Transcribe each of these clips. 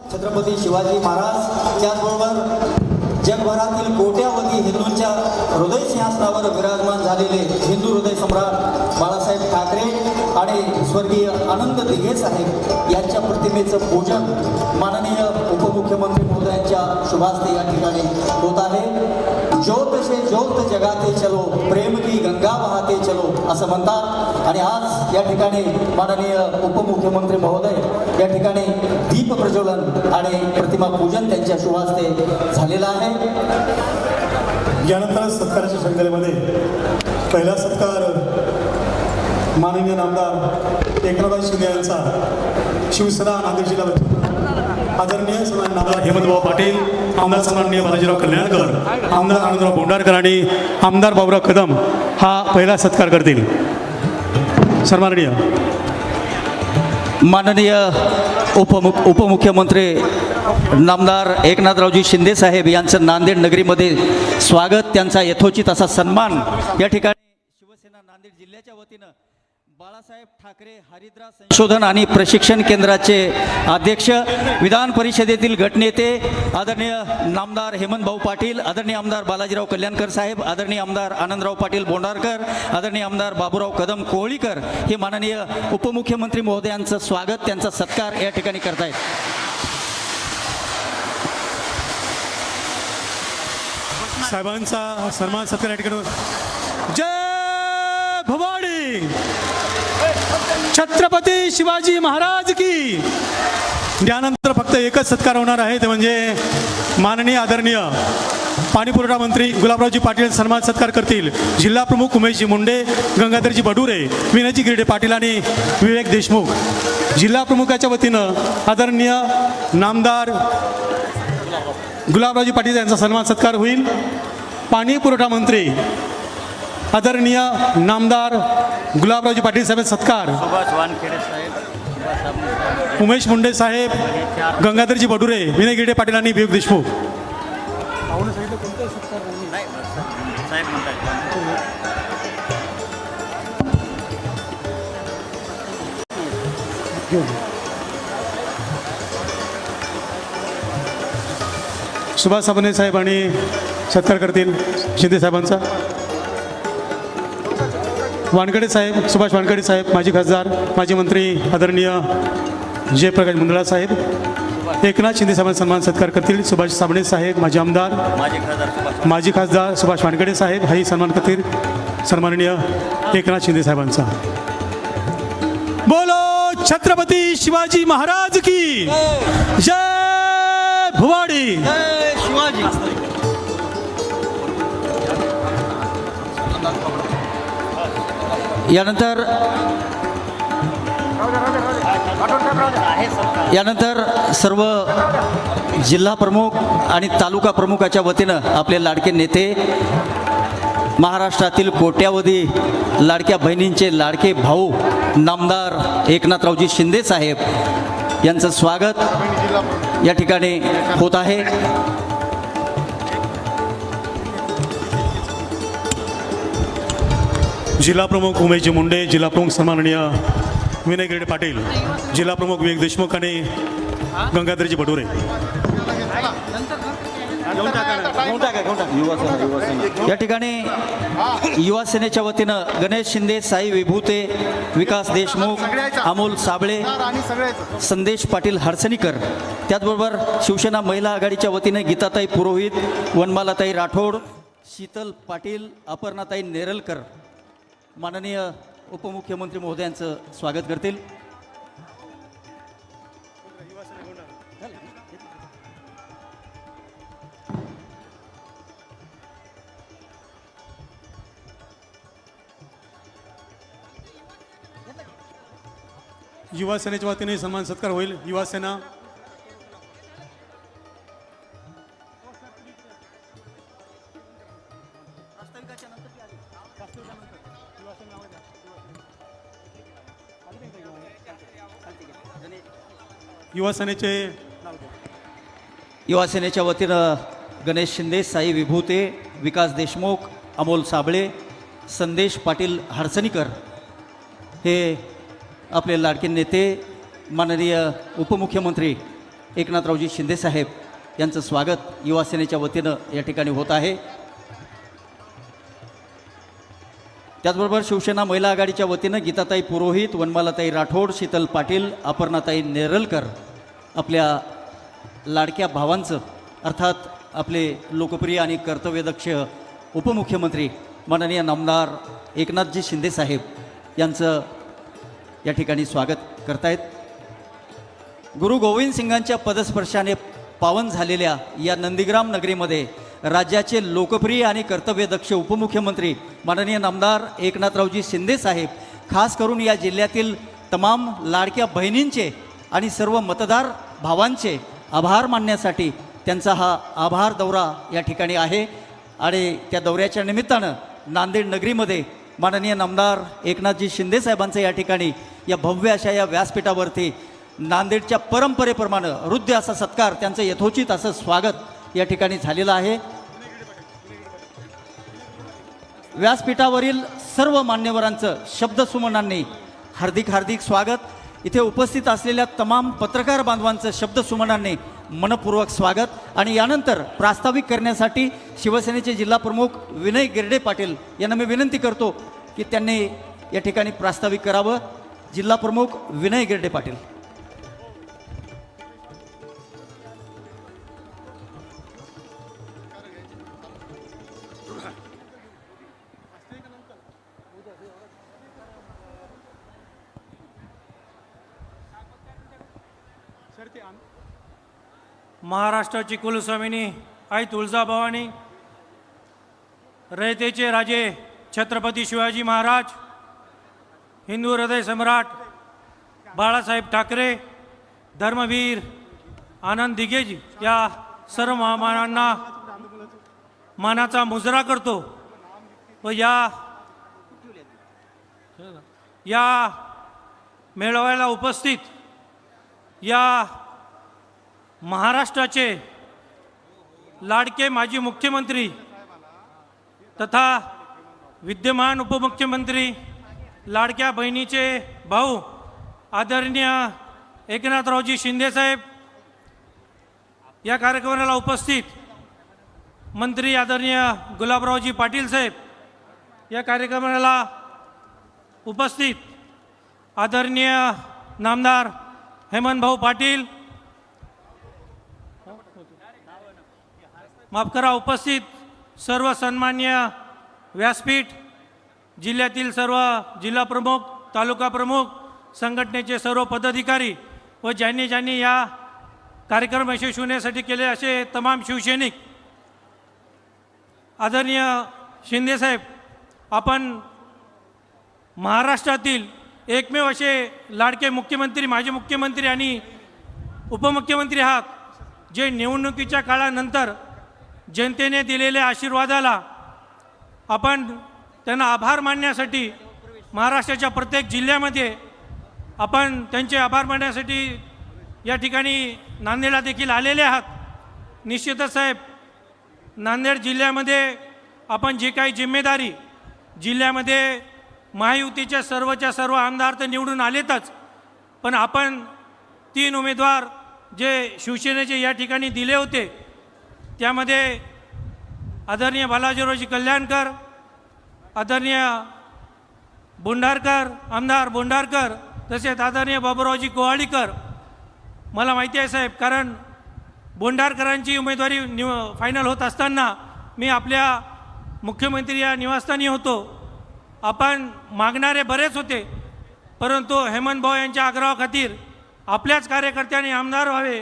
छत्रपती शिवाजी महाराज त्याचबरोबर जगभरातील कोट्यावधी हिंदूंच्या हृदय सिंहासनावर विराजमान झालेले हिंदू हृदय सम्राट बाळासाहेब ठाकरे आणि स्वर्गीय आनंद दिघे साहेब यांच्या प्रतिमेचं पूजन माननीय उपमुख्यमंत्री महोदयांच्या शुभास्ते या ठिकाणी होत आहे। ज्योत से ज्योत जगाते चलो, प्रेम की गंगा बहाते चलो असं म्हणतात आणि आज या ठिकाणी माननीय उपमुख्यमंत्री महोदय या ठिकाणी दीप प्रज्वलन आणि प्रतिमा पूजन त्यांच्या शुभास्ते झालेलं आहे। यानंतर सत्काराच्या शृंखलेमध्ये पहिला सत्कार माननीय नामदार एकनाथ शिंदे यांचा शिवसेना नांदेड जिल्हा आदरणीय सन्माननीय नामदार हेमंतभाऊ पाटील, आमदार सन्माननीय बालाजीराव कल्याणकर, आमदार आनंदराव बोंडारकर आणि आमदार बाबुराव कदम हा पहिला सत्कार करतील। सन्माननीय माननीय उपमुख्यमंत्री नामदार एकनाथरावजी शिंदे साहेब यांचं नांदेड नगरीमध्ये स्वागत, त्यांचा यथोचित असा सन्मान या ठिकाणी शिवसेना नांदेड जिल्ह्याच्या वतीनं बाळासाहेब ठाकरे हरिद्रा संशोधन आणि प्रशिक्षण केंद्राचे अध्यक्ष, विधान परिषदेतील गटनेते आदरणीय नामदार हेमंतभाऊ पाटील, आदरणीय आमदार बालाजीराव कल्याणकर साहेब, आदरणीय आमदार आनंदराव पाटील बोंडारकर, आदरणीय आमदार बाबुराव कदम कोळीकर हे माननीय उपमुख्यमंत्री महोदयांचं स्वागत, त्यांचा सत्कार या ठिकाणी करतायत। साहेबांचा सन्मान सत्कार या ठिकाणी जय भवानी छत्रपती शिवाजी महाराज की। यानंतर फक्त एकच सत्कार होणार आहे, ते म्हणजे माननीय आदरणीय पाणीपुरवठा मंत्री गुलाबरावजी पाटील सन्मान सत्कार करतील। जिल्हा प्रमुख उमेशजी मुंडे, गंगाधरजी बडुरे, विनयजी गिरडे पाटील आणि विवेक देशमुख। जिल्हा प्रमुखाच्या वतीनं आदरणीय नामदार गुलाबरावजी पाटील यांचा सन्मान सत्कार होईल। पाणी पुरवठा मंत्री आदरणीय नामदार गुलाबरावजी पाटील साहेब सत्कार, उमेश मुंडे साहेब, गंगाधरजी बडुरे, विनय गिरडे पाटील आणि विवेक देशमुख। सुभाष साबणे साहेब आणि सत्कार करतील शिंदे साहेबांचा। वानकडे साहेब, सुभाष वानकडे साहेब, माजी खासदार, माजी मंत्री आदरणीय जयप्रकाश मुंदडा साहेब, एकनाथ शिंदे साहेबांचा सन्मान सत्कार करतील। सुभाष साबणे साहेब, माजी आमदार, माजी खासदार सुभाष वानकडे साहेब हाही सन्मान करतील सन्माननीय एकनाथ शिंदे साहेबांचा। बोलो छत्रपती शिवाजी महाराज की जय भवानी। यानंतर सर्व जिल्हा प्रमुख आणि तालुका प्रमुखाच्या वतीनं आपले लाडके नेते, महाराष्ट्रातील कोट्यावधी लाडक्या बहिणींचे लाडके भाऊ नामदार एकनाथरावजी शिंदे साहेब यांचं स्वागत या ठिकाणी होत आहे। जिल्हा प्रमुख उमेशजी मुंडे, जिल्हा प्रमुख सन्माननीय विनय गिरडे पाटील, जिल्हा प्रमुख विवेक देशमुख आणि गंगाधरजी बडुरे। या ठिकाणी युवा सेनेच्या वतीनं गणेश शिंदे, साई विभूते, विकास देशमुख, अमोल साबळे, संदेश पाटील हरसनीकर, त्याचबरोबर शिवसेना महिला आघाडीच्या वतीने गीताताई पुरोहित, वनमालाताई राठोड, शीतल पाटील, अपर्णाताई नेरलकर माननीय उपमुख्यमंत्री महोदयांचं स्वागत करतील। युवा सेनेच्या वतीने सन्मान सत्कार होईल। युवा सेना युवा सेनेच्या वतीनं गणेश शिंदे, साई विभूते, विकास देशमुख, अमोल साबळे, संदेश पाटील हरसनीकर हे आपले लाडके नेते माननीय उपमुख्यमंत्री एकनाथरावजी शिंदेसाहेब यांचं स्वागत युवासेनेच्या वतीनं या ठिकाणी होत आहे. त्याचबरोबर शिवसेना महिला आघाडीच्या वतीनं गीताताई पुरोहित, वनमालाताई राठोड, शीतल पाटील, अपर्णाताई नेरलकर आपल्या लाडक्या भावांचं अर्थात आपले लोकप्रिय आणि कर्तव्यदक्ष उपमुख्यमंत्री माननीय नामदार एकनाथजी शिंदेसाहेब यांचं या ठिकाणी स्वागत करतायत. गुरु गोविंद सिंगांच्या पदस्पर्शाने पावन झालेल्या या नंदीग्राम नगरीमध्ये राज्याचे लोकप्रिय आणि कर्तव्यदक्ष उपमुख्यमंत्री माननीय नामदार एकनाथरावजी शिंदेसाहेब खास करून या जिल्ह्यातील तमाम लाडक्या बहिणींचे आणि सर्व मतदार भावांचे आभार मानण्यासाठी त्यांचा हा आभार दौरा या ठिकाणी आहे. आणि त्या दौऱ्याच्या निमित्तानं नांदेड नगरीमध्ये माननीय नामदार एकनाथजी शिंदेसाहेबांचं या ठिकाणी या भव्य अशा या व्यासपीठावरती नांदेडच्या परंपरेप्रमाणे हृदय असा सत्कार, त्यांचं यथोचित असं स्वागत या ठिकाणी झालेलं आहे. व्यासपीठावरील सर्व मान्यवरांचं शब्दसुमनांनी हार्दिक हार्दिक स्वागत. इथे उपस्थित असलेल्या तमाम पत्रकार बांधवांचं शब्दसुमनांनी मनपूर्वक स्वागत. आणि यानंतर प्रास्ताविक करण्यासाठी शिवसेनेचे जिल्हा प्रमुख विनय गिरडे पाटील यांना मी विनंती करतो की त्यांनी या ठिकाणी प्रास्ताविक करावं. जिल्हा प्रमुख विनय गिरडे पाटील. महाराष्ट्राची कुलस्वामिनी आई तुळजाभवानी, रयतेचे राजे छत्रपती शिवाजी महाराज, हिंदू हृदय सम्राट बाळासाहेब ठाकरे, धर्मवीर आनंद दिघेजी या सर्व महामानांना मानाचा मुजरा करतो. व या मेळाव्याला उपस्थित या महाराष्ट्राचे लाडके माजी मुख्यमंत्री तथा विद्यमान उपमुख्यमंत्री, लाडक्या बहिणीचे भाऊ आदरणीय एकनाथरावजी शिंदेसाहेब, या कार्यक्रमाला उपस्थित मंत्री आदरणीय गुलाबरावजी पाटील साहेब, या कार्यक्रमाला उपस्थित आदरणीय नामदार हेमंतभाऊ पाटील, माफ करा, उपस्थित सर्व सन्मान्य व्यासपीठ, जिल्ह्यातील सर्व जिल्हा प्रमुख, तालुका प्रमुख, संघटनेचे सर्व पदाधिकारी व ज्यांनी ज्यांनी या कार्यक्रम यशस्वी होण्यासाठी केले असे तमाम शिवसैनिक. आदरणीय शिंदेसाहेब, आपण महाराष्ट्रातील एकमेव असे लाडके मुख्यमंत्री, माजी मुख्यमंत्री आणि उपमुख्यमंत्री आहात जे निवडणुकीच्या काळानंतर जनतेने दिलेल्या आशीर्वादाला आपण त्यांना आभार मानण्यासाठी महाराष्ट्राच्या प्रत्येक जिल्ह्यामध्ये आपण त्यांचे आभार मानण्यासाठी या ठिकाणी नांदेडला देखील आलेले आहात. निश्चितच साहेब, नांदेड जिल्ह्यामध्ये आपण जी काही जिम्मेदारी, जिल्ह्यामध्ये महायुतीच्या सर्वच्या सर्व आमदार तर निवडून आलेतच, पण आपण 3 उमेदवार जे शिवसेनेचे या ठिकाणी दिले होते त्यामध्ये आदरणीय बालाजीरावजी कल्याणकर, आदरणीय बोंडारकर, आमदार बोंडारकर, तसेच आदरणीय बाबूरावजी कोहाडीकर. मला माहिती आहे साहेब, कारण बोंडारकरांची उमेदवारी फायनल होत असताना मी आपल्या मुख्यमंत्री या निवासस्थानी होतो. आपण मागणारे बरेच होते, परंतु हेमंतभाऊ यांच्या आग्रहाखातीर आपल्याच कार्यकर्त्यांनी आमदार व्हावे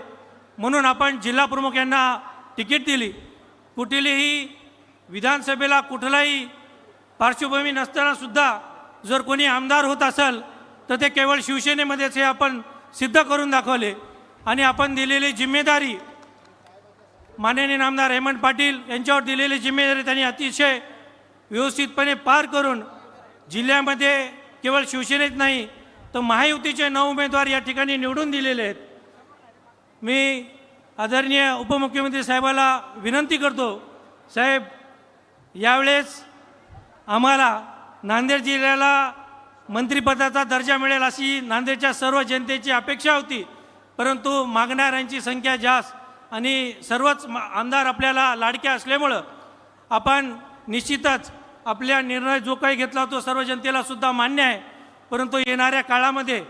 म्हणून आपण जिल्हा प्रमुख यांना तिकीट दिली. कुठलीही विधानसभेला कुठलाही पार्श्वभूमी नसतानासुद्धा जर कोणी आमदार होत असेल तर ते केवळ शिवसेनेमध्येच हे आपण सिद्ध करून दाखवले. आणि आपण दिलेली जिम्मेदारी, माननीय नामदार हेमंत पाटील यांच्यावर दिलेली जिम्मेदारी त्यांनी अतिशय व्यवस्थितपणे पार करून जिल्ह्यामध्ये केवळ शिवसेनेत नाही तर महायुतीचे 9 उमेदवार या ठिकाणी निवडून दिलेले आहेत. मी आदरणीय उपमुख्यमंत्री साहेबाला विनंती करतो, साहेब यावेळेस आम्हाला नांदेड जिल्ह्याला मंत्रिपदाचा दर्जा मिळेल अशी नांदेडच्या सर्व जनतेची अपेक्षा होती, परंतु मागणाऱ्यांची संख्या जास्त आणि सर्वच आमदार आपल्याला लाडके असल्यामुळं आपण निश्चितच आपल्या निर्णय जो काही घेतला तो सर्व जनतेला सुद्धा मान्य आहे. परंतु येणाऱ्या काळामध्ये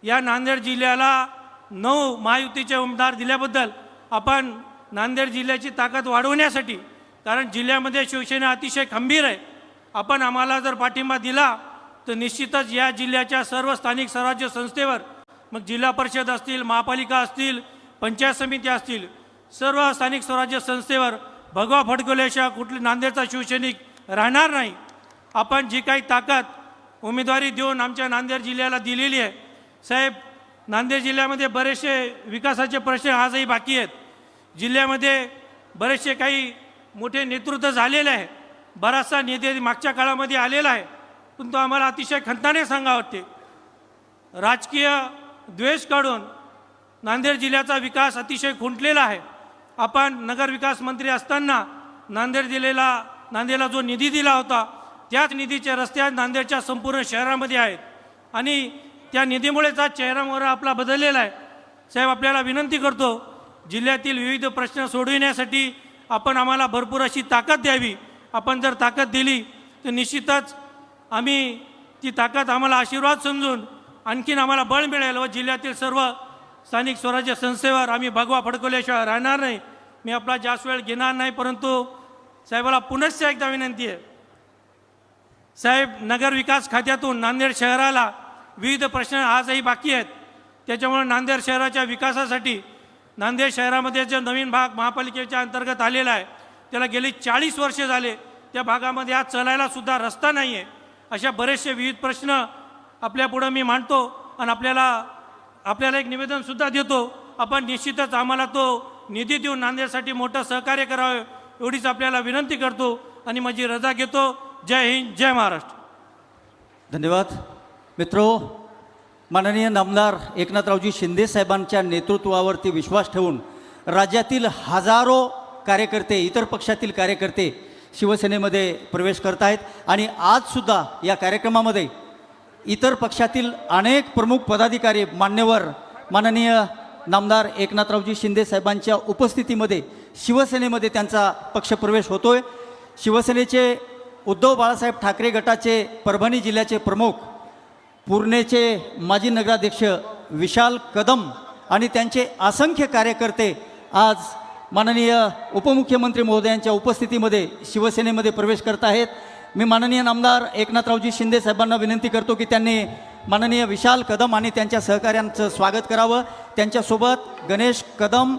या नांदेड जिल्ह्याला 9 महायुतीचे उमेदवार दिल्याबद्दल आपण नांदेड जिल्ह्याची ताकद वाढवण्यासाठी, कारण जिल्ह्यामध्ये शिवसेना अतिशय खंबीर आहे, आपण आम्हाला जर पाठिंबा दिला तर निश्चितच या जिल्ह्याच्या सर्व स्थानिक स्वराज्य संस्थेवर, मग जिल्हा परिषद असतील, महापालिका असतील, पंचायत समिती असतील, सर्व स्थानिक स्वराज्य संस्थेवर भगवा फडकवल्याशिवाय कुठले नांदेडचा शिवसैनिक राहणार नाही. आपण जी काही ताकद उमेदवारी देऊन आमच्या नांदेड जिल्ह्याला दिलेली आहे. साहेब, नांदेड जिल्ह्यामध्ये बरेचसे विकासाचे प्रश्न आजही बाकी आहेत. जिल्ह्यामध्ये बरेचसे काही मोठे नेतृत्व झालेले आहे, बराचसा नेते मागच्या काळामध्ये आलेला आहे, पण तो आम्हाला अतिशय खंताने सांगावं वाटते. राजकीय द्वेष काढून नांदेड जिल्ह्याचा विकास अतिशय खुंटलेला आहे. आपण नगरविकास मंत्री असताना नांदेडला जो निधी दिला होता त्याच निधीचे रस्ते आज नांदेडच्या संपूर्ण शहरामध्ये आहेत आणि त्या निधीमुळेच आज चेहरामोहरा आपला बदललेला आहे. साहेब, आपल्याला विनंती करतो, जिल्ह्यातील विविध प्रश्न सोडविण्यासाठी आपण आम्हाला भरपूर अशी ताकद द्यावी. आपण जर ताकद दिली तर निश्चितच आम्ही ती ताकद आम्हाला आशीर्वाद समजून आणखीन आम्हाला बळ मिळेल व जिल्ह्यातील सर्व स्थानिक स्वराज्य संस्थेवर आम्ही भगवा फडकवल्याशिवाय राहणार नाही. मी आपला जास्त वेळ घेणार नाही, परंतु साहेबाला पुनश्च एकदा विनंती आहे. साहेब, नगरविकास खात्यातून नांदेड शहराला विविध प्रश्न आजही बाकी आहेत. त्याच्यामुळे नांदेड शहराच्या विकासासाठी नांदेड शहरामध्ये जो नवीन भाग महापालिकेच्या अंतर्गत आलेला आहे त्याला गेली 40 वर्षे झाले, त्या भागामध्ये आज चालायला सुद्धा रस्ता नाही आहे. अशा बरेचसे विविध प्रश्न आपल्यापुढं मी मांडतो आणि आपल्याला एक निवेदनसुद्धा देतो. आपण निश्चितच आम्हाला तो निधी देऊन नांदेडसाठी मोठं सहकार्य करावे एवढीच आपल्याला विनंती करतो आणि माझी रजा घेतो. जय हिंद, जय महाराष्ट्र. धन्यवाद मित्रो. माननीय नामदार एकनाथरावजी शिंदे साहेबांच्या नेतृत्वावरती विश्वास ठेवून राज्यातील हजारो कार्यकर्ते, इतर पक्षातील कार्यकर्ते शिवसेनेमध्ये प्रवेश करत आहेत आणि आजसुद्धा या कार्यक्रमामध्ये इतर पक्षातील अनेक प्रमुख पदाधिकारी मान्यवर माननीय नामदार एकनाथरावजी शिंदे साहेबांच्या उपस्थितीमध्ये शिवसेनेमध्ये त्यांचा पक्षप्रवेश होतोय. शिवसेनेचे उद्धव बाळासाहेब ठाकरे गटाचे परभणी जिल्ह्याचे प्रमुख, पूर्णेचे माजी नगराध्यक्ष विशाल कदम आणि त्यांचे असंख्य कार्यकर्ते आज माननीय उपमुख्यमंत्री महोदयांच्या उपस्थितीमध्ये शिवसेनेमध्ये प्रवेश करत आहेत. मी माननीय नामदार एकनाथरावजी शिंदे साहेबांना विनंती करतो की त्यांनी माननीय विशाल कदम आणि त्यांच्या सहकाऱ्यांचं स्वागत करावं. त्यांच्यासोबत गणेश कदम,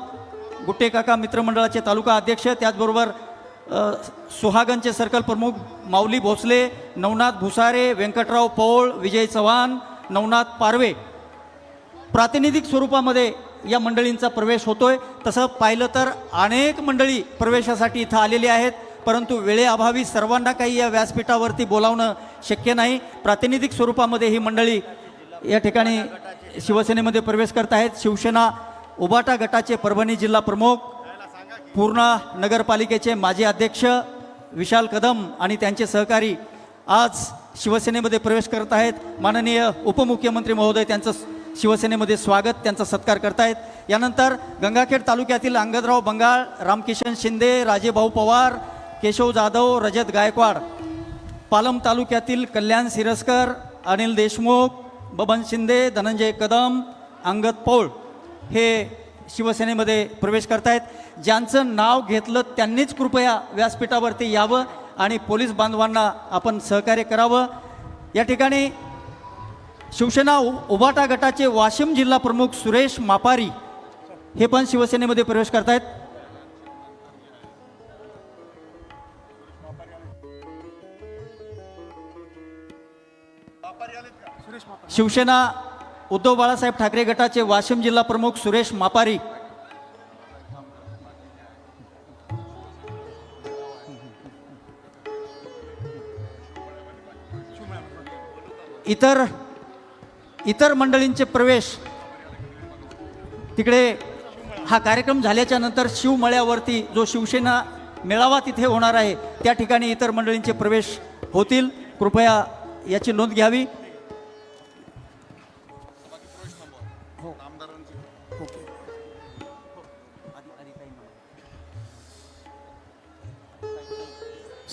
गुट्टेकाका मित्रमंडळाचे तालुका अध्यक्ष, त्याचबरोबर सुहागनचे सर्कल प्रमुख माऊली भोसले, नवनाथ भुसारे, व्यंकटराव पौळ, विजय चव्हाण, नवनाथ पारवे प्रातिनिधिक स्वरूपामध्ये या मंडळींचा प्रवेश होतोय. तसं पाहिलं तर अनेक मंडळी प्रवेशासाठी इथं आलेली आहेत, परंतु वेळेअभावी सर्वांना काही या व्यासपीठावरती बोलावणं शक्य नाही. प्रातिनिधिक स्वरूपामध्ये ही मंडळी या ठिकाणी शिवसेनेमध्ये प्रवेश करत आहेत. शिवसेना उबाटा गटाचे परभणी जिल्हा प्रमुख, पूर्णा नगरपालिकेचे माजी अध्यक्ष विशाल कदम आणि त्यांचे सहकारी आज शिवसेनेमध्ये प्रवेश करत आहेत. माननीय उपमुख्यमंत्री महोदय त्यांचं शिवसेनेमध्ये स्वागत, त्यांचा सत्कार करतायत. यानंतर गंगाखेड तालुक्यातील अंगदराव बंगाळ, रामकिशन शिंदे, राजेभाऊ पवार, केशव जाधव, रजत गायकवाड, पालम तालुक्यातील कल्याण सिरस्कर, अनिल देशमुख, बबन शिंदे, धनंजय कदम, अंगद पौळ हे शिवसेनेमध्ये प्रवेश करतायत. ज्यांचं नाव घेतलं त्यांनीच कृपया व्यासपीठावरती यावं आणि पोलीस बांधवांना आपण सहकार्य करावं. या ठिकाणी शिवसेना उबाटा गटाचे वाशिम जिल्हा प्रमुख सुरेश मापारी हे पण शिवसेनेमध्ये प्रवेश करतायत. शिवसेना उद्धव बाळासाहेब ठाकरे गटाचे वाशिम जिल्हा प्रमुख सुरेश मापारी, इतर मंडळींचे प्रवेश तिकडे हा कार्यक्रम झाल्याच्या नंतर शिवमळ्यावरती जो शिवसेना मेळावा तिथे होणार आहे त्या ठिकाणी इतर मंडळींचे प्रवेश होतील. कृपया याची नोंद घ्यावी.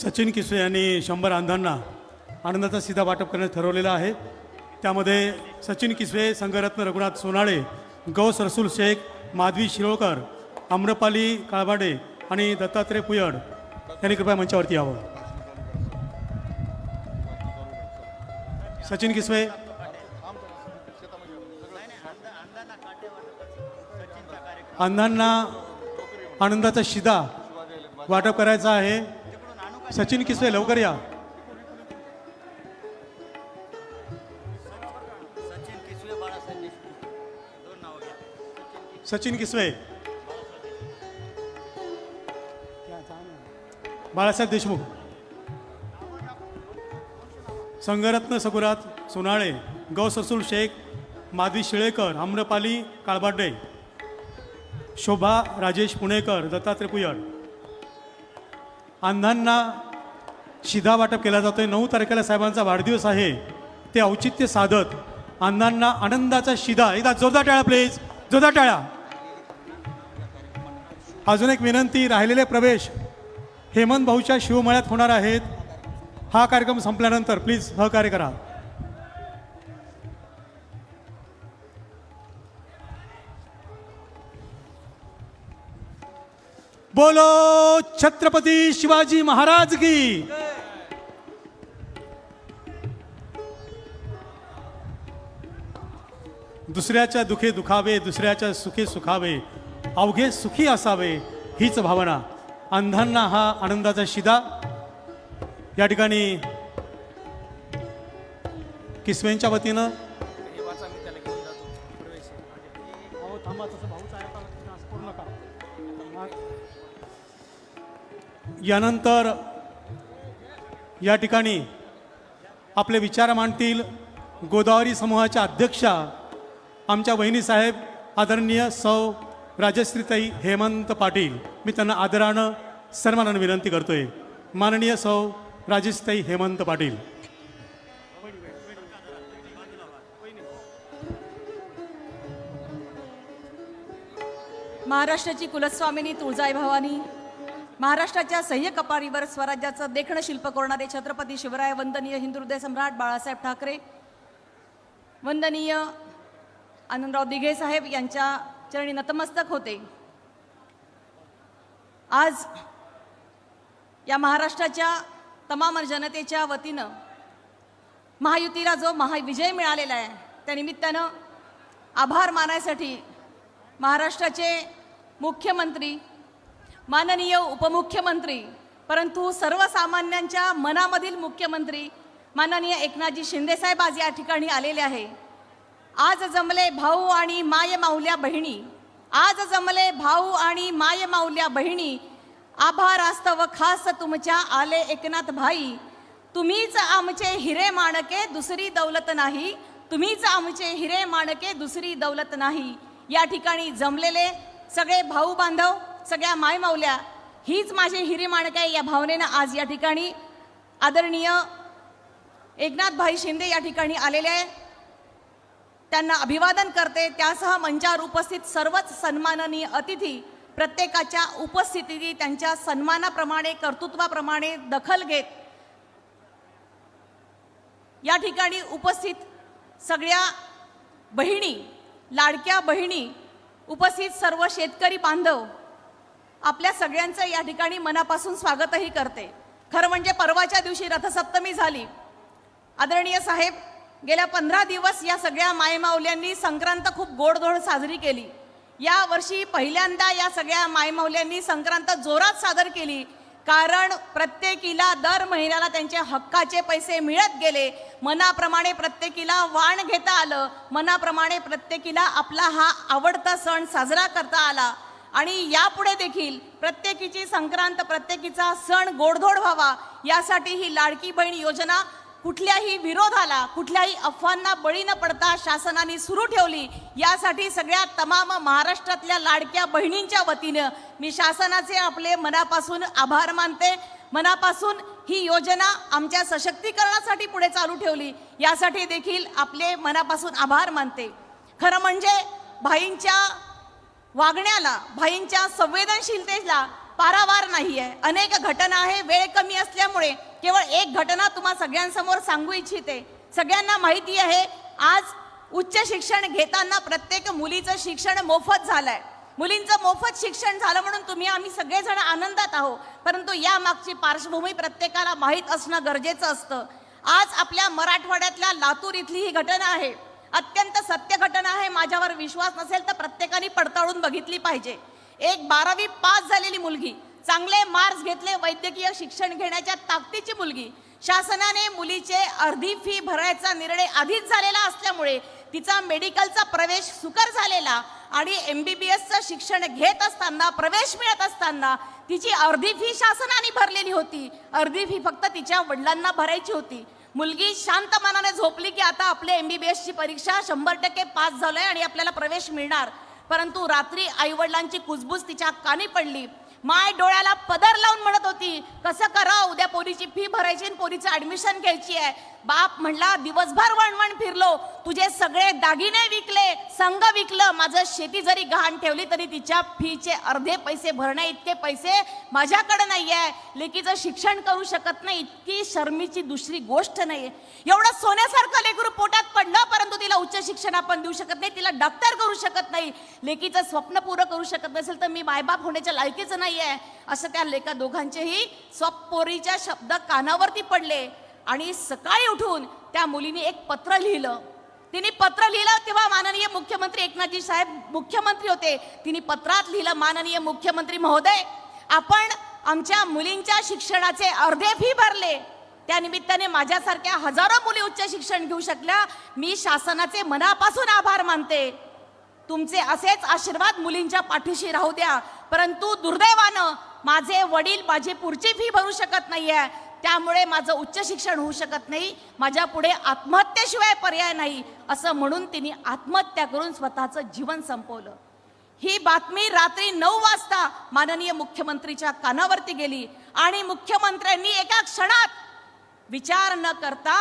सचिन किसवे यांनी 100 अंधांना आनंदाचा सीधा वाटप करण्यास ठरवलेलं आहे. त्यामध्ये सचिन किसवे, संघरत्न रघुनाथ सोनाळे, गौस रसूल शेख, माधवी शिरोळकर, आम्रपाली काळबाडे आणि दत्तात्रय पुयड यांनी कृपया मंचावरती यावं. सचिन किसवे. अंधांना आनंदाचा शिदा वाटप करायचा आहे. सचिन किसवे लवकर या. सचिन किसवे, बाळासाहेब देशमुख, संघरत्न सगुरात सोनाळे, गौस रसूल शेख, माधवी शिळेकर, आम्रपाली काळबाडे, शोभा राजेश पुणेकर, दत्तात्रय पुयड. अंधांना शिधा वाटप केला जातोय. 9 तारखेला साहेबांचा वाढदिवस आहे. ते औचित्य साधत अंधांना आनंदाचा शिधा. एकदा जोरदार टाळ्या प्लीज, जोरदार टाळ्या. अजून एक विनंती, राहिलेले प्रवेश हेमंत भाऊच्या शिवमळ्यात होणार आहेत. हा कार्यक्रम संपल्यानंतर प्लीज सहकार्य करा. बोलो छत्रपती शिवाजी महाराज की. दुसऱ्याच्या दुखे दुखावे, दुसऱ्याच्या सुखे सुखावे, अवघे सुखी असावे हीच भावना. अंधांना हा आनंदाचा शिदा. या ठिकाणी किसवेंच्या वतीनं यानंतर या ठिकाणी आपले विचार मांडतील गोदावरी समूहाच्या अध्यक्षा आमच्या वहिनीसाहेब आदरणीय सौ राजश्रीताई हेमंत पाटील. मी त्यांना आदरानं सन्मानानं विनंती करतोय. माननीय सौ राजश्रीताई हेमंत पाटील. महाराष्ट्राची कुलस्वामिनी तुळजाई भवानी, महाराष्ट्राच्या सह्य कपारीवर स्वराज्याचं देखणं शिल्प कोरणारे छत्रपती शिवराय, वंदनीय हिंदू हृदय सम्राट बाळासाहेब ठाकरे, वंदनीय आनंदराव दिघे साहेब यांच्या चरणी नतमस्तक होते. आज या महाराष्ट्राच्या तमाम जनतेच्या वतीनं महायुतीला जो महाविजय मिळालेला आहे त्या निमित्तानं आभार मानायसाठी महाराष्ट्राचे मुख्यमंत्री, माननीय उपमुख्यमंत्री, परंतु सर्वसामान्यांच्या मनामधील मुख्यमंत्री माननीय एकनाथजी शिंदेसाहेब आज या ठिकाणी आलेले आहे. आज जमले भाऊ आणि माय माऊल्या बहिणी, आज जमले भाऊ आणि माय माऊल्या बहिणी, आभारास्तव खास तुमच्या आले एकनाथ भाई, तुम्हीच आमचे हिरे माणके दुसरी दौलत नाही, तुम्हीच आमचे हिरे माणके दुसरी दौलत नाही. या ठिकाणी जमलेले सगळे भाऊ बांधव, सगळ्या माय माऊल्या, हीच माझे हिरे माणके या भावनेनं आज या ठिकाणी आदरणीय एकनाथ भाई शिंदे या ठिकाणी आलेले आहे. त्यांना अभिवादन करते. त्यासह मंचावर उपस्थित सर्वच सन्माननीय अतिथी प्रत्येकाच्या उपस्थितीत त्यांच्या सन्मानाप्रमाणे, कर्तृत्वाप्रमाणे दखल घेत या ठिकाणी उपस्थित सगळ्या बहिणी, लाडक्या बहिणी, उपस्थित सर्व शेतकरी बांधव, आपल्या सगळ्यांचं या ठिकाणी मनापासून स्वागतही करते. खरं म्हणजे परवाच्या दिवशी रथसप्तमी झाली. आदरणीय साहेब, गेल्या 15 दिवस या सगळ्या मायमाऊल्यांनी संक्रांत खूप गोडधोड साजरी केली. या वर्षी पहिल्यांदा या सगळ्या मायमाऊल्यांनी संक्रांत जोरात सादर केली, कारण प्रत्येकीला दर महिन्याला त्यांच्या हक्काचे पैसे मिळत गेले. मनाप्रमाणे प्रत्येकीला वाण घेता आलं, मनाप्रमाणे प्रत्येकीला आपला हा आवडता सण साजरा करता आला. आणि यापुढे देखील प्रत्येकीची संक्रांत, प्रत्येकीचा सण गोडधोड व्हावा यासाठी ही लाडकी बहीण योजना कुठल्याही विरोधाला, कुठल्याही अफवांना बळी न पडता शासनाने सुरू ठेवली. यासाठी सगळ्या तमाम महाराष्ट्रातल्या लाडक्या बहिणींच्या वतीनं मी शासनाचे आपले मनापासून आभार मानते. मनापासून ही योजना आमच्या सशक्तीकरणासाठी पुढे चालू ठेवली यासाठी देखील आपले मनापासून आभार मानते. खरं म्हणजे भाईंच्या वागण्याला, भाईंच्या संवेदनशीलतेला पारावार नाही आहे, अनेक घटना आहे. वेळ कमी असल्यामुळे केवळ एक घटना तुम्हा सगळ्यांसमोर सांगू इच्छिते. सगळ्यांना माहिती आहे, आज उच्च शिक्षण घेताना प्रत्येक मुलीचं शिक्षण मोफत झालंय. मुलींचं मोफत शिक्षण झालं म्हणून आम्ही सगळेजण आनंदात आहोत. परंतु या मागची पार्श्वभूमी प्रत्येकाला माहीत असणं गरजेचं असतं. आज आपल्या मराठवाड्यातल्या लातूर इथली ही घटना आहे, अत्यंत सत्य घटना आहे. माझ्यावर विश्वास नसेल तर प्रत्येकाने पडताळून बघितली पाहिजे. एक 12वी पास झालेली मुलगी, चांगले मार्क्स घेतले, वैद्यकीय शिक्षण घेण्याच्या ताकदीची मुलगी, शासनाने मुलीचे अर्धी फी भरायचा निर्णय आधीच झालेला असल्यामुळे तिचा मेडिकलचा प्रवेश सुकर झालेला आणि MBBSचं शिक्षण घेत असताना, प्रवेश मिळत असताना तिची अर्धी फी शासनाने भरलेली होती. अर्धी फी फक्त तिच्या वडिलांना भरायची होती. मुलगी शांत मनाने झोपली की आता आपले MBBSची परीक्षा 100% पास झालोय आणि आपल्याला प्रवेश मिळणार. परंतु रात्री आईवडिलांची कुजबूज तिच्या कानी पडली. माय डोळ्याला पदर लावून म्हणत होती, कसं करा, उद्या पोरीची फी भरायची आणि पोरीचं ऍडमिशन घ्यायची आहे. बाप म्हणला, दिवसभर वणवण फिरलो, तुझे सगळे दागिने विकले, संघ विकलं, माझं शेती जरी गहाण ठेवली तरी तिच्या फीचे अर्धे पैसे भरण्या इतके पैसे माझ्याकडे नाहीये. लेकीचं शिक्षण करू शकत नाही, इतकी शर्मीची दुसरी गोष्ट नाहीये. एवढं सोन्यासारखं लेकरू पोटात पडलं, परंतु तिला उच्च शिक्षण आपण देऊ शकत नाही, तिला डॉक्टर करू शकत नाही, लेकीचं स्वप्न पूर्ण करू शकत नसेल तर मी मायबाप होण्याच्या लायकीचं नाहीये. असं त्या लेका दोघांचेही स्वपोरीच्या शब्द कानावरती पडले. आणि सकाळी उठून त्या मुलीने एक पत्र लिहिलं. तिने पत्र लिहिलं तेव्हा माननीय मुख्यमंत्री एकनाथजी साहेब मुख्यमंत्री होते. तिने पत्रात लिहिलं, माननीय मुख्यमंत्री महोदय, आपण आमच्या मुलींच्या शिक्षणाचे अर्धे फी भरले, त्या निमित्ताने माझ्यासारख्या हजारो मुली उच्च शिक्षण घेऊ शकल्या. मी शासनाचे मनापासून आभार मानते. तुमचे असेच आशीर्वाद मुलींच्या पाठीशी राहू द्या. परंतु दुर्दैवानं माझे वडील माझी पुढची फी भरू शकत नाहीये, त्यामुळे माझं उच्च शिक्षण होऊ शकत नाही, माझ्या पुढे आत्महत्येशिवाय पर्याय नाही, असं म्हणून तिने आत्महत्या करून स्वतःचं जीवन संपवलं. ही बातमी रात्री 9 वाजता माननीय मुख्यमंत्रीच्या कानावरती गेली आणि मुख्यमंत्र्यांनी एका क्षणात विचार न करता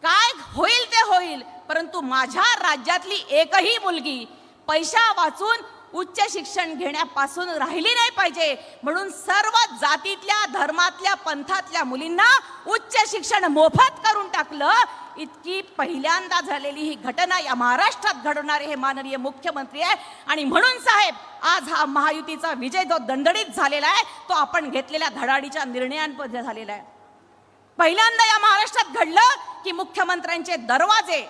काय होईल ते होईल, परंतु माझ्या राज्यातली एकही मुलगी पैसा वाचून उच्च शिक्षण घेण्यापासून राहिली नाही पाहिजे म्हणून सर्व जातीतल्या, धर्मातल्या, पंथातल्या मुलींना उच्च शिक्षण मोफत करून टाकलं. इतकी पहिल्यांदा झालेली ही घटना या महाराष्ट्रात घडवणारे हे माननीय मुख्यमंत्री आहे. आणि म्हणून साहेब, आज हा महायुतीचा विजय जो दणदणीत झालेला आहे तो आपण घेतलेल्या धडाडीच्या निर्णयांमध्ये झालेला आहे. पहिल्यांदा या महाराष्ट्रात घडलं की मुख्यमंत्र्यांचे दरवाजे,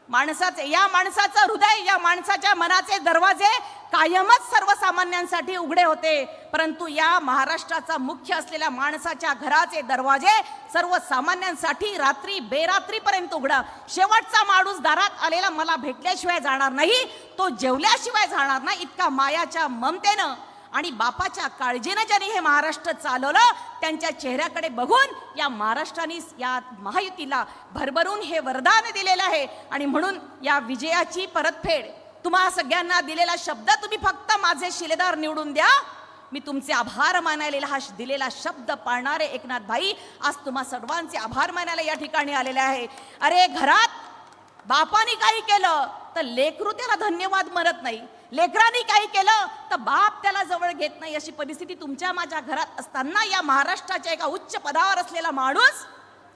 या माणसाचं हृदय, या माणसाच्या मनाचे दरवाजे कायमच सर्वसामान्यांसाठी उघडे होते. परंतु या महाराष्ट्राचा मुख्य असलेल्या माणसाच्या घराचे दरवाजे सर्वसामान्यांसाठी रात्री बेरात्रीपर्यंत उघडा. शेवटचा माणूस दारात आलेला मला भेटल्याशिवाय जाणार नाही, तो जेवल्याशिवाय जाणार नाही, इतका मायाच्या ममतेनं आणि बापाच्या काळजीनं ज्यांनी हे महाराष्ट्र चालवलं, त्यांच्या चेहऱ्याकडे बघून या महाराष्ट्राने या महायुतीला भरभरून हे वरदान दिलेलं आहे. आणि म्हणून या विजयाची परतफेड, तुम्हा सगळ्यांना दिलेला शब्द तुम्ही फक्त माझे शिलेदार निवडून द्या, मी तुमचे आभार मानायला हा दिलेला शब्द पाळणारे एकनाथ भाई आज तुम्हा सर्वांचे आभार मानायला या ठिकाणी आलेले आहे. अरे, घरात बापाने काही केलं तर लेकरू त्याला धन्यवाद म्हणत नाही, लेकरांनी काही केलं तर बाप त्याला जवळ घेत नाही. अशी परिस्थिती तुमच्या माझ्या घरात असताना या महाराष्ट्राच्या एका उच्च पदावर असलेला माणूस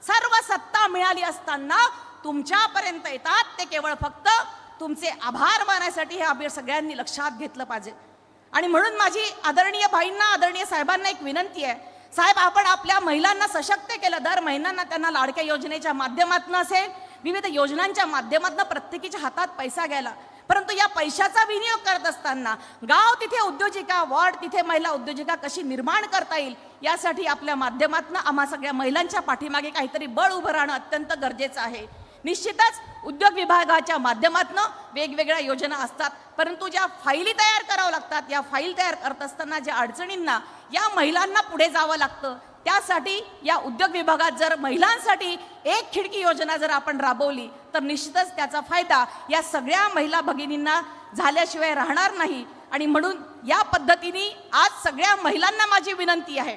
सर्व सत्ता मिळाली असताना तुमच्यापर्यंत येतात, ते केवळ फक्त तुमचे आभार मानायसाठी. हे आपण सगळ्यांनी लक्षात घेतलं पाहिजे. आणि म्हणून माझी आदरणीय भाईंना, आदरणीय साहेबांना एक विनंती आहे. साहेब, आपण आपल्या महिलांना सशक्त केलं, दर महिन्यांना त्यांना लाडक्या योजनेच्या माध्यमातून असेल, विविध योजनांच्या माध्यमातून प्रत्येकीच्या हातात पैसा घ्यायला. परंतु या पैशाचा विनियोग करत असताना गाव तिथे उद्योजिका, वार्ड तिथे महिला उद्योजिका कशी निर्माण करता येईल, यासाठी आपल्या माध्यमातून आम्हा सगळ्या महिलांच्या पाठीमागे काहीतरी बळ उभं राहणं अत्यंत गरजेचं आहे. निश्चितच उद्योग विभागाच्या माध्यमातून वेगवेगळ्या योजना असतात, परंतु ज्या फाईली तयार कराव्या लागतात, या फाईल तयार करत असताना ज्या अडचणींना या महिलांना पुढे जावं लागतं, त्यासाठी या उद्योग विभागात जर महिलांसाठी एक खिडकी योजना जर आपण राबवली तर निश्चितच त्याचा फायदा या सगळ्या महिला भगिनींना झाल्याशिवाय राहणार नाही. आणि म्हणून या पद्धतीने आज सगळ्या महिलांना माझी विनंती आहे,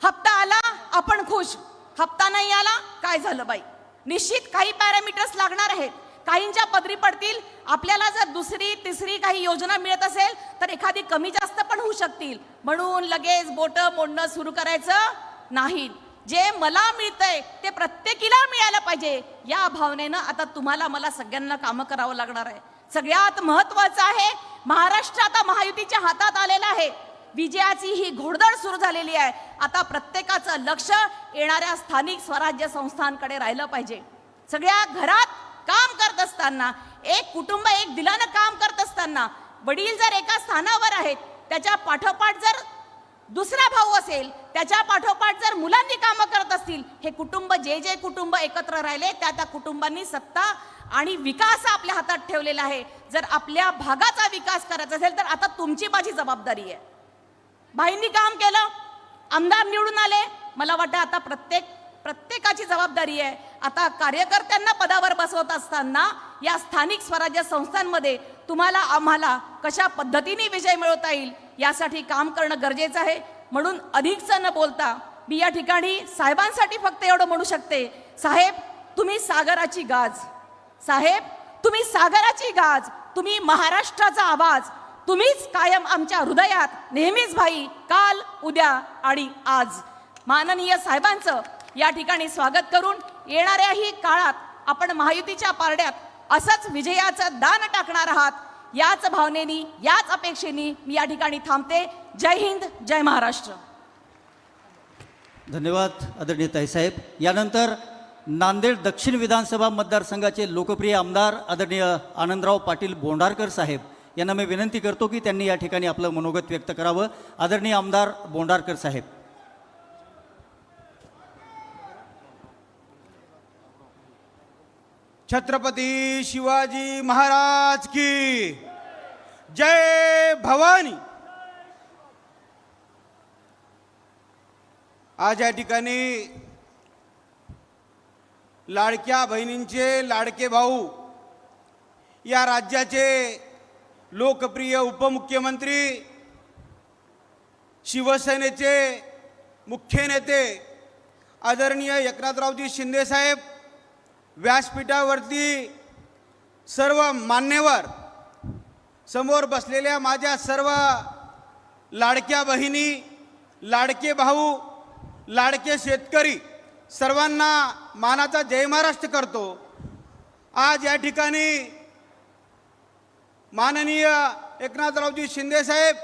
हप्ता आला आपण खुश, हप्ता नाही आला काय झालं बाई, निश्चित काही पॅरामीटर्स लागणार आहेत. काहींच्या पदरी पडतील. आपल्याला जर दुसरी तिसरी काही योजना मिळत असेल तर एखादी कमी जास्त पण होऊ शकतील, म्हणून लगेच बोटं मोडणं सुरू करायचं नाही. जे मला मिळतंय ते प्रत्येकीला मिळायला पाहिजे या भावनेनं आता तुम्हाला मला सगळ्यांना कामं करावं लागणार आहे. सगळ्यात महत्वाचं आहे, महाराष्ट्र आता महायुतीच्या हातात आलेला आहे. विजयाची ही घोडदौड सुरू झालेली आहे. आता प्रत्येकाचं लक्ष येणाऱ्या स्थानिक स्वराज्य संस्थांकडे राहिलं पाहिजे. सगळ्या घरात काम करत असताना, एक कुटुंब एक दिलानं काम करत असताना, वडील जर एका स्थानावर आहेत, त्याच्या पाठोपाठ जर दुसरा भाऊ असेल, त्याच्या पाठोपाठ जर मुलांनी कामं करत असतील, हे कुटुंब जे कुटुंब एकत्र राहिले त्या कुटुंबांनी सत्ता आणि विकास आपल्या हातात ठेवलेला आहे. जर आपल्या भागाचा विकास करायचा असेल तर आता तुमची माझी जबाबदारी आहे. भाईंनी काम केलं, आमदार निवडून आले, मला वाटतं आता प्रत्येकाची जबाबदारी आहे. आता कार्यकर्त्यांना पदावर बसवत असताना या स्थानिक स्वराज्य संस्थांमध्ये तुम्हाला आम्हाला कशा पद्धतीने विजय मिळवता येईल यासाठी काम करणं गरजेचं आहे. म्हणून अधिकचं न बोलता मी या ठिकाणी साहेबांसाठी फक्त एवढं म्हणू शकते, साहेब तुम्ही सागराची गाज, साहेब तुम्ही सागराची गाज, तुम्ही महाराष्ट्राचा आवाज, तुम्हीच कायम आमच्या हृदयात, नेहमीच भाई, काल उद्या आणि आज. माननीय साहेबांचं या ठिकाणी स्वागत करून येणाऱ्याही काळात आपण महायुतीच्या पारड्यात असंच विजयाचं दान टाकणार आहात याच भावनेनी, याच अपेक्षेनी मी या ठिकाणी थांबते. जय हिंद, जय महाराष्ट्र. धन्यवाद आदरणीय ताईसाहेब. यानंतर नांदेड दक्षिण विधानसभा मतदारसंघाचे लोकप्रिय आमदार आदरणीय आनंदराव पाटील बोंडारकर साहेब यांना मी विनंती करतो की त्यांनी या ठिकाणी आपलं मनोगत व्यक्त करावं. आदरणीय आमदार बोंडारकर साहेब. छत्रपती शिवाजी महाराज की जय भवानी. आज या ठिकाणी लाडक्या बहिणींचे लाडके भाऊ, या राज्याचे लोकप्रिय उपमुख्यमंत्री, शिवसेनेचे मुख्य नेते आदरणीय एकनाथरावजी शिंदे साहेब, व्यासपीठावरती सर्व मान्यवर, समोर बसलेल्या माझ्या सर्व लाडक्या बहिणी, लाडके भाऊ, लाडके शेतकरी, सर्वांना मानाचा जय महाराष्ट्र करतो. आज या ठिकाणी माननीय एकनाथरावजी शिंदे साहेब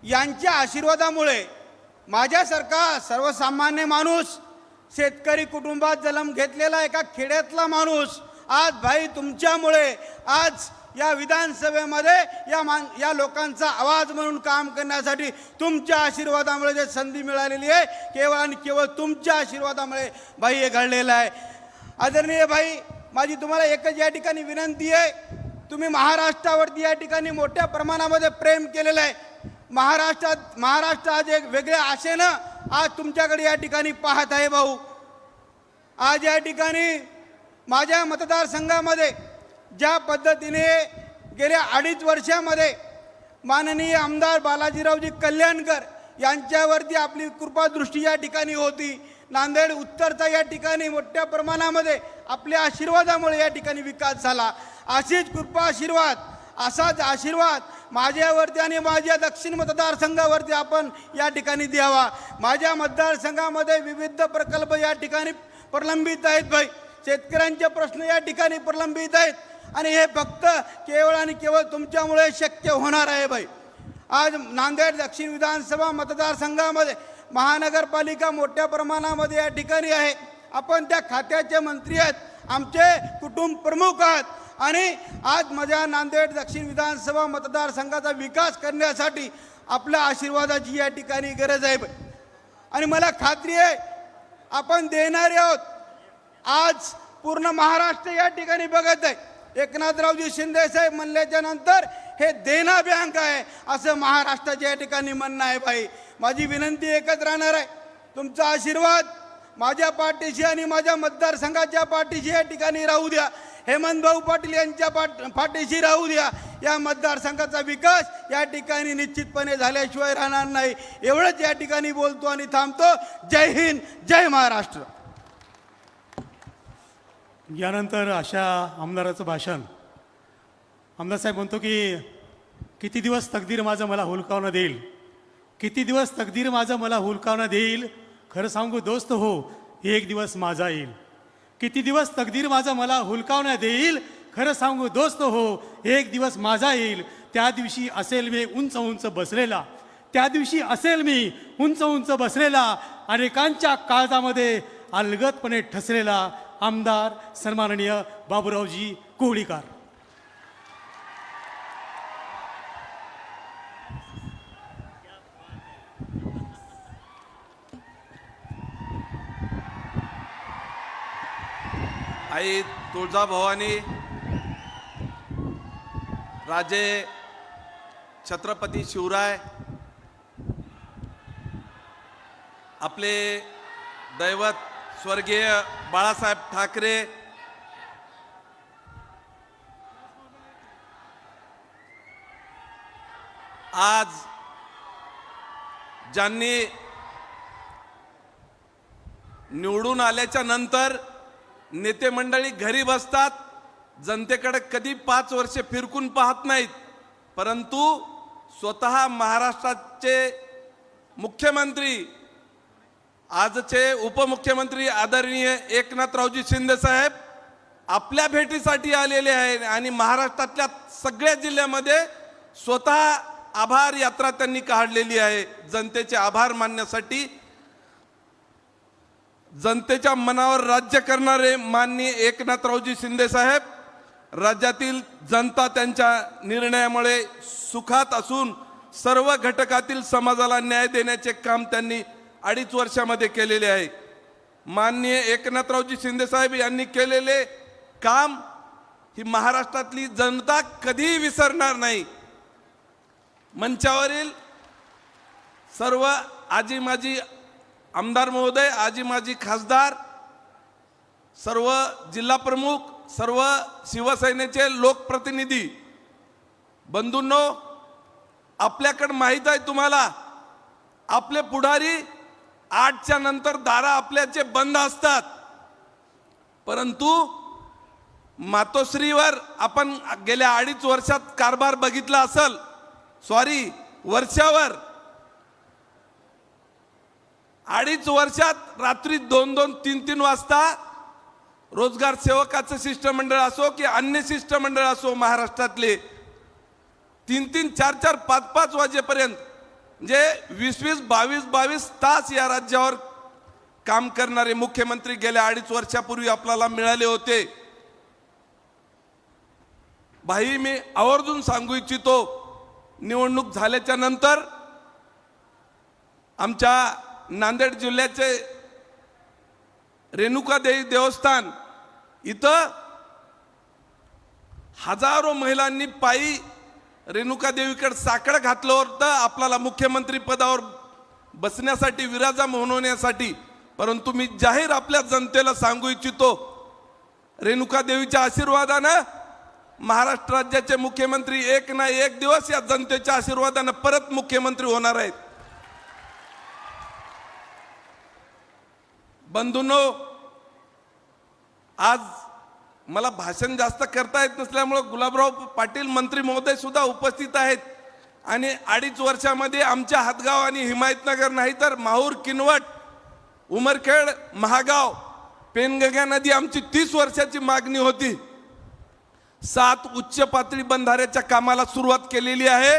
यांच्या आशीर्वादामुळे माझ्यासारखा सर्वसामान्य माणूस, शेतकरी कुटुंबात जन्म घेतलेला एका खेड्यातला माणूस, आज भाई तुमच्यामुळे आज या विधानसभेमध्ये या लोकांचा आवाज म्हणून काम करण्यासाठी तुमच्या आशीर्वादामुळे जे संधी मिळालेली आहे, केवळ आणि केवळ तुमच्या आशीर्वादामुळे भाई हे घडलेलं आहे. आदरणीय भाई, माझी तुम्हाला एकच या ठिकाणी विनंती आहे, तुम्ही महाराष्ट्रावरती या ठिकाणी मोठ्या प्रमाणामध्ये प्रेम केलेलं आहे. महाराष्ट्र आज एक वेगळ्या आशेनं आज तुमच्याकडे या ठिकाणी पाहत आहे भाऊ. आज या ठिकाणी माझ्या मतदारसंघामध्ये ज्या पद्धतीने गेल्या 2.5 वर्षामध्ये माननीय आमदार बालाजीरावजी कल्याणकर यांच्यावरती आपली कृपादृष्टी या ठिकाणी होती, नांदेड उत्तरचा या ठिकाणी मोठ्या प्रमाणामध्ये आपल्या आशीर्वादामुळे या ठिकाणी विकास झाला. अशीच कृपा आशीर्वाद, असाच आशीर्वाद माझ्यावरती आणि माझ्या दक्षिण मतदारसंघावरती आपण या ठिकाणी द्यावा. माझ्या मतदारसंघामध्ये विविध प्रकल्प या ठिकाणी प्रलंबित आहेत भाई, शेतकऱ्यांचे प्रश्न या ठिकाणी प्रलंबित आहेत आणि हे फक्त केवळ आणि केवळ तुमच्यामुळे शक्य होणार आहे भाई. आज नांदेड दक्षिण विधानसभा मतदारसंघामध्ये महानगरपालिका मोठ्या प्रमाणामध्ये या ठिकाणी आहे. आपण त्या खात्याचे मंत्री आहेत, आमचे कुटुंब प्रमुख आहात आणि आज माझ्या नांदेड दक्षिण विधानसभा मतदारसंघाचा विकास करण्यासाठी आपल्या आशीर्वादाची या ठिकाणी गरज आहे आणि मला खात्री आहे आपण देणारे आहोत. आज पूर्ण महाराष्ट्र या ठिकाणी बघत आहे. एकनाथरावजी शिंदे साहेब म्हणल्याच्या नंतर हे देना बँक आहे असं महाराष्ट्राच्या या ठिकाणी म्हणणं आहे भाई. माझी विनंती एकच राहणार आहे, तुमचा आशीर्वाद माझ्या पाठीशी आणि माझ्या मतदारसंघाच्या पाठीशी या ठिकाणी राहू द्या. हेमंत भाऊ पाटील यांच्या पाठीशी राहू द्या. या मतदारसंघाचा विकास या ठिकाणी निश्चितपणे झाल्याशिवाय राहणार नाही. एवढंच या ठिकाणी बोलतो आणि थांबतो. जय हिंद, जय महाराष्ट्र. यानंतर अशा आमदाराचं भाषण. आमदार साहेब म्हणतो की किती दिवस तकदीर माझं मला हुलकावणं देईल, किती दिवस तकदीर माझं मला हुलकावणं देईल. खरं सांगू दोस्त हो, एक दिवस माझा येईल. किती दिवस तकदीर माझं मला हुलकावणं देईल. खरं सांगू दोस्त हो, एक दिवस माझा येईल. त्या दिवशी असेल मी उंच उंच बसलेला, त्या दिवशी असेल मी उंच उंच बसलेला, अनेकांच्या काळजामध्ये अलगदपणे ठसलेला आमदार सन्माननीय बाबूरावजी कोळीकर. आई तुळजाभवानी, राजे छत्रपती शिवराय, आपले दैवत स्वर्गीय बाळासाहेब ठाकरे, आज ज्यांनी निवडून आल्याच्या नंतर नेते मंडळी घरी बसतात, जनतेकडे कधी 5 वर्षे फिरकून पाहत नाहीत, परंतु स्वतः महाराष्ट्राचे मुख्यमंत्री, आजचे उपमुख्यमंत्री आदरणीय एकनाथरावजी शिंदे साहेब आपल्या भेटीसाठी आलेले आहेत आणि महाराष्ट्रातल्या सगळ्या जिल्ह्यामध्ये स्वतः आभार यात्रा त्यांनी काढलेली आहे. जनतेचे आभार मानण्यासाठी, जनतेच्या मनावर राज्य करणारे माननीय एकनाथरावजी शिंदे साहेब, राज्यातील जनता त्यांच्या निर्णयामुळे सुखात असून सर्व घटकातील समाजाला न्याय देण्याचे काम त्यांनी 2.5 वर्षामध्ये केलेले आहे. माननीय एकनाथरावजी शिंदे साहेब यांनी केलेले काम ही महाराष्ट्रातली जनता कधीही विसरणार नाही. मंचावरील सर्व आजी माजी आमदार महोदय, आजी माजी खासदार, सर्व जिल्हा प्रमुख, सर्व शिवसेनेचे लोकप्रतिनिधी बंधूंनो, आपल्याकडे माहीत आहे तुम्हाला, आपले पुढारी 8च्या नंतर दारा आपल्याचे बंद असतात, परंतु मातोश्रीवर आपण गेल्या 2.5 वर्षात कारभार बघितला असेल, वर्षावर 2.5 वर्षात रात्री 2-2, 3-3 वाजता रोजगार सेवकाचं शिष्टमंडळ असो की अन्य शिष्टमंडळ असो, महाराष्ट्रातले 3-3, 4-4, 5-5 वाजेपर्यंत म्हणजे 20-20, 22-22 तास या राज्यावर काम करणारे मुख्यमंत्री गेल्या 2.5 वर्षापूर्वी आपल्याला मिळाले होते. भाई, मी आवर्जून सांगू इच्छितो, निवडणूक झाल्याच्या नंतर आमच्या नांदेड जिल्ह्याचे रेणुका देवी देवस्थान इथं हजारो महिलांनी पायी रेणुका देवीकडे साकडं घातलं होतं आपल्याला मुख्यमंत्री पदावर बसण्यासाठी, विराजमान होण्यासाठी. परंतु मी जाहीर आपल्या जनतेला सांगू इच्छितो, रेणुका देवीच्या आशीर्वादानं महाराष्ट्र राज्याचे मुख्यमंत्री एक ना एक दिवस या जनतेच्या आशीर्वादानं परत मुख्यमंत्री होणार आहेत. बंधूंनो, आज मला भाषण जास्त करता येत नसल्यामुळे गुलाबराव पाटील मंत्री महोदय सुद्धा उपस्थित आहेत आणि 2.5 वर्षामध्ये आमच्या हातगाव आणि हिमायतनगर नाही तर माहूर, किनवट, उमरखेड, महागाव, पेनगंगा नदी आमची 30 वर्षाची मागणी होती. 7 उच्च पातळी बंधाऱ्याच्या कामाला सुरुवात केलेली आहे.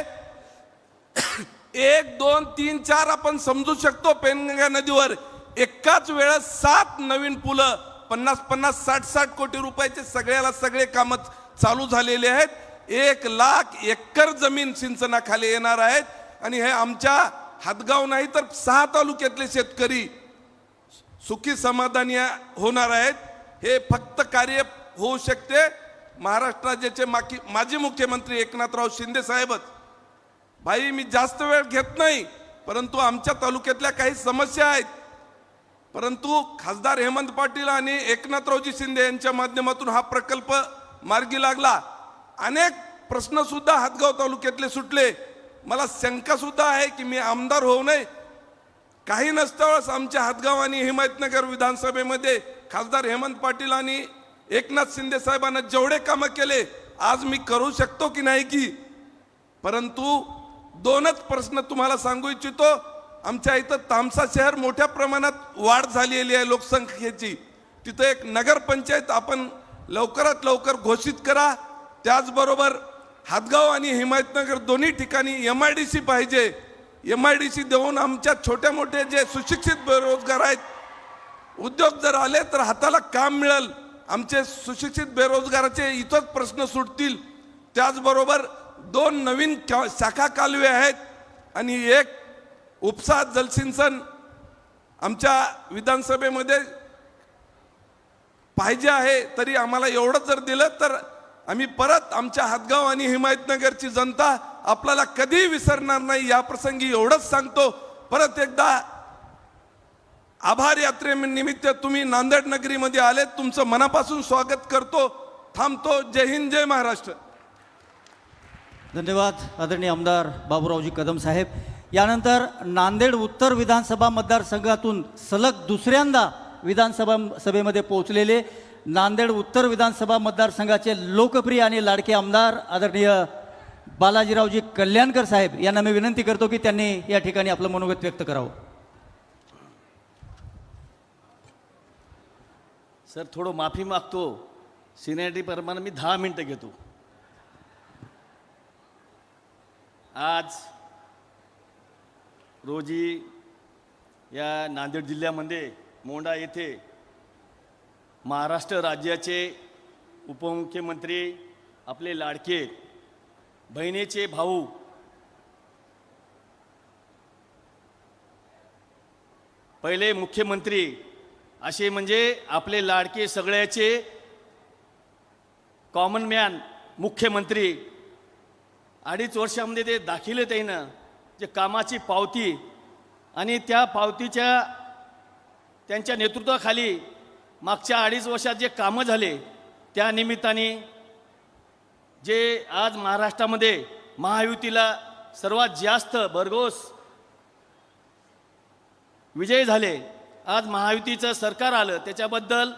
1, 2, 3, 4 आपण समजू शकतो. पेनगंगा नदीवर एकाच वेळेस 7 नवीन पुलं 50-50, 60-60 कोटी रुपयाचे सगळ्याला सगळे काम चालू झालेले आहेत. 1 लाख एकर जमीन सिंचनाखाली येणार आहेत आणि हे आमच्या हातगाव नाही तर 6 तालुक्यातले शेतकरी सुखी समाधानी होणार आहेत. हे फक्त कार्य होऊ शकते महाराष्ट्र राज्याचे माजी मुख्यमंत्री एकनाथराव शिंदे साहेबच. भाई, मी जास्त वेळ घेत नाही, परंतु आमच्या तालुक्यातल्या काही समस्या आहेत, परंतु खासदार हेमंत पाटील आणि एकनाथरावजी शिंदे यांच्या माध्यमातून हा प्रकल्प मार्गी लागला. अनेक प्रश्न सुद्धा हातगाव तालुक्यातले सुटले. मला शंका सुद्धा आहे की मी आमदार होऊ नये, काही नसताच आमच्या हातगाव आणि हिमायतनगर विधानसभेमध्ये खासदार हेमंत पाटील आणि एकनाथ शिंदे साहेबांना जेवढे कामं केले आज मी करू शकतो की नाही की, परंतु दोनच प्रश्न तुम्हाला सांगू इच्छितो. आमच्या इथं तामसा शहर मोठ्या प्रमाणात वाढ झालेली आहे लोकसंख्येची. तिथं एक नगरपंचायत आपण लवकरात लवकर घोषित करा. त्याचबरोबर हातगाव आणि हिमायतनगर दोन्ही ठिकाणी MIDC पाहिजे. MIDC देऊन आमच्या छोट्या मोठे जे सुशिक्षित बेरोजगार आहेत, उद्योग जर आले तर हाताला काम मिळेल. आमचे सुशिक्षित बेरोजगाराचे इथंच प्रश्न सुटतील. त्याचबरोबर 2 नवीन शाखा कालवे आहेत आणि एक उपसा जलसिंचन आमच्या विधानसभेमध्ये पाहिजे आहे. तरी आम्हाला एवढं जर दिलं तर आम्ही परत आमच्या हातगाव आणि हिमायतनगरची जनता आपल्याला कधीही विसरणार नाही. या प्रसंगी एवढंच सांगतो. परत एकदा आभार यात्रेनिमित्त तुम्ही नांदेड नगरीमध्ये आले, तुमचं मनापासून स्वागत करतो. थांबतो. जय हिंद, जय महाराष्ट्र. धन्यवाद आदरणीय आमदार बाबूरावजी कदम साहेब. यानंतर नांदेड उत्तर विधानसभा मतदारसंघातून सलग दुसऱ्यांदा सभेमध्ये पोहोचलेले नांदेड उत्तर विधानसभा मतदारसंघाचे लोकप्रिय आणि लाडके आमदार आदरणीय बालाजीरावजी कल्याणकर साहेब यांना मी विनंती करतो की त्यांनी या ठिकाणी आपलं मनोगत व्यक्त करावं. सर, थोडं माफी मागतो. सिनियरिटी प्रमाणे मी 10 मिनटं घेतो. आज रोजी या नांदेड जिल्ह्यामध्ये मोंढा येथे महाराष्ट्र राज्याचे उपमुख्यमंत्री, आपले लाडके बहिणीचे भाऊ पहिले मुख्यमंत्री असे म्हणजे आपले लाडके सगळ्याचे कॉमन मॅन मुख्यमंत्री 2.5 वर्षामध्ये ते दाखिले त्यानं जे कामाची पावती आणि त्या पावतीच्या त्यांच्या नेतृत्वाखाली मागच्या 2.5 वर्षात जे कामं झाले त्या निमित्ताने जे आज महाराष्ट्रामध्ये महायुतीला सर्वात जास्त भरघोस विजय झाले, आज महायुतीचं सरकार आलं, त्याच्याबद्दल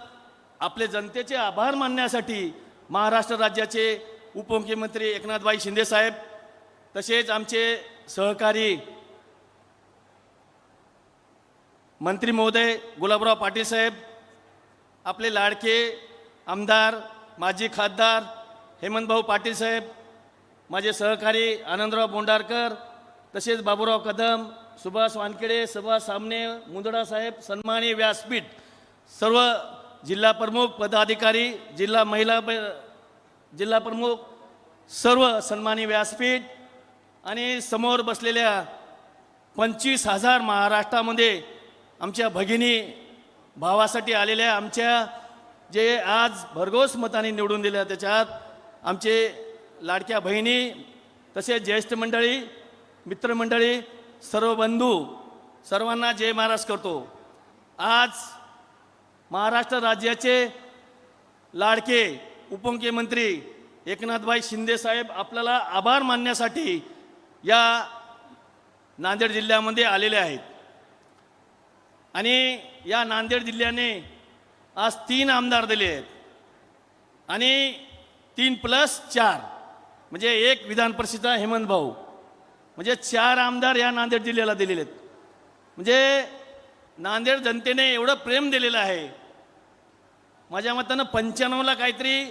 आपले जनतेचे आभार मानण्यासाठी महाराष्ट्र राज्याचे उपमुख्यमंत्री एकनाथभाई शिंदे साहेब, तसेच आमचे सहकारी मंत्री महोदय गुलाबराव पाटील साहेब, आपले लाडके आमदार माजी खासदार हेमंतभाऊ पाटील साहेब, माझे सहकारी आनंदराव बोंडारकर, तसेच बाबूराव कदम, सुभाष वानखेडे, सुभाष सामने, मुंदडा साहेब, सन्माननीय व्यासपीठ, सर्व जिल्हा प्रमुख पदाधिकारी, जिल्हा प्रमुख, सर्व सन्माननीय व्यासपीठ आणि समोर बसलेल्या 25,000 महाराष्ट्रामध्ये आमच्या भगिनी भावासाठी आलेल्या आमच्या जे आज भरघोस मताने निवडून दिल्या, त्याच्यात आमचे लाडक्या बहिणी, तसेच ज्येष्ठ मंडळी, मित्रमंडळी, सर्व बंधू, सर्वांना जय महाराज करतो. आज महाराष्ट्र राज्याचे लाडके उपमुख्यमंत्री एकनाथभाई शिंदे साहेब आपल्याला आभार मानण्यासाठी या नांदेड जिल्ह्यामध्ये आलेले आहेत. आणि या नांदेड जिल्ह्याने आज 3 आमदार दिले आहेत आणि 3+4 म्हणजे 1 विधान परिषद हेमंत भाऊ, म्हणजे 4 आमदार या नांदेड जिल्ह्याला दिलेले आहेत. म्हणजे नांदेड जनतेने एवढं प्रेम दिलेलं आहे. माझ्या मतानं 95ला काहीतरी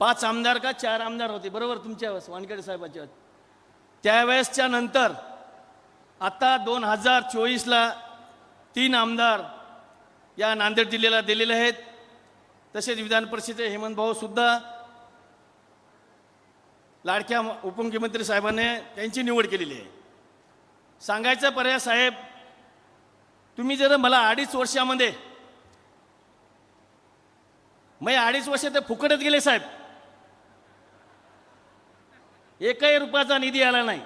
5 आमदार का 4 आमदार होते, बरोबर तुमच्या वानखेडे साहेबाच्या त्यावेळेसच्या नंतर आता 2024ला 3 आमदार या नांदेड जिल्ह्याला दिलेले आहेत. तसेच विधान परिषदेचे हेमंत भाऊ सुद्धा लाडक्या उपमुख्यमंत्री साहेबांनी त्यांची निवड केलेली आहे. सांगायचं पर्याय साहेब, तुम्ही जर मला 2.5 वर्षामध्ये 2.5 वर्ष ते फुकटच गेले साहेब, 1ही रुपयाचा निधी आला नाही.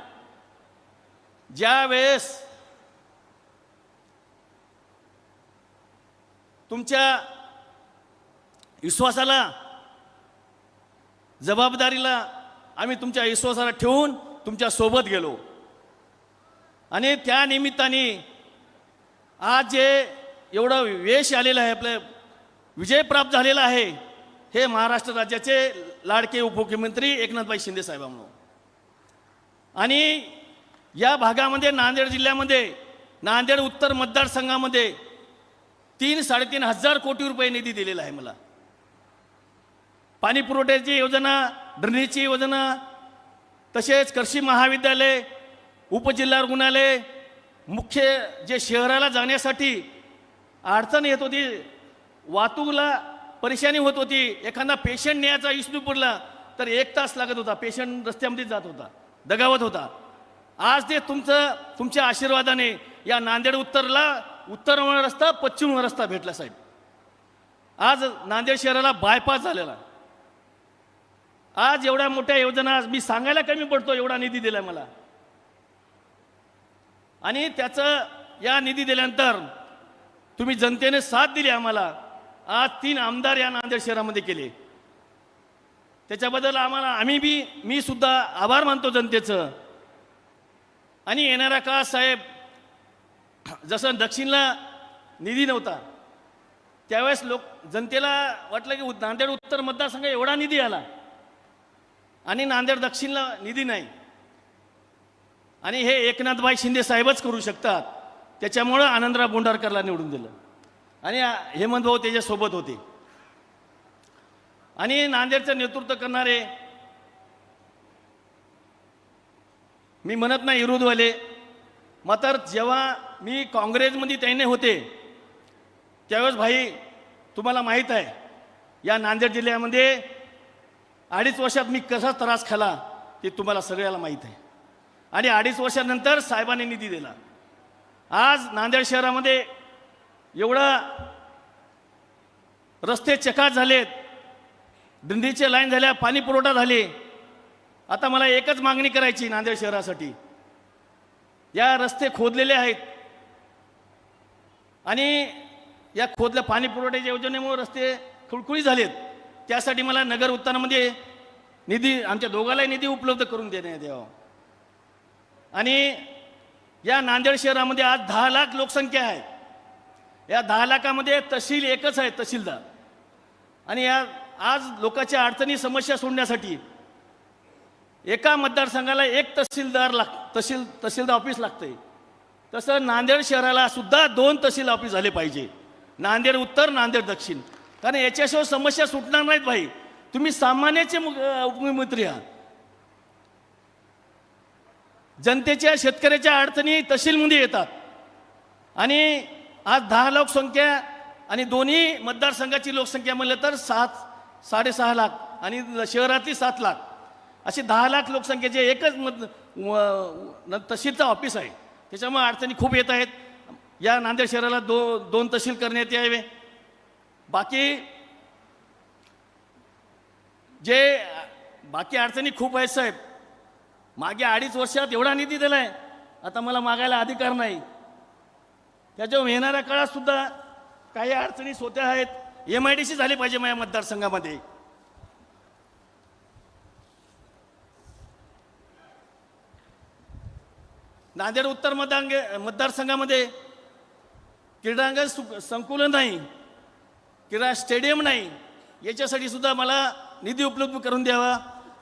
ज्या वेळेस तुमच्या विश्वासाला, जबाबदारीला आम्ही तुमच्या विश्वासाला ठेवून तुमच्या सोबत गेलो आणि त्या निमित्ताने आज जे एवढं यश आलेलं आहे आपल्या विजय प्राप्त झालेला आहे हे महाराष्ट्र राज्याचे लाडके उपमुख्यमंत्री एकनाथभाई शिंदे साहेबांनो. आणि या भागामध्ये नांदेड जिल्ह्यामध्ये नांदेड उत्तर मतदारसंघामध्ये 3-3.5 हजार कोटी रुपये निधी दिलेला आहे मला. पाणी पुरवठ्याची योजना, ड्रेनेजची योजना, तसेच कृषी महाविद्यालय, उपजिल्हा रुग्णालय, मुख्य जे शहराला जाण्यासाठी अडचण येत होती, वाहतूकला परेशानी होत होती, एखादा पेशंट न्यायचा इस्नूपूरला तर 1 तास लागत होता, पेशंट रस्त्यामध्ये जात होता, दगावत होता. आज ते तुमच्या आशीर्वादाने या नांदेड उत्तरला उत्तरवळ रस्ता, पश्चिमवळ रस्ता भेटला साहेब. आज नांदेड शहराला बायपास झालेला. आज एवढ्या मोठ्या योजना मी सांगायला कमी पडतो, एवढा निधी दिला मला. आणि त्याचं या निधी दिल्यानंतर तुम्ही जनतेने साथ दिली आम्हाला. आज 3 आमदार या नांदेड शहरामध्ये केले. त्याच्याबद्दल मी सुद्धा आभार मानतो जनतेचं. आणि येणारा काळ साहेब, जसं दक्षिणला निधी नव्हता त्यावेळेस जनतेला वाटलं की नांदेड उत्तर मतदारसंघ एवढा निधी आला आणि नांदेड दक्षिणला निधी नाही, आणि हे एकनाथभाई शिंदे साहेबच करू शकतात. त्याच्यामुळं आनंदराव बोंढारकरला निवडून दिलं आणि हेमंत भाऊ त्याच्यासोबत होते. आणि नांदेडचं नेतृत्व करणारे, मी म्हणत नाही विरोधवाले, मात्र जेव्हा मी काँग्रेसमध्ये त्याने होते त्यावेळेस भाई तुम्हाला माहीत आहे या नांदेड जिल्ह्यामध्ये 2.5 वर्षात मी कसा त्रास खाला ते तुम्हाला सगळ्याला माहीत आहे. आणि 2.5 वर्षानंतर साहेबांनी निधी दिला. आज नांदेड शहरामध्ये एवढा रस्ते चकाट झालेत, ड्रेनेजचे लाईन झाल्या, पाणी पुरवठा झाले. आता मला एकच मागणी करायची नांदेड शहरासाठी, या रस्ते खोदलेले आहेत आणि या खोदल्या पाणी पुरवठ्याच्या योजनेमुळे रस्ते खुळखुळी झालेत. त्यासाठी मला नगर उत्थानामध्ये निधी, आमच्या दोघांनाही निधी उपलब्ध करून देण्यात यावा. आणि या नांदेड शहरामध्ये आज 10 लाख लोकसंख्या आहे. या 10 लाखामध्ये तहसील एकच आहे, तहसीलदार. आणि या आज लोकांच्या अडचणी समस्या सोडण्यासाठी एका मतदारसंघाला 1 तहसीलदार ऑफिस लागतंय. तसं नांदेड शहराला सुद्धा 2 तहसील ऑफिस झाले पाहिजे, नांदेड उत्तर, नांदेड दक्षिण. कारण याच्याशिवाय समस्या सुटणार नाहीत भाई. तुम्ही सामान्याचे उपमुख्यमंत्री आहात. जनतेच्या, शेतकऱ्याच्या अडचणी तहसीलमध्ये येतात. आणि आज 10 लाख संख्या आणि दोन्ही मतदारसंघाची लोकसंख्या म्हणलं तर 6.5 लाख आणि शहरातली 7 लाख, अशी 10 लाख लोकसंख्येचे एकच तहसीलचं ऑफिस आहे. त्याच्यामुळे अडचणी खूप येत आहेत. या नांदेड शहराला 2 तहसील करण्यात यावे. बाकी अडचणी खूप आहेत साहेब. मागे 2.5 वर्षात एवढा निधी दिला आहे, आता मला मागायला अधिकार नाही. त्याच्यावर येणाऱ्या काळात सुद्धा काही अडचणी होत्या आहेत. MIDC झाली पाहिजे माझ्या मतदारसंघामध्ये. नांदेड उत्तर मतदारसंघामध्ये क्रीडांगण संकुलन नाही, क्रीडा स्टेडियम नाही, याच्यासाठी सुद्धा मला निधी उपलब्ध करून द्यावा.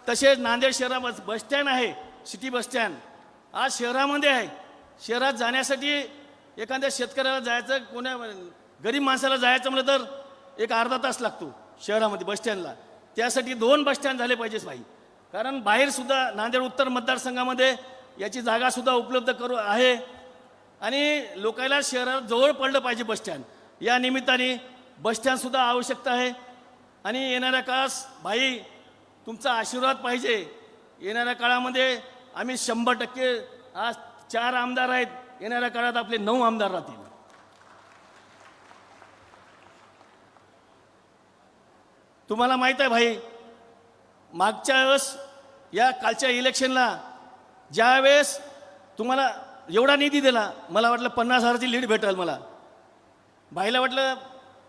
तसेच नांदेड शहरात बसस्टँड आहे, सिटी बसस्टँड आज शहरामध्ये आहे. शहरात जाण्यासाठी एखाद्या शेतकऱ्याला जायचं, कोण्या गरीब माणसाला जायचं म्हटलं तर 1-अर्धा तास लागतो शहरामध्ये बसस्टँडला. त्यासाठी 2 बसस्टँड झाले पाहिजेच भाई. कारण बाहेरसुद्धा नांदेड उत्तर मतदारसंघामध्ये याची जागासुद्धा उपलब्ध करू आहे. आणि लोकांना शहरात जवळ पडलं पाहिजे बसस्टँड. या निमित्ताने बसस्टँडसुद्धा आवश्यकता आहे. आणि येणाऱ्या काळास भाई तुमचा आशीर्वाद पाहिजे. येणाऱ्या काळामध्ये आम्ही 100%, आज 4 आमदार आहेत, येणाऱ्या काळात आपले 9 आमदार राहतील. तुम्हाला माहीत आहे भाई, मागच्या वेळेस या कालच्या इलेक्शनला ज्यावेळेस तुम्हाला एवढा निधी दिला, मला वाटलं 50,000ची लीड भेटेल. मला भाईला वाटलं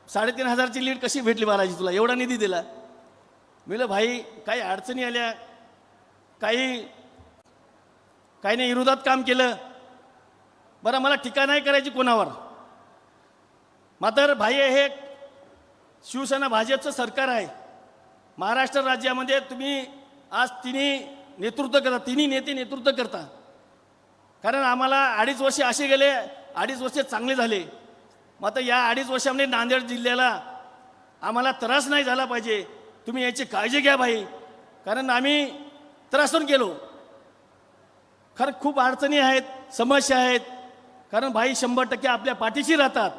3,500ची लीड कशी भेटली बालाजी तुला, एवढा निधी दिला. मी म्हणलं भाई काही अडचणी आल्या, काही नाही, विरोधात काम केलं. बरं मला टीका नाही करायची कोणावर, मात्र भाई हे शिवसेना भाजपचं सरकार आहे. महाराष्ट्र राज्यामध्ये तुम्ही आज तिन्ही नेते नेतृत्व करता. कारण आम्हाला 2.5 वर्ष असे गेले, 2.5 वर्ष चांगले झाले. मग आता या 2.5 वर्षामध्ये नांदेड जिल्ह्याला आम्हाला त्रास नाही झाला पाहिजे. तुम्ही याची काळजी घ्या भाई, कारण आम्ही त्रासून गेलो. खरं खूप अडचणी आहेत, समस्या आहेत. कारण भाई 100% आपल्या पाठीशी राहतात.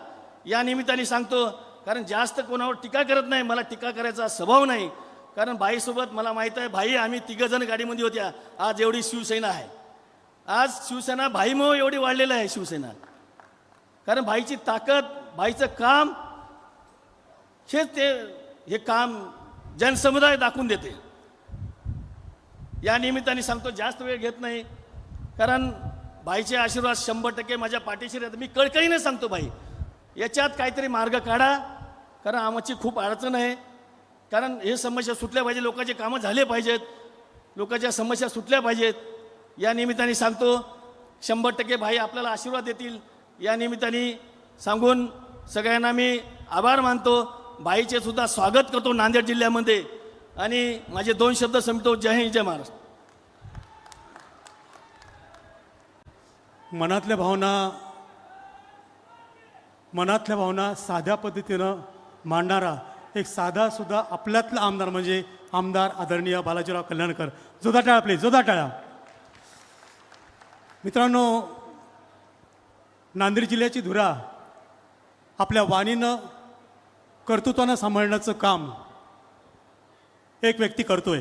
या निमित्ताने सांगतो, कारण जास्त कोणावर टीका करत नाही. मला टीका करायचा स्वभाव नाही. कारण भाईसोबत मला माहीत आहे, भाई आम्ही 3 जण गाडीमध्ये होत्या. आज एवढी शिवसेना आहे. आज शिवसेना भाईमुळे एवढी वाढलेलं आहे शिवसेना. कारण भाईची ताकद, भाईचं काम हे काम जनसमुदाय दाखवून देते. या निमित्ताने सांगतो, जास्त वेळ घेत नाही. कारण भाईचे आशीर्वाद 100% माझ्या पाठीशी राहतात. मी कळकळीने सांगतो भाई, याच्यात काहीतरी मार्ग काढा. कारण आमची खूप अडचण आहे. कारण हे समस्या सुटल्या पाहिजे, लोकांचे कामं झाले पाहिजेत, लोकांच्या समस्या सुटल्या पाहिजेत. या निमित्ताने सांगतो, 100% भाई आपल्याला आशीर्वाद देतील. या निमित्ताने सांगून सगळ्यांना मी आभार मानतो. भाईचे सुद्धा स्वागत करतो नांदेड जिल्ह्यामध्ये. आणि माझे 2 शब्द संपतो. जय हिंद, जय महाराष्ट्र. मनातल्या भावना साध्या पद्धतीनं मांडणारा एक साधा सुद्धा आपल्यातला आमदार म्हणजे आमदार आदरणीय बालाजीराव कल्याणकर. जोरदार टाळ्या प्लीज, जोरदार टाळ्या. मित्रांनो, नांदेड जिल्ह्याची धुरा आपल्या वाणीनं कर्तृत्वानं सांभाळण्याचं काम एक व्यक्ती करतोय.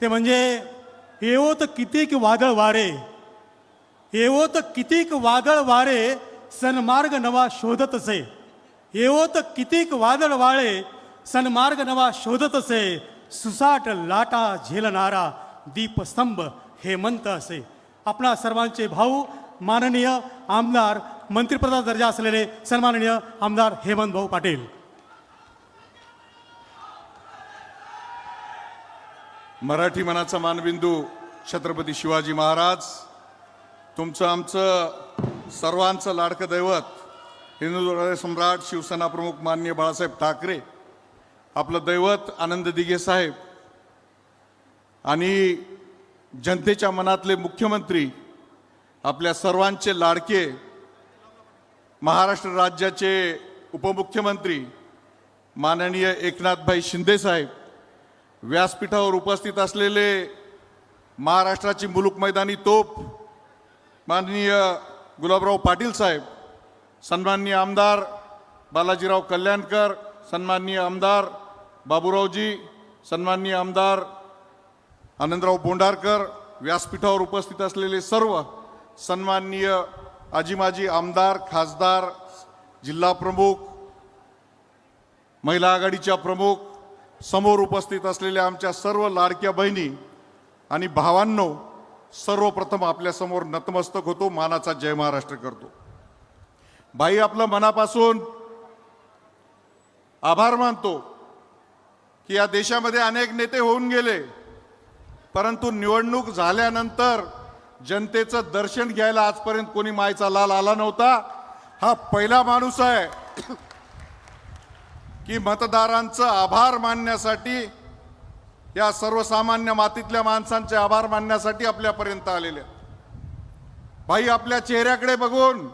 ते म्हणजे येवो तर कितीक वादळ वारे, येवो तर कितीक वादळ वारे, सन्मार्ग नवा शोधत असे. येवो तर कितीक वादळ वाळे, सन्मार्ग नवा शोधत असे. सुसाट लाटा झेलणारा दीपस्तंभ हेमंत असे. आपणा सर्वांचे भाऊ, माननीय आमदार, मंत्रिपदाचा दर्जा असलेले सन्माननीय आमदार हेमंत भाऊ पाटील. मराठी मनाचा मानबिंदू छत्रपती शिवाजी महाराज, तुमचं आमचं सर्वांचं लाडकं दैवत हिंदू हृदय सम्राट शिवसेना प्रमुख माननीय बाळासाहेब ठाकरे, आपलं दैवत आनंद दिघे साहेब आणि जनतेच्या मनातले मुख्यमंत्री, आपल्या सर्वांचे लाडके महाराष्ट्र राज्याचे उपमुख्यमंत्री माननीय एकनाथभाई शिंदे साहेब, व्यासपीठावर उपस्थित असलेले महाराष्ट्राची मुलूक मैदानी तोप माननीय गुलाबराव पाटील साहेब, सन्माननीय आमदार बालाजीराव कल्याणकर, सन्माननीय आमदार बाबूरावजी, सन्माननीय आमदार आनंदराव बोंडारकर, व्यासपीठावर उपस्थित असलेले सर्व सन्माननीय आजी माजी आमदार, खासदार, जिल्हा प्रमुख, महिला आघाडीच्या प्रमुख, समोर उपस्थित असलेल्या आमच्या सर्व लाडक्या बहिणी आणि भावांनो, सर्वप्रथम आपल्यासमोर नतमस्तक होतो, मानाचा जय महाराष्ट्र करतो. भाई, आपलं मनापासून आभार मानतो की या देशामध्ये अनेक नेते होऊन गेले, परंतु निवडणूक झाल्यानंतर जनतेचं दर्शन घ्यायला आजपर्यंत कोणी मायचा लाल आला नव्हता. हा पहिला माणूस आहे की मतदारांचं आभार मानण्यासाठी, या सर्वसामान्य मातीतल्या माणसांचे आभार मानण्यासाठी आपल्यापर्यंत आलेले. भाई, आपल्या चेहऱ्याकडे बघून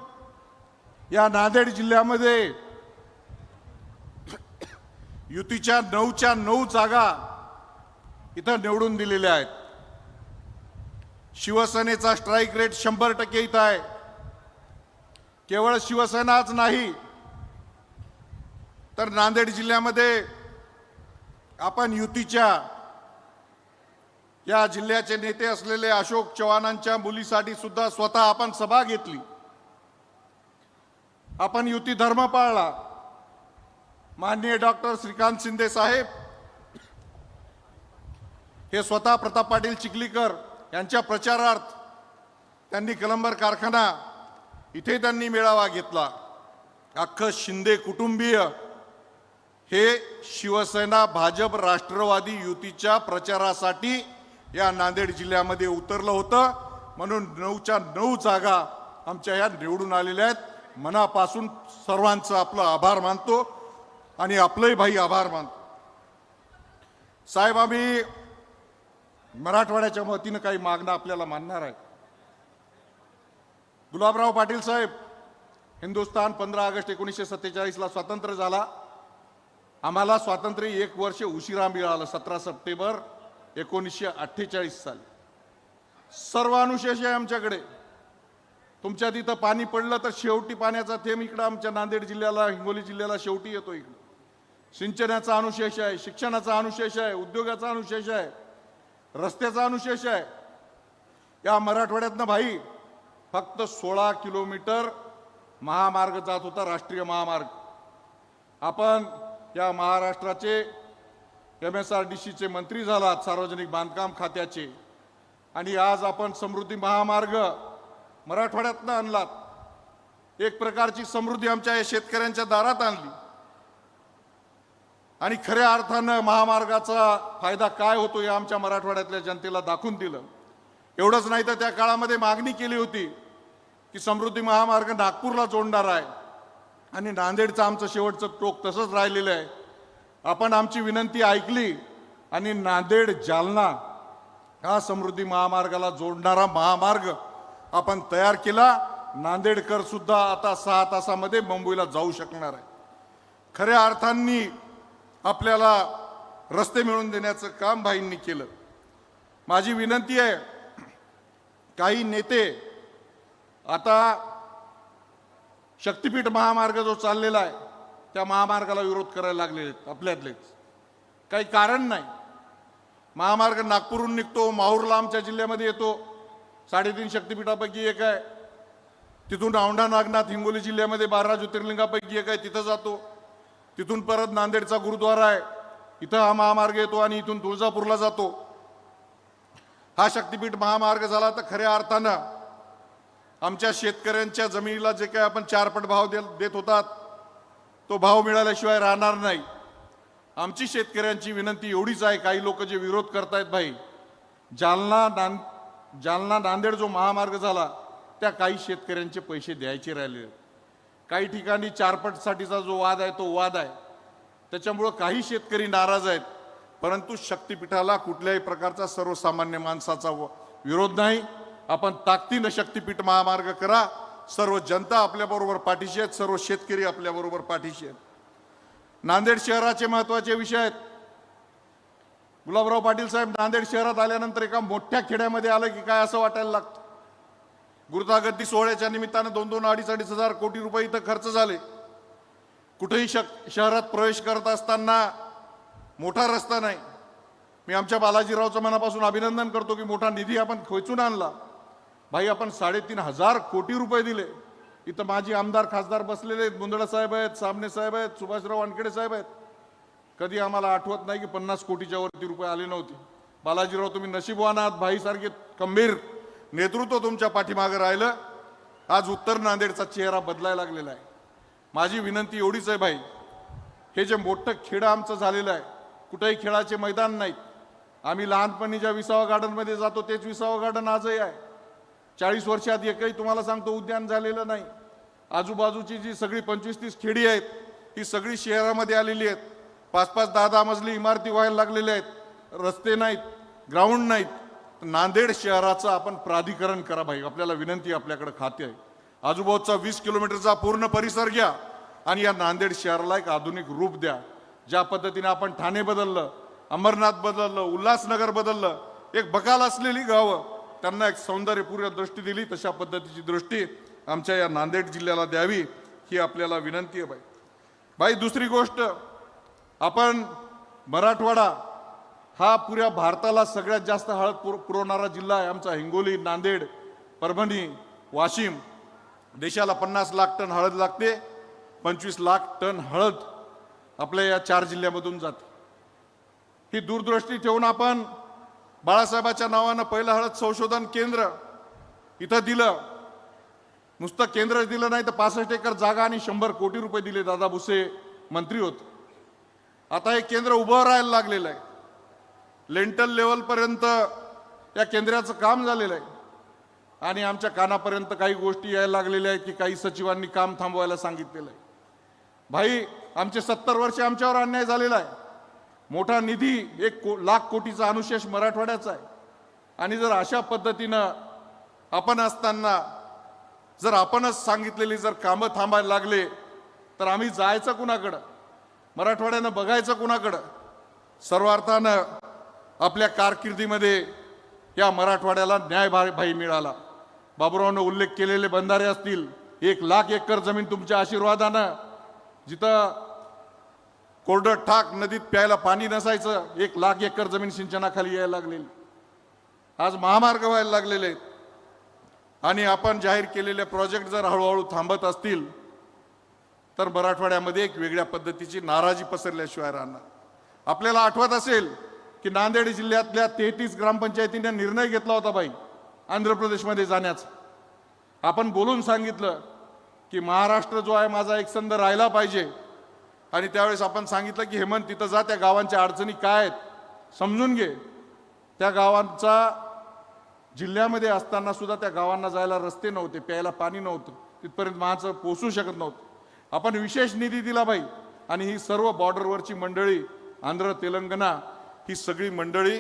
या नांदेड जिल्ह्यामध्ये युतीच्या 9च्या 9 जागा इथं निवडून दिलेल्या आहेत. शिवसेनेचा स्ट्राईक रेट 100% इथं आहे. केवळ शिवसेनाच नाही तर नांदेड जिल्ह्यामध्ये आपण युतीच्या या जिल्ह्याचे नेते असलेले अशोक चव्हाणांच्या मुलीसाठी सुद्धा स्वतः आपण सभा घेतली. आपण युती धर्म पाळला. माननीय डॉक्टर श्रीकांत शिंदे साहेब हे स्वतः प्रताप पाटील चिखलीकर यांच्या प्रचारार्थ त्यांनी कलंबर कारखाना इथे त्यांनी मेळावा घेतला. अख्खं शिंदे कुटुंबीय हे शिवसेना भाजप राष्ट्रवादी युतीच्या प्रचारासाठी या नांदेड जिल्ह्यामध्ये उतरलं होतं. म्हणून 9च्या 9 जागा आमच्या ह्या निवडून आलेल्या आहेत. मनापासून सर्वांचं आपलं आभार मानतो. आणि आपलंही भाई आभार मानतो. साहेब, आम्ही मराठवाड्याच्या वतीनं काही मागणं आपल्याला मानणार आहे. गुलाबराव पाटील साहेब, हिंदुस्थान 15 ऑगस्ट 1947ला स्वतंत्र झाला. आम्हाला स्वातंत्र्य 1 वर्ष उशिरा मिळालं 17 सप्टेंबर 1948 साली. सर्व अनुशेष आहे आमच्याकडे. तुमच्या तिथं पाणी पडलं तर शेवटी पाण्याचा थेंब इकडं आमच्या नांदेड जिल्ह्याला, हिंगोली जिल्ह्याला शेवटी येतो. इकडं सिंचनाचा अनुशेष आहे, शिक्षणाचा अनुशेष आहे, उद्योगाचा अनुशेष आहे, रस्त्याचा अनुशेष आहे. या मराठवाड्यातनं भाई फक्त 16 किलोमीटर महामार्ग जात होता, राष्ट्रीय महामार्ग. आपण या महाराष्ट्राचे MSRDCचे मंत्री झालात, सार्वजनिक बांधकाम खात्याचे, आणि आज आपण समृद्धी महामार्ग मराठवाड्यातनं आणलात. एक प्रकारची समृद्धी आमच्या या शेतकऱ्यांच्या दारात आणली. आणि खऱ्या अर्थानं महामार्गाचा फायदा काय होतो हे आमच्या मराठवाड्यातल्या जनतेला दाखवून दिलं. एवढंच नाही तर त्या काळामध्ये मागणी केली होती की समृद्धी महामार्ग नागपूरला जोडणार आहे, आणि नांदेडचं आमचं शेवटचं टोक तसंच राहिलेलं आहे. आपण आमची विनंती ऐकली आणि नांदेड जालना हा समृद्धी महामार्गाला जोडणारा महामार्ग आपण तयार केला. नांदेडकर सुद्धा आता 6 तासामध्ये मुंबईला जाऊ शकणार आहे. खऱ्या अर्थांनी आपल्याला रस्ते मिळवून देण्याचं काम भाईंनी केलं. माझी विनंती आहे, काही नेते आता शक्तीपीठ महामार्ग जो चाललेला आहे त्या महामार्गाला विरोध करायला लागलेले आहेत. आपल्यातलेच काही कारण नाही. महामार्ग नागपूरहून निघतो, माहूरला आमच्या जिल्ह्यामध्ये येतो, 3.5 शक्तीपीठापैकी एक आहे. तिथून औंढा नागनाथ हिंगोली जिल्ह्यामध्ये 12 ज्योतिर्लिंगापैकी एक आहे, तिथं जातो. तिथून परत नांदेडचा गुरुद्वारा आहे, इथं हा महामार्ग येतो, आणि इथून तुळजापूरला जातो. हा शक्तीपीठ महामार्ग झाला तर खऱ्या अर्थानं आमच्या शेतकऱ्यांच्या जमिनीला जे काही आपण 4 पट भाव देत होतात तो भाव मिळाल्याशिवाय राहणार नाही. आमची शेतकऱ्यांची विनंती एवढीच आहे, काही लोक जे विरोध करतायत भाई, जालना नांदेड जो महामार्ग झाला त्या काही शेतकऱ्यांचे पैसे द्यायचे राहिले. काही ठिकाणी 4 पटसाठीचा जो वाद आहे तो वाद आहे, त्याच्यामुळं काही शेतकरी नाराज आहेत. परंतु शक्तीपीठाला कुठल्याही प्रकारचा सर्वसामान्य माणसाचा विरोध नाही. आपण ताकदीनं शक्तीपीठ महामार्ग करा. सर्व जनता आपल्याबरोबर पाठीशी आहेत, सर्व शेतकरी आपल्याबरोबर पाठीशी आहेत. नांदेड शहराचे महत्त्वाचे विषय आहेत. गुलाबराव पाटील साहेब नांदेड शहरात आल्यानंतर एका मोठ्या खेड्यामध्ये आलं की काय असं वाटायला लागतं. गुरुतागद्दी सोहळ्याच्या निमित्तानं 2-2, 2.5 हजार कोटी रुपये इथं खर्च झाले. कुठेही शहरात प्रवेश करत असताना मोठा रस्ता नाही. मी आमच्या बालाजीरावचं मनापासून अभिनंदन करतो की मोठा निधी आपण खोचून आणला. भाई, आपण 3.5 कोटी रुपये दिले. इथं माझी आमदार खासदार बसलेले आहेत, मुंदडा साहेब आहेत, सामने साहेब आहेत, सुभाषराव वानखेडे साहेब आहेत. कधी आम्हाला आठवत नाही की 50 कोटीच्या वरती रुपये आले नव्हते. बालाजीराव, तुम्ही नशीबवान आहात. भाईसारखे खंबीर नेतृत्व तुमच्या पाठीमागे राहिलं. आज उत्तर नांदेडचा चेहरा बदलायला लागलेला आहे. माझी विनंती एवढीच आहे भाई, हे जे मोठं खेडं आमचं झालेलं आहे, कुठेही खेळाचे मैदान नाहीत. आम्ही लहानपणी ज्या विसावा गार्डनमध्ये जातो तेच विसावा गार्डन आजही आहे. 40 वर्षात एकही तुम्हाला सांगतो उद्यान झालेलं नाही. आजूबाजूची जी सगळी 25-30 खेडी आहेत ही सगळी शहरामध्ये आलेली आहेत. 5-5, 10-10 मजली इमारती व्हायला लागलेल्या आहेत. रस्ते नाहीत, ग्राउंड नाहीत. नांदेड शहराचं आपण प्राधिकरण करा भाई. आपल्याला विनंती आपल्याकडे खाते आहे. आजूबाजूचा 20 किलोमीटरचा पूर्ण परिसर घ्या आणि या नांदेड शहराला एक आधुनिक रूप द्या. ज्या पद्धतीने आपण ठाणे बदललं, अमरनाथ बदललं, उल्हासनगर बदललं, एक बकाल असलेली गावं त्यांना एक सौंदर्यपूर्ण दृष्टी दिली, तशा पद्धतीची दृष्टी आमच्या या नांदेड जिल्ह्याला द्यावी ही आपल्याला विनंती आहे भाई. दुसरी गोष्ट, आपण मराठवाडा हा पुऱ्या भारताला सगळ्यात जास्त हळद पुरवणारा जिल्हा आहे आमचा. हिंगोली, नांदेड, परभणी, वाशिम. देशाला 50 लाख टन हळद लागते. 25 लाख टन हळद आपल्या या 4 जिल्ह्यामधून जाते. ही दूरदृष्टी ठेवून आपण बाळासाहेबाच्या नावानं पहिलं हळद संशोधन केंद्र इथं दिलं. नुसतं केंद्र दिलं नाही तर 65 एकर जागा आणि 100 कोटी रुपये दिले. दादा भुसे मंत्री होते. आता हे केंद्र उभं राहायला लागलेलं आहे. लेंटल लेवलपर्यंत या केंद्राचं काम झालेलं आहे. आणि आमच्या कानापर्यंत काही गोष्टी यायला लागलेल्या आहेत की काही सचिवांनी काम थांबवायला सांगितलेलं आहे. भाई आमचे 70 वर्ष आमच्यावर अन्याय झालेला आहे. मोठा निधी 1,00,000 कोटीचा अनुशेष मराठवाड्याचा आहे. आणि जर अशा पद्धतीनं आपण असताना जर आपणच सांगितलेली जर कामं थांबायला लागले तर आम्ही जायचं कुणाकडं, मराठवाड्यानं बघायचं कुणाकडं. सर्वार्थानं आपल्या कारकिर्दीमध्ये या मराठवाड्याला न्याय भाई मिळाला. बाबुरावनं उल्लेख केलेले बंधारे असतील, 1,00,000 एकर जमीन तुमच्या आशीर्वादानं, जिथं कोरडं ठाक नदीत प्यायला पाणी नसायचं, 1,00,000 एकर जमीन सिंचनाखाली यायला लागलेली. आज महामार्ग व्हायला लागलेले आहेत. आणि आपण जाहीर केलेले प्रोजेक्ट जर हळूहळू थांबत असतील तर मराठवाड्यामध्ये एक वेगळ्या पद्धतीची नाराजी पसरल्याशिवाय राहणार. आपल्याला आठवत असेल की नांदेड जिल्ह्यातल्या 33 ग्रामपंचायतीने निर्णय घेतला होता बाई आंध्र प्रदेशमध्ये जाण्याचा. आपण बोलून सांगितलं की महाराष्ट्र जो आहे माझा एकसंध राहिला पाहिजे. आणि त्यावेळेस आपण सांगितलं की हेमंत तिथं जा, त्या गावांच्या अडचणी काय आहेत समजून घे. त्या गावांचा जिल्ह्यामध्ये असताना सुद्धा त्या गावांना जायला रस्ते नव्हते, प्यायला पाणी नव्हतं, तिथपर्यंत माणसं पोहोचू शकत नव्हतं. आपण विशेष निधी दिला बाई. आणि ही सर्व बॉर्डरवरची मंडळी, आंध्र तेलंगणा, ही सगळी मंडळी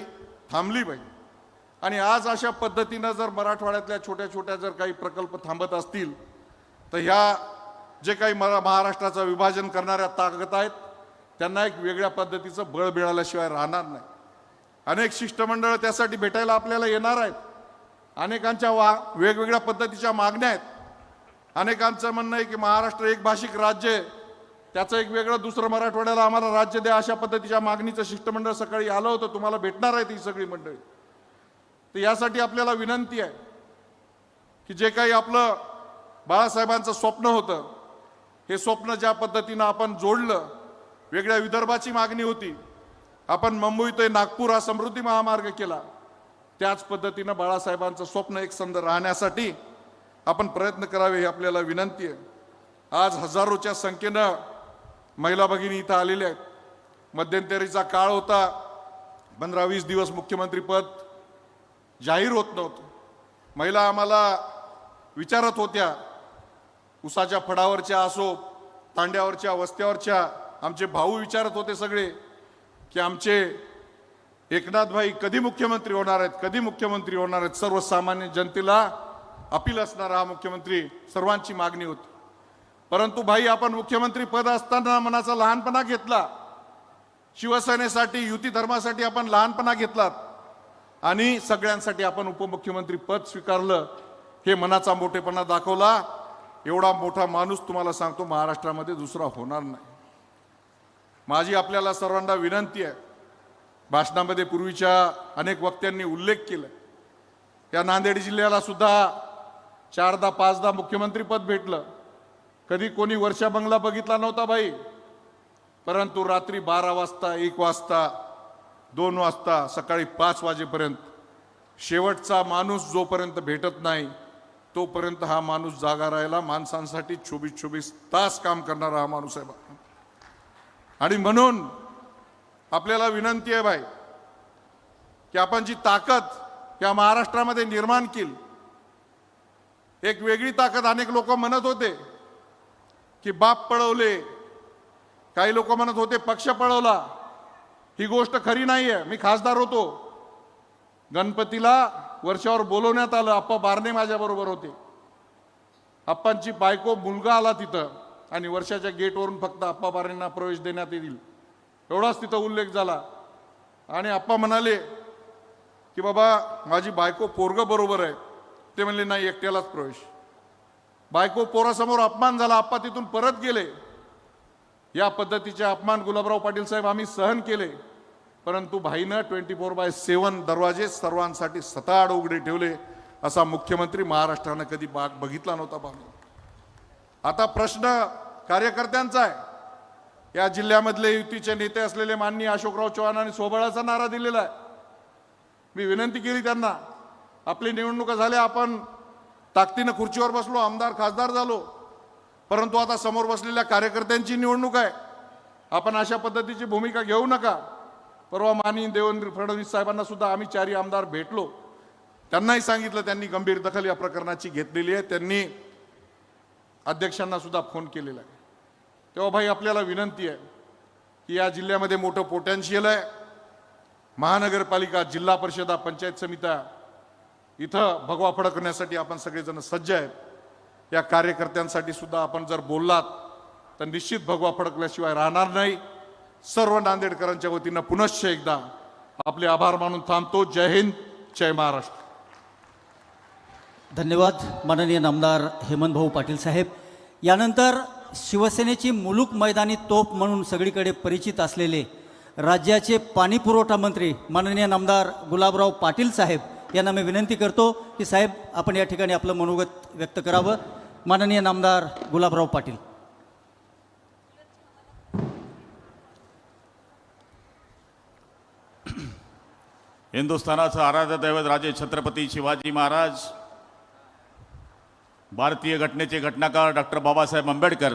थांबली बाई. आणि आज अशा पद्धतीनं जर मराठवाड्यातल्या छोट्या छोट्या जर काही प्रकल्प थांबत असतील तर ह्या जे काही महाराष्ट्राचं विभाजन करणाऱ्या ताकद आहेत त्यांना एक वेगळ्या पद्धतीचं बळ मिळाल्याशिवाय राहणार नाही. अनेक शिष्टमंडळ त्यासाठी भेटायला आपल्याला येणार आहेत. अनेकांच्या वेगवेगळ्या पद्धतीच्या मागण्या आहेत. अनेकांचं म्हणणं आहे की महाराष्ट्र एक भाषिक राज्य आहे, त्याचं एक वेगळं दुसरं मराठवाड्याला आम्हाला राज्य द्या, अशा पद्धतीच्या मागणीचं शिष्टमंडळ सकाळी आलं होतं. तुम्हाला भेटणार आहेत ही सगळी मंडळी. तर यासाठी आपल्याला विनंती आहे की जे काही आपलं बाळासाहेबांचं स्वप्न होतं, हे स्वप्न ज्या पद्धतीनं आपण जोडलं, वेगळ्या विदर्भाची मागणी होती, आपण मुंबई ते नागपूर हा समृद्धी महामार्ग केला, त्याच पद्धतीनं बाळासाहेबांचं स्वप्न एकसंध राहण्यासाठी आपण प्रयत्न करावे ही आपल्याला विनंती आहे. आज हजारोच्या संख्येनं महिला भगिनी इथं आलेल्या आहेत. मध्यंतरीचा काळ होता, 15-20 दिवस मुख्यमंत्री पद जाहीर होत नव्हतं. महिला आम्हाला विचारत होत्या, उसाच्या फडावरच्या असो, तांड्यावरच्या, वस्त्यावरच्या, आमचे भाऊ विचारत होते सगळे की आमचे एकनाथ भाई कधी मुख्यमंत्री होणार आहेत, कधी मुख्यमंत्री होणार आहेत. सर्वसामान्य जनतेला अपील असणारा हा मुख्यमंत्री सर्वांची मागणी होती. परंतु भाई आपण मुख्यमंत्री पद असताना मनाचा लहानपणा घेतला, शिवसेनेसाठी, युती धर्मासाठी आपण लहानपणा घेतलात आणि सगळ्यांसाठी आपण उपमुख्यमंत्री पद स्वीकारलं. हे मनाचा मोठेपणा दाखवला. एवढा मोठा माणूस तुम्हाला सांगतो महाराष्ट्रामध्ये दुसरा होणार नाही. माझी आपल्याला सर्वांना विनंती आहे, भाषणामध्ये पूर्वीच्या अनेक वक्त्यांनी उल्लेख केला, या नांदेड जिल्ह्याला सुद्धा 4दा-5दा मुख्यमंत्रीपद भेटलं. कधी कोणी वर्षा बंगला बघितला नव्हता बाई, परंतु रात्री 12 वाजता, 1 वाजता, 2 वाजता, सकाळी 5 वाजेपर्यंत शेवटचा माणूस जोपर्यंत भेटत नाही तोपर्यंत हा माणूस जागा राहिला. माणसांसाठी 24-24 तास काम करणारा हा माणूस आहे. आणि म्हणून आपल्याला विनंती आहे बाई की आपण जी ताकद या महाराष्ट्रामध्ये निर्माण केली, एक वेगळी ताकद. अनेक लोक म्हणत होते की बाप पळवले, काही लोक म्हणत होते पक्ष पळवला. ही गोष्ट खरी नाही आहे. मी खासदार होतो, गणपतीला वर्षावर बोलवण्यात आलं, आप्पा बारणे माझ्याबरोबर होते. आप्पांची बायको, मुलगा आला तिथं आणि वर्षाच्या गेटवरून फक्त आप्पा बारणेंना प्रवेश देण्यात येईल एवढाच तिथं उल्लेख झाला. आणि आप्पा म्हणाले की बाबा माझी बायको पोरग बरोबर आहे. ते म्हणले नाही, एकट्यालाच प्रवेश. बायको पोरासमोर अपमान झाला, आप्पा तिथून परत गेले. या पद्धतीचे अपमान गुलाबराव पाटील साहेब आम्ही सहन केले, परंतु भाईनं 24/7 दरवाजे सर्वांसाठी सताड उघडे ठेवले. असा मुख्यमंत्री महाराष्ट्रानं कधी बघितला नव्हता. आता प्रश्न कार्यकर्त्यांचा आहे. या जिल्ह्यामधले युतीचे नेते असलेले माननीय अशोकराव चव्हाणांनी सोबळाचा नारा दिलेला आहे. मी विनंती केली त्यांना, आपली निवडणुका झाल्या, आपण ताकदीनं खुर्चीवर बसलो, आमदार खासदार झालो, परंतु आता समोर बसलेल्या कार्यकर्त्यांची निवडणूक आहे. आपण अशा पद्धतीची भूमिका घेऊ नका. परवा माननीय देवेंद्र फडणवीस साहेबांना सुद्धा आम्ही 4 आमदार भेटलो, त्यांनाही सांगितलं, त्यांनी गंभीर दखल या प्रकरणाची घेतलेली आहे. त्यांनी अध्यक्षांना सुद्धा फोन केलेला आहे. तेव्हा भाई आपल्याला विनंती आहे की या जिल्ह्यामध्ये मोठं पोटेन्शियल आहे. महानगरपालिका, जिल्हा परिषदा, पंचायत समित्या इथं भगवा फडकण्यासाठी आपण सगळेजण सज्ज आहेत. या कार्यकर्त्यांसाठी सुद्धा आपण जर बोललात तर निश्चित भगवा फडकल्याशिवाय राहणार नाही. सर्व नांदेडकरांच्या वतीनं पुनश्च एकदा आपले आभार मानून थांबतो. जय हिंद, जय महाराष्ट्र. धन्यवाद माननीय नामदार हेमंतभाऊ पाटील साहेब. यानंतर शिवसेनेची मुलूक मैदानी तोफ म्हणून सगळीकडे परिचित असलेले राज्याचे पाणी पुरवठा मंत्री माननीय नामदार गुलाबराव पाटील साहेब यांना मी विनंती करतो की साहेब आपण या ठिकाणी आपलं मनोगत व्यक्त करावं. माननीय नामदार गुलाबराव पाटील. हिंदुस्थानाचं आराध्य दैवत राजे छत्रपती शिवाजी महाराज, भारतीय घटनेचे घटनाकार डॉक्टर बाबासाहेब आंबेडकर,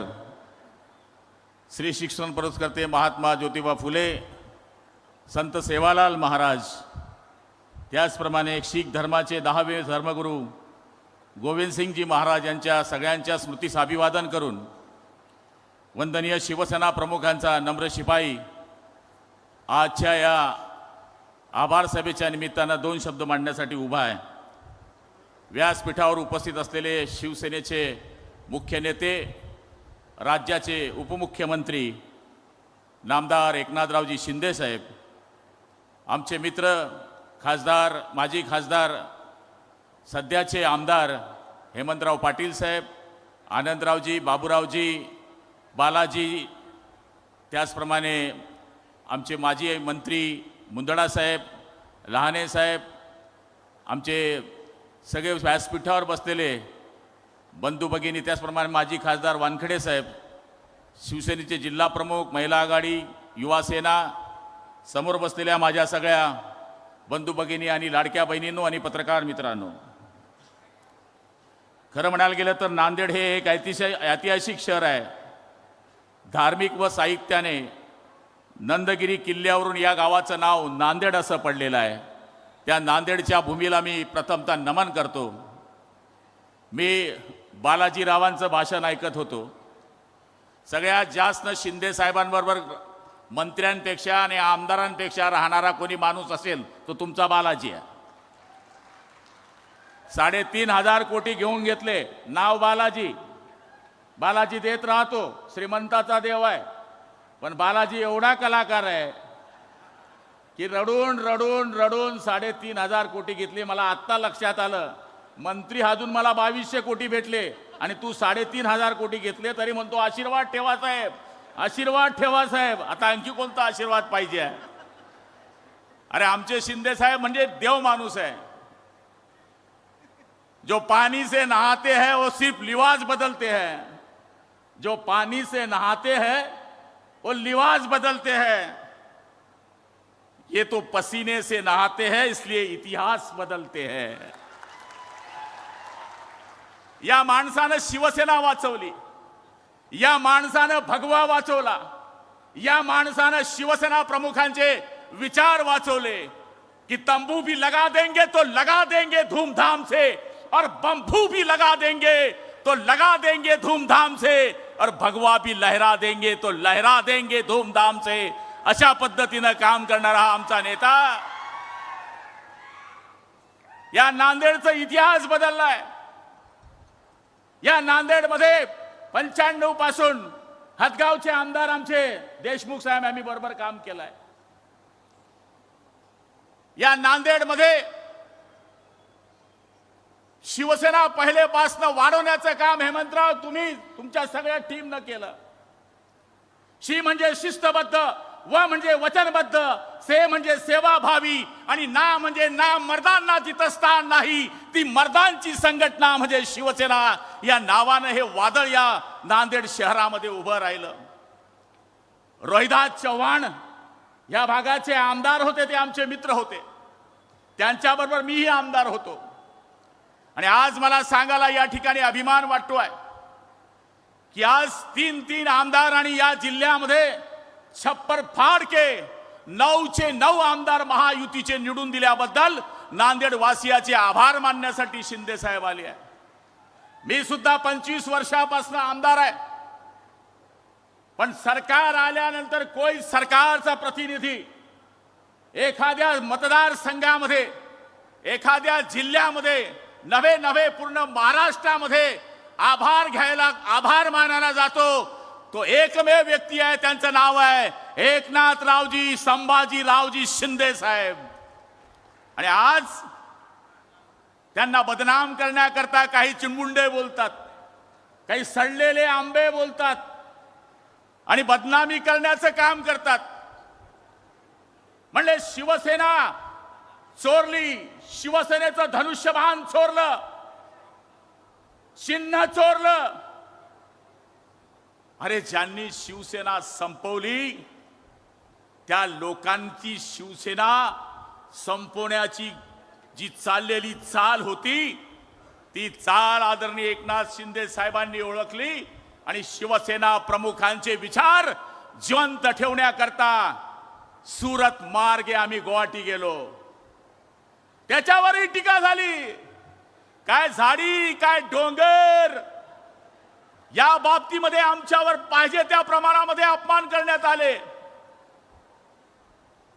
श्री शिक्षण पुरस्कर्ते महात्मा ज्योतिबा फुले, संत सेवालाल महाराज, त्याचप्रमाणे शीख धर्माचे 10वे धर्मगुरू गोविंदसिंगजी महाराज यांच्या सगळ्यांच्या स्मृतीस अभिवादन करून वंदनीय शिवसेना प्रमुखांचा नम्र शिपाई आजच्या या आभार सभेच्या निमित्तानं 2 शब्द मांडण्यासाठी उभा आहे. व्यासपीठावर उपस्थित असलेले शिवसेनेचे मुख्य नेते, राज्याचे उपमुख्यमंत्री नामदार एकनाथरावजी शिंदे साहेब, आमचे मित्र खासदार, माजी खासदार, सध्याचे आमदार हेमंतराव पाटील साहेब, आनंदरावजी, बाबूरावजी, बालाजी, त्याचप्रमाणे आमचे माजी मंत्री मुंदडा साहेब, लहाने साहेब, आमचे सगळे व्यासपीठावर बसलेले बंधू भगिनी, त्याचप्रमाणे माजी खासदार वानखेडे साहेब, शिवसेनेचे जिल्हा प्रमुख, महिला आघाडी, युवा सेना, समोर बसलेल्या माझ्या सगळ्या बंधू भगिनी आणि लाडक्या बहिणींनो आणि पत्रकार मित्रांनो, खरं म्हणायला गेलं तर नांदेड हे एक ऐतिहासिक शहर आहे. धार्मिक व साहित्याने नंदगिरी किल्ल्यावरून या गावाचं नाव नांदेड असं पडलेलं आहे. त्या नांदेडच्या भूमीला मी प्रथमतः नमन करतो. मी बालाजीरावांचं भाषण ऐकत होतो. सगळ्यात जास्त शिंदे साहेबांबरोबर मंत्र्यांपेक्षा आणि आमदारांपेक्षा राहणारा कोणी माणूस असेल तो तुमचा बालाजी आहे. 3,500 कोटी घेऊन घेतले, नाव बालाजी. बालाजी देत राहतो, श्रीमंताचा देव आहे. पण बालाजी एवढा कलाकार आहे की रडून रडून रडून 3,500 कोटी घेतली. मला आत्ता लक्षात आलं, मंत्री अजून मला 2200 कोटी भेटले आणि तू 3,500 कोटी घेतले तरी म्हणतो आशीर्वाद ठेवा साहेब, आशीर्वाद ठेवा साहेब. आता आणखी कोणता आशीर्वाद पाहिजे आहे? अरे आमचे शिंदे साहेब म्हणजे देव माणूस आहे. जो पानी से नहाते हैं वो सिर्फ लिबास बदलते हैं, जो पानी से नहाते हैं वो लिबास बदलते हैं. ये तो पसीने से नहाते हैं इसलिए इतिहास बदलते हैं. या माणसानं शिवसेना वाचवली, या माणसानं भगवा वाचवला, या माणसानं शिवसेना प्रमुखांचे विचार वाचवले कि तंबू भी लगा देंगे तो लगा देंगे धूमधाम से, और बंबू भी लगा देंगे तो लगा देंगे धूमधाम से, और भगवा भी लहरा देंगे तो लहरा देंगे धूमधाम से. अशा पद्धतीनं काम करणारा हा आमचा नेता. या नांदेडचा इतिहास बदललाय. या नांदेडमध्ये 95 पासून हदगावचे आमदार आमचे देशमुख साहेब आम्ही बरोबर काम केलंय. या नांदेडमध्ये शिवसेना पहिलेपासून वाढवण्याचं काम हेमंतराव तुम्ही तुमच्या सगळ्या टीमनं केलं. शी म्हणजे शिस्तबद्ध, व म्हणजे वचनबद्ध, से म्हणजे सेवाभावी, आणि ना म्हणजे ना मर्दांना जिथं स्थान नाही ती मर्दांची संघटना म्हणजे शिवसेना. या नावानं हे वादळ या नांदेड शहरामध्ये उभं राहिलं. रोहिदास चव्हाण या भागाचे आमदार होते, ते आमचे मित्र होते, त्यांच्याबरोबर मीही आमदार होतो. आणि आज मला सांगायला या ठिकाणी अभिमान वाटतोय की आज 3 आमदार आणि या जिल्ह्यामध्ये छप्पर फाड के 9चे 9 आमदार महायुतीचे निवडून दिल्याबद्दल नांदेड वासियाचे आभार मानण्यासाठी शिंदे साहेब आले आहे. मी सुद्धा 25 वर्षापासून आमदार आहे. पण सरकार आल्यानंतर कोई सरकारचा प्रतिनिधी एखाद्या मतदारसंघामध्ये, एखाद्या जिल्ह्यामध्ये नवे पूर्ण महाराष्ट्रामध्ये आभार मानायला जातो, तो एकमेव व्यक्ती आहे, त्यांचं नाव आहे एकनाथरावजी संभाजीरावजी शिंदे साहेब. आणि आज त्यांना बदनाम करण्याकरता काही चिमुंडे बोलतात, काही सडलेले आंबे बोलतात आणि बदनामी करण्याचं काम करतात. म्हणले शिवसेना चोरली, शिवसेनेचं धनुष्यबाण चोरलं, चिन्ह चोरलं. अरे ज्यांनी शिवसेना संपवली त्या लोकांची शिवसेना संपवण्याची जी चाललेली चाल होती ती चाल आदरणीय एकनाथ शिंदे साहेबांनी ओळखली आणि शिवसेना प्रमुखांचे विचार जिवंत ठेवण्याकरता सुरत मार्गे आम्ही गुवाहाटी गेलो. त्याच्यावरही टीका झाली. काय झाडी काय डोंगर, या बाबतीमध्ये आमच्यावर पाहिजे त्या प्रमाणामध्ये अपमान करण्यात आले.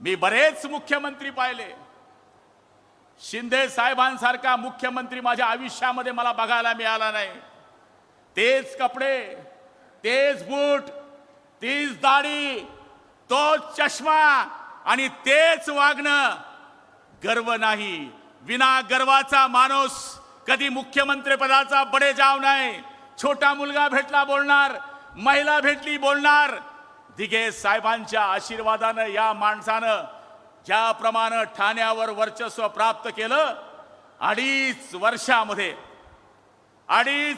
मी बरेच मुख्यमंत्री पाहिले, शिंदे साहेबांसारखा मुख्यमंत्री माझ्या आयुष्यामध्ये मला बघायला मिळाला नाही. तेच कपडे, तेच बूट, तीच दाढी, तोच चष्मा आणि तेच वागणं. गर्व नाही, विना गर्वाचा माणूस कधी मुख्यमंत्री पदाचा बडेजाव नाही. छोटा मुलगा भेटला बोलणार, महिला भेटली बोलणार. दिघे साहेबांच्या आशीर्वादानं या माणसानं ज्याप्रमाणे ठाण्यावर वर्चस्व प्राप्त केलं, अडीच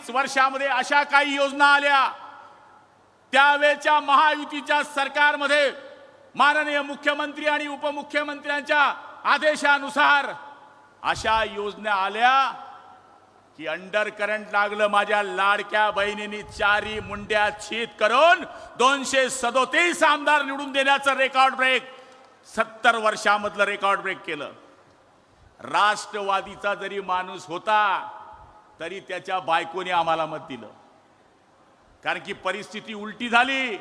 वर्षामध्ये अशा काही योजना आल्या. त्यावेळच्या महायुतीच्या सरकारमध्ये माननीय मुख्यमंत्री आणि उपमुख्यमंत्र्यांच्या आदेशानुसार अशा योजना आल्या की अंडर करंट लागलं. माझ्या लाडक्या बहिणींनी चारी मुंड्या छीत करून 237 आमदार निवडून देण्याचं रेकॉर्ड ब्रेक 70 वर्षामधलं रेकॉर्ड ब्रेक केलं. राष्ट्रवादीचा जरी माणूस होता तरी त्याच्या बायकोने आम्हाला मत दिलं, कारण की परिस्थिती उलटी झाली.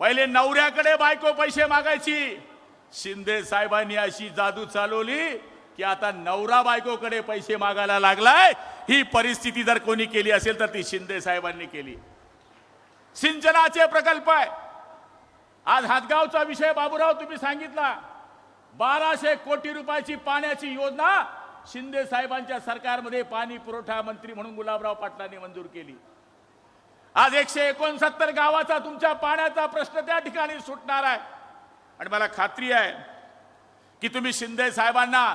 पहिले नवऱ्याकडे बायको पैसे मागायची, शिंदे साहेबांनी अशी जादू चालवली की आता नवरा बायकोकडे पैसे मागायला लागलाय. ही परिस्थिती जर कोणी केली असेल तर ती शिंदे साहेबांनी केली. सिंचनाचे प्रकल्प आहे. आज हातगावचा विषय बाबूराव तुम्ही सांगितला. 1200 कोटी रुपयाची पाण्याची योजना शिंदे साहेबांच्या सरकारमध्ये पाणी पुरवठा मंत्री म्हणून गुलाबराव पाटलांनी मंजूर केली. आज 169 गावाचा तुमच्या पाण्याचा प्रश्न त्या ठिकाणी सुटणार आहे. आणि मला खात्री आहे की तुम्ही शिंदे साहेबांना,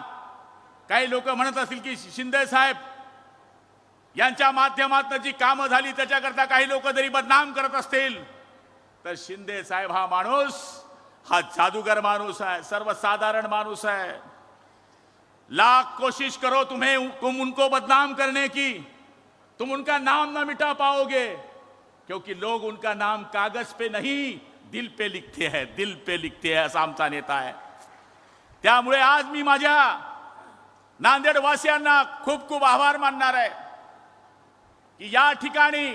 काही लोक म्हणत असतील की शिंदे साहेब यांच्या माध्यमातून जी कामं झाली त्याच्याकरता काही लोक जरी बदनाम करत असतील, तर शिंदे साहेब हा माणूस हा जादूगर माणूस है, सर्वसाधारण माणूस है. लाख कोशिश करो तुम उनको बदनाम करने की, तुम उनका नाम ना मिटा पाओगे, क्योंकि लोग उनका नाम कागज पे नहीं दिल पे लिखते हैं, दिल पे लिखते हैं, असा आमचा नेता आहे. त्यामुळे आज मी माझ्या नांदेड वासियांना खूप खूप आभार मानणार आहे की या ठिकाणी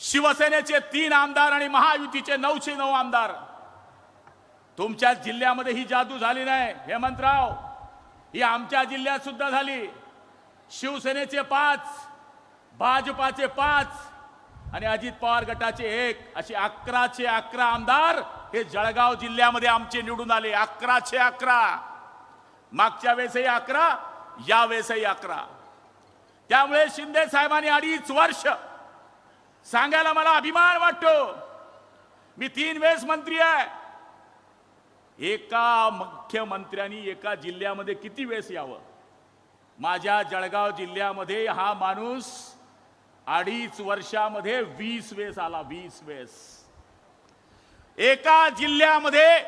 शिवसेनेचे 3 आमदार आणि महायुतीचे 909 आमदार. तुमच्या जिल्ह्यामध्ये ही जादू झाली नाही हेमंतराव, ही आमच्या जिल्ह्यात सुद्धा झाली. शिवसेनेचे 5, भाजपाचे 5 आणि अजित पवार गटाचे 1, असे 11चे 11 आमदार हे जळगाव जिल्ह्यामध्ये आमचे निवडून आले. 11चे 11, मागच्या वेळेसही 11, या वेळेसही 11. त्यामुळे शिंदे साहेबांनी 2.5 वर्ष, सांगायला मला अभिमान वाटतो, मी 3 वेळेस मंत्री आहे. एका मुख्यमंत्र्यांनी एका जिल्ह्यामध्ये किती वेळेस यावं? माझ्या जळगाव जिल्ह्यामध्ये हा माणूस 2.5 वर्षामध्ये 20 वेळेस आला. 20 वेळेस एका जिल्ह्यामध्ये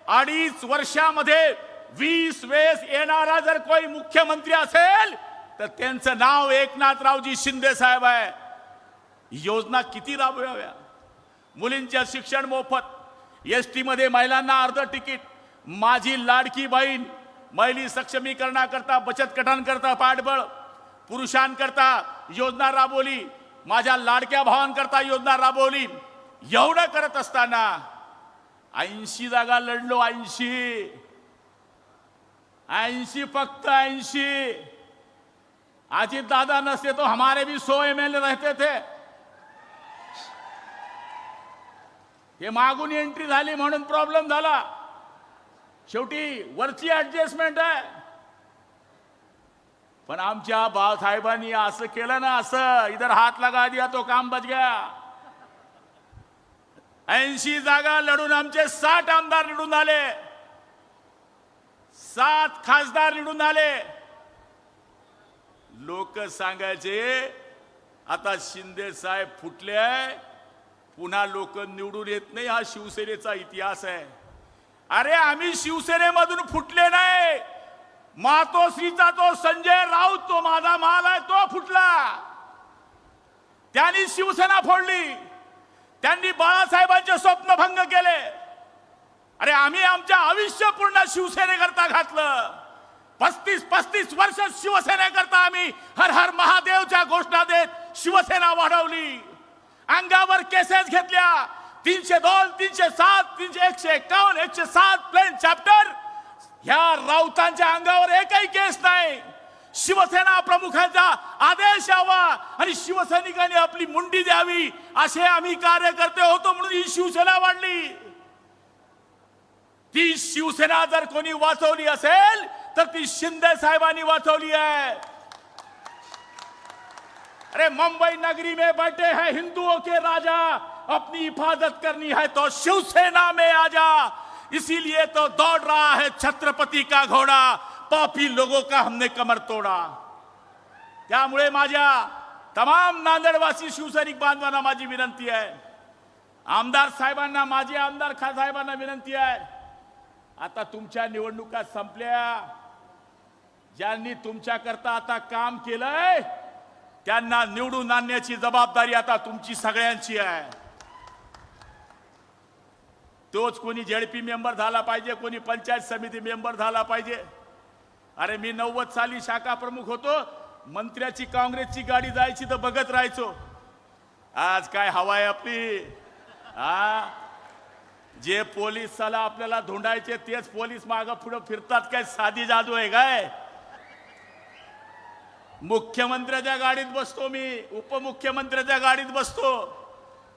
2.5 वर्षामध्ये 20 वेळेस येणारा जर कोई मुख्यमंत्री असेल तर त्यांचं नाव एकनाथरावजी शिंदे साहेब आहे. योजना किती राबवाव्या? मुलींचे शिक्षण मोफत, एसटी मध्ये महिलांना अर्ध तिकीट, माझी लाडकी बहीण, महिला सक्षमीकरणाकरता, बचत गटांकरता पाठबळ, पुरुषांकरता योजना राबवली, माझ्या लाडक्या भावांकरता योजना राबवली. एवढं करत असताना 80 जागा लढलो, 80 फक्त 80. अजित दादा नसते तो हमारे भी 100 MLA रहते थे. हे मागून एंट्री झाली म्हणून प्रॉब्लेम झाला. शेवटी वरची ऍडजस्टमेंट आहे. पण आमच्या बाळासाहेबांनी असं केलं ना, असं इधर हात लगा दिया तो काम बच गया. 80 जागा लढून आमचे 60 आमदार निवडून आले, 7 खासदार निवडून आले. लोक सांगायचे आता शिंदे साहेब फुटले, पुन्हा लोक निवडून येत नाही, हा शिवसेनेचा इतिहास आहे. अरे आम्ही शिवसेनेमधून फुटले नाही. मातोश्रीचा तो संजय राऊत, तो माझा माल आहे, तो फुटला. त्यांनी शिवसेना फोडली, त्यांनी बाळासाहेबांचे स्वप्न भंग केले. अरे आम्ही आमच्या आयुष्य पूर्ण शिवसेनेकरता घातलं. 35 वर्ष शिवसेनेकरता आम्ही हर हर महादेवच्या घोषणा देत शिवसेना वाढवली. अंगावर केसेस घेतल्या, 302, 307, 151, 107 प्लेन चॅप्टर. ह्या राऊतांच्या अंगावर एकही केस नाही. शिवसेना प्रमुखांचा आदेश यावा आणि शिवसैनिकांनी आपली मुंडी द्यावी, असे आम्ही कार्यकर्ते होतो, म्हणून ही शिवसेना वाढली. ती शिवसेना जर कोणी वाचवली असेल तर ती शिंदे साहेबांनी वाचवली आहे. अरे मुंबई नगरी में बैठे हैं हिंदुओं के राजा, अपनी हिफाजत करनी है तो शिवसेना में आजा. इसीलिए तो दौड़ रहा है छत्रपति का घोड़ा, पापी लोगों का हमने कमर तोड़ा. त्यामुळे माझ्या तमाम नांदेडवासी शिवसैनिक बांधवांना माझी विनंती आहे, आमदार साहेबांना, माझे आमदार साहेबांना विनंती आहे, आता तुमच्या निवडणुका संपल्या. ज्यांनी तुमच्याकरता आता काम केलंय त्यांना निवडून आणण्याची जबाबदारी आता तुमची सगळ्यांची आहे. तोच कोणी जेडपी मेंबर झाला पाहिजे, कोणी पंचायत समिती मेंबर झाला पाहिजे. अरे मी 90 साली शाखा प्रमुख होतो, मंत्र्याची काँग्रेसची गाडी जायची तर बघत राहायचो. आज काय हवा आहे आपली? जे पोलिसाला आपल्याला धुंडायचे तेच पोलीस मागं पुढे फिरतात. काय साधी जादू आहे काय? मुख्यमंत्र्याच्या गाडीत बसतो मी, उपमुख्यमंत्र्याच्या गाडीत बसतो,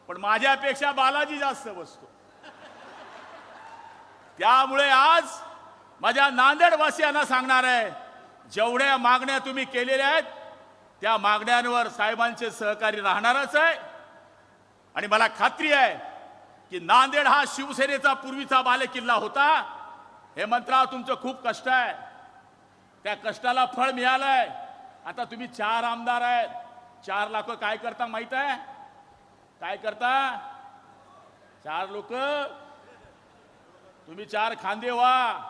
पण माझ्यापेक्षा बालाजी जास्त बसतो. त्यामुळे आज माझ्या नांदेडवासियांना सांगणार आहे, जेवढ्या मागण्या तुम्ही केलेल्या आहेत त्या मागण्यांवर साहेबांचे सहकारी राहणारच आहे. आणि मला खात्री आहे की नांदेड हा शिवसेनेचा पूर्वीचा बालेकिल्ला होता. हेमंतराव तुमचं खूप कष्ट आहे, त्या कष्टाला फळ मिळालंय. आता तुम्ही 4 आमदार आहेत, 4 लोक काय करता माहित आहे? काय करता? 4 लोक तुम्ही 4 खांदे व्हा.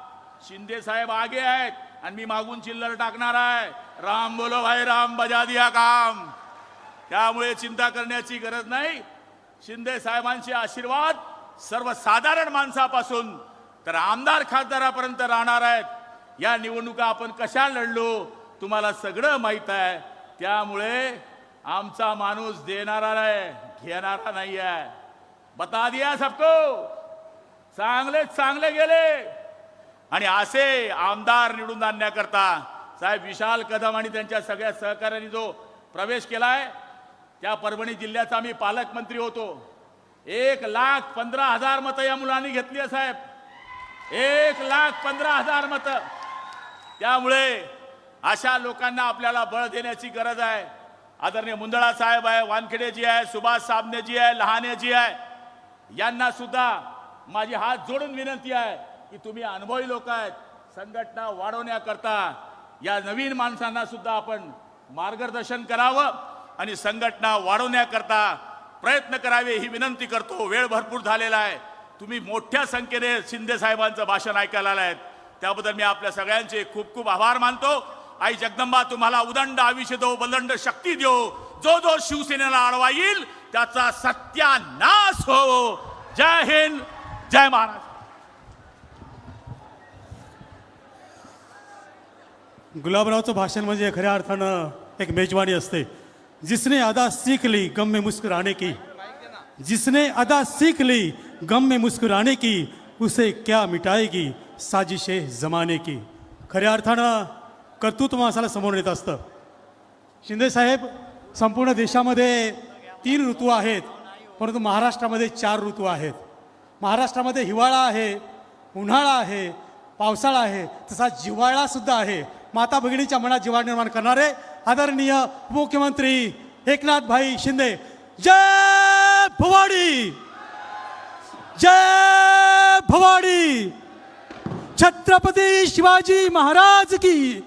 शिंदे साहेब आगे आहेत आणि मी मागून चिल्लर टाकणार आहे. राम बोलो भाई राम, बजा दिया काम. त्यामुळे चिंता करण्याची गरज नाही. शिंदे साहेबांचे आशीर्वाद सर्वसाधारण माणसापासून तर आमदार खासदारापर्यंत राहणार आहेत. या निवडणुका आपण कशा लढलो तुम्हाला सगळं माहित आहे. त्यामुळे आमचा माणूस देणारा आहे, घेणारा नाही आहे. बता दिया सबको. चांगले गेले. आणि असे आमदार निवडून आणण्याकरता साहेब विशाल कदम आणि त्यांच्या सगळ्या सहकार्याने जो प्रवेश केलाय, त्या परभणी जिल्ह्याचा मी पालकमंत्री होतो. 1,15,000 मतं या मुलांनी घेतली आहे साहेब, 1,15,000 मतं. त्यामुळे अशा लोकांना आपल्याला बळ देण्याची गरज आहे. आदरणीय मुंदळा साहेब आहे, वानखेडेजी आहे, सुभाष साबणेजी आहे, लहानेजी आहे, यांना सुद्धा माझी हात जोडून विनंती आहे की तुम्ही अनुभवी लोक आहेत, संघटना वाढवण्याकरता या नवीन माणसांना सुद्धा आपण मार्गदर्शन करावं आणि संघटना वाढवण्याकरता प्रयत्न करावे ही विनंती करतो. वेळ भरपूर झालेला आहे. तुम्ही मोठ्या संख्येने शिंदे साहेबांचं भाषण ऐकायला आलात, त्याबद्दल मी आपल्या सगळ्यांचे खूप खूप आभार मानतो. आई जगदंबा तुम्हाला उदंड आयुष्य दो, बलंड शक्ती देव. जो जो शिवसेनेला अडवा येईल त्याचा सत्यानाश हो. जय हिंद, जय महाराष्ट्र. गुलाबरावचं भाषण म्हणजे खऱ्या अर्थानं एक मेजवानी असते. जिसने अदा सीख ली गम में मुस्कुराने की, जिसने अदा सीख ली गम में मुस्कुराने की, उसे क्या मिटाएगी साजिशे जमाने की. खऱ्या अर्थानं कर्तृत्व माणसाला समोर येत असतं. शिंदेसाहेब, संपूर्ण देशामध्ये 3 ऋतू आहेत, परंतु महाराष्ट्रामध्ये 4 ऋतू आहेत. महाराष्ट्रामध्ये हिवाळा आहे, उन्हाळा आहे, पावसाळा आहे, तसा जिव्हाळासुद्धा आहे. माता भगिनीच्या मनात जिव्हाळा निर्माण करणारे आदरणीय मुख्यमंत्री एकनाथभाई शिंदे. जय भवानी, जय भवानी, छत्रपती शिवाजी महाराज की.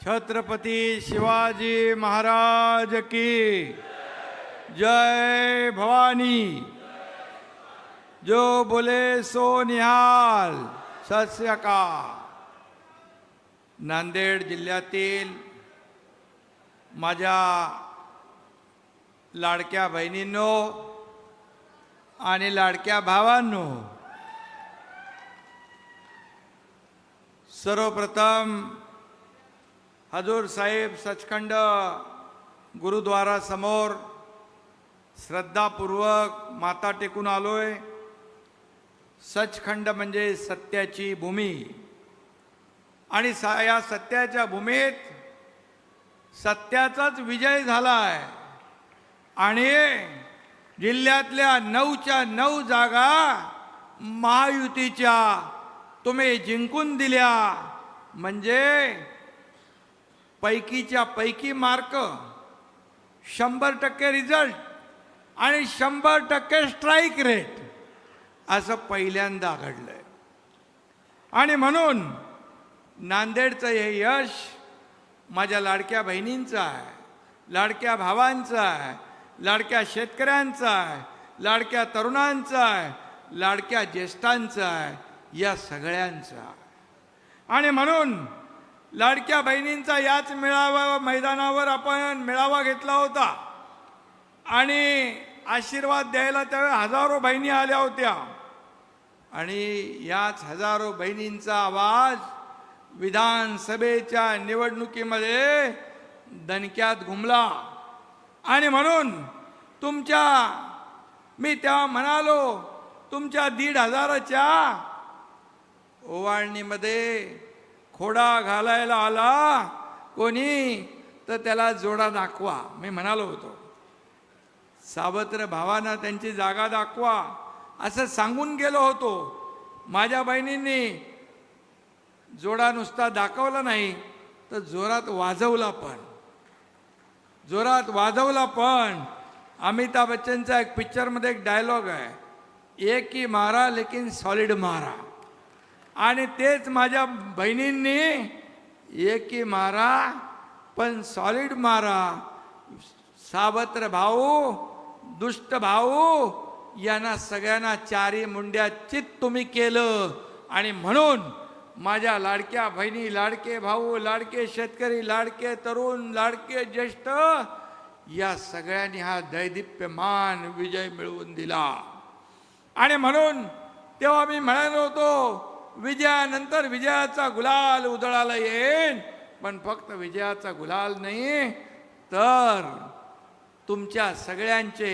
छत्रपती शिवाजी महाराज की जय. भवानी जो बोले सो निहाल. सत श्री अकाल. नांदेड जिल्ह्यातील माझ्या लाडक्या बहिणींनो आणि लाडक्या भावांनो, सर्वप्रथम हजूर साहेब सचखंड गुरुद्वारा समोर श्रद्धापूर्वक माथा टेकून आलोय. सचखंड म्हणजे सत्याची भूमी आणि या सत्याच्या भूमीत सत्याचाच विजय झालाय आणि जिल्ह्यातल्या 9च्या 9 जागा महायुतीच्या तुम्ही जिंकून दिल्या. म्हणजे पैकीच्या पैकी मार्क, 100% रिझल्ट आणि 100% स्ट्राईक रेट असं पहिल्यांदा घडलंय. आणि म्हणून नांदेडचं हे यश माझ्या लाडक्या बहिणींचं आहे, लाडक्या भावांचं आहे, लाडक्या शेतकऱ्यांचं आहे, लाडक्या तरुणांचं आहे, लाडक्या ज्येष्ठांचं आहे, या सगळ्यांचं आहे. आणि म्हणून लाडक्या बहिणींचा याच मैदानावर आपण मेळावा घेतला होता आणि आशीर्वाद द्यायला त्यावेळी हजारो बहिणी आल्या होत्या आणि याच हजारो बहिणींचा आवाज विधानसभेच्या निवडणुकीमध्ये दणक्यात घुमला. आणि म्हणून मी तेव्हा म्हणालो, तुमच्या 1,500च्या ओवाळणीमध्ये खोडा घालायला आला कोणी तर त्याला जोडा दाखवा. मी म्हणालो होतो, सावत्र भावांना त्यांची जागा दाखवा असं सांगून गेलो होतो. माझ्या बहिणींनी जोडा नुसता दाखवला नाही तर जोरात वाजवला पण. अमिताभ बच्चनचा एक पिक्चरमध्ये एक डायलॉग आहे, एक ही मारा लेकिन सॉलिड मारा. आणि तेच माझ्या बहिणींनी एक ही मारा पण सॉलिड मारा. सावत्र भाऊ, दुष्ट भाऊ यांना सगळ्यांना 4 मुंड्या चित तुम्ही केलं. आणि म्हणून माझ्या लाडक्या बहिणी, लाडके भाऊ, लाडके शेतकरी, लाडके तरुण, लाडके ज्येष्ठ या सगळ्यांनी हा दैदिप्यमान विजय मिळवून दिला. आणि म्हणून तेव्हा मी म्हणालो होतो, विजयानंतर विजयाचा गुलाल उधळायला येईल, पण फक्त विजयाचा गुलाल नाही तर तुमच्या सगळ्यांचे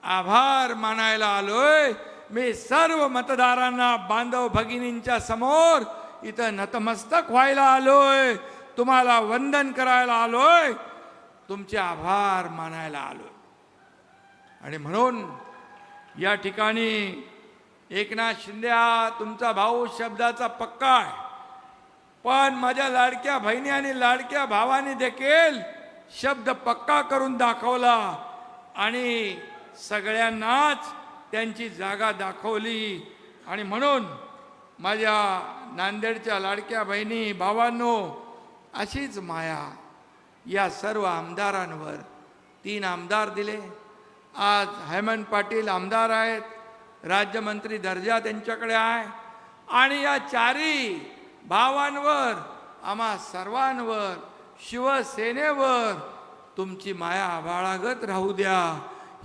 आभार मानायला आलोय. मी सर्व मतदारांना, बांधव भगिनींच्या समोर इथं नतमस्तक व्हायला आलोय, तुम्हाला वंदन करायला आलोय, तुमचे आभार मानायला आलोय. आणि म्हणून या ठिकाणी एकनाथ शिंदे हा तुमचा भाऊ शब्दाचा पक्का आहे, पण माझ्या लाडक्या बहिणी आणि लाडक्या भावांनी देखील शब्द पक्का करून दाखवला आणि सगळ्यांनाच त्यांची जागा दाखवली. आणि म्हणून माझ्या नांदेडच्या लाडक्या बहिणी भावांनो, अशीच माया या सर्व आमदारांवर. 3 आमदार दिले. आज हेमंत पाटील आमदार आहेत, राज्यमंत्री दर्जा त्यांच्याकडे आहे. आणि या 4ही भावांवर, आम्हा सर्वांवर, शिवसेनेवर तुमची माया आभाळागत राहू द्या,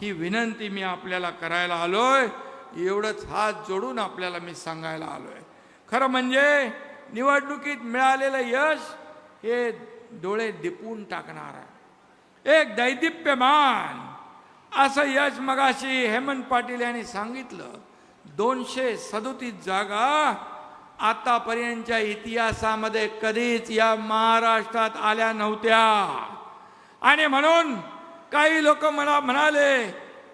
ही विनंती मी आपल्याला करायला आलोय. एवढंच हात जोडून आपल्याला मी सांगायला आलोय. खरं म्हणजे निवडणुकीत मिळालेलं यश हे डोळे दिपून टाकणार आहे. एक दैदिप्यमान असं यश मगाशी हेमंत पाटील यांनी सांगितलं. 237 जागा आतापर्यंतच्या इतिहासामध्ये कधीच या महाराष्ट्रात आल्या नव्हत्या. आणि म्हणून काही लोक मला म्हणाले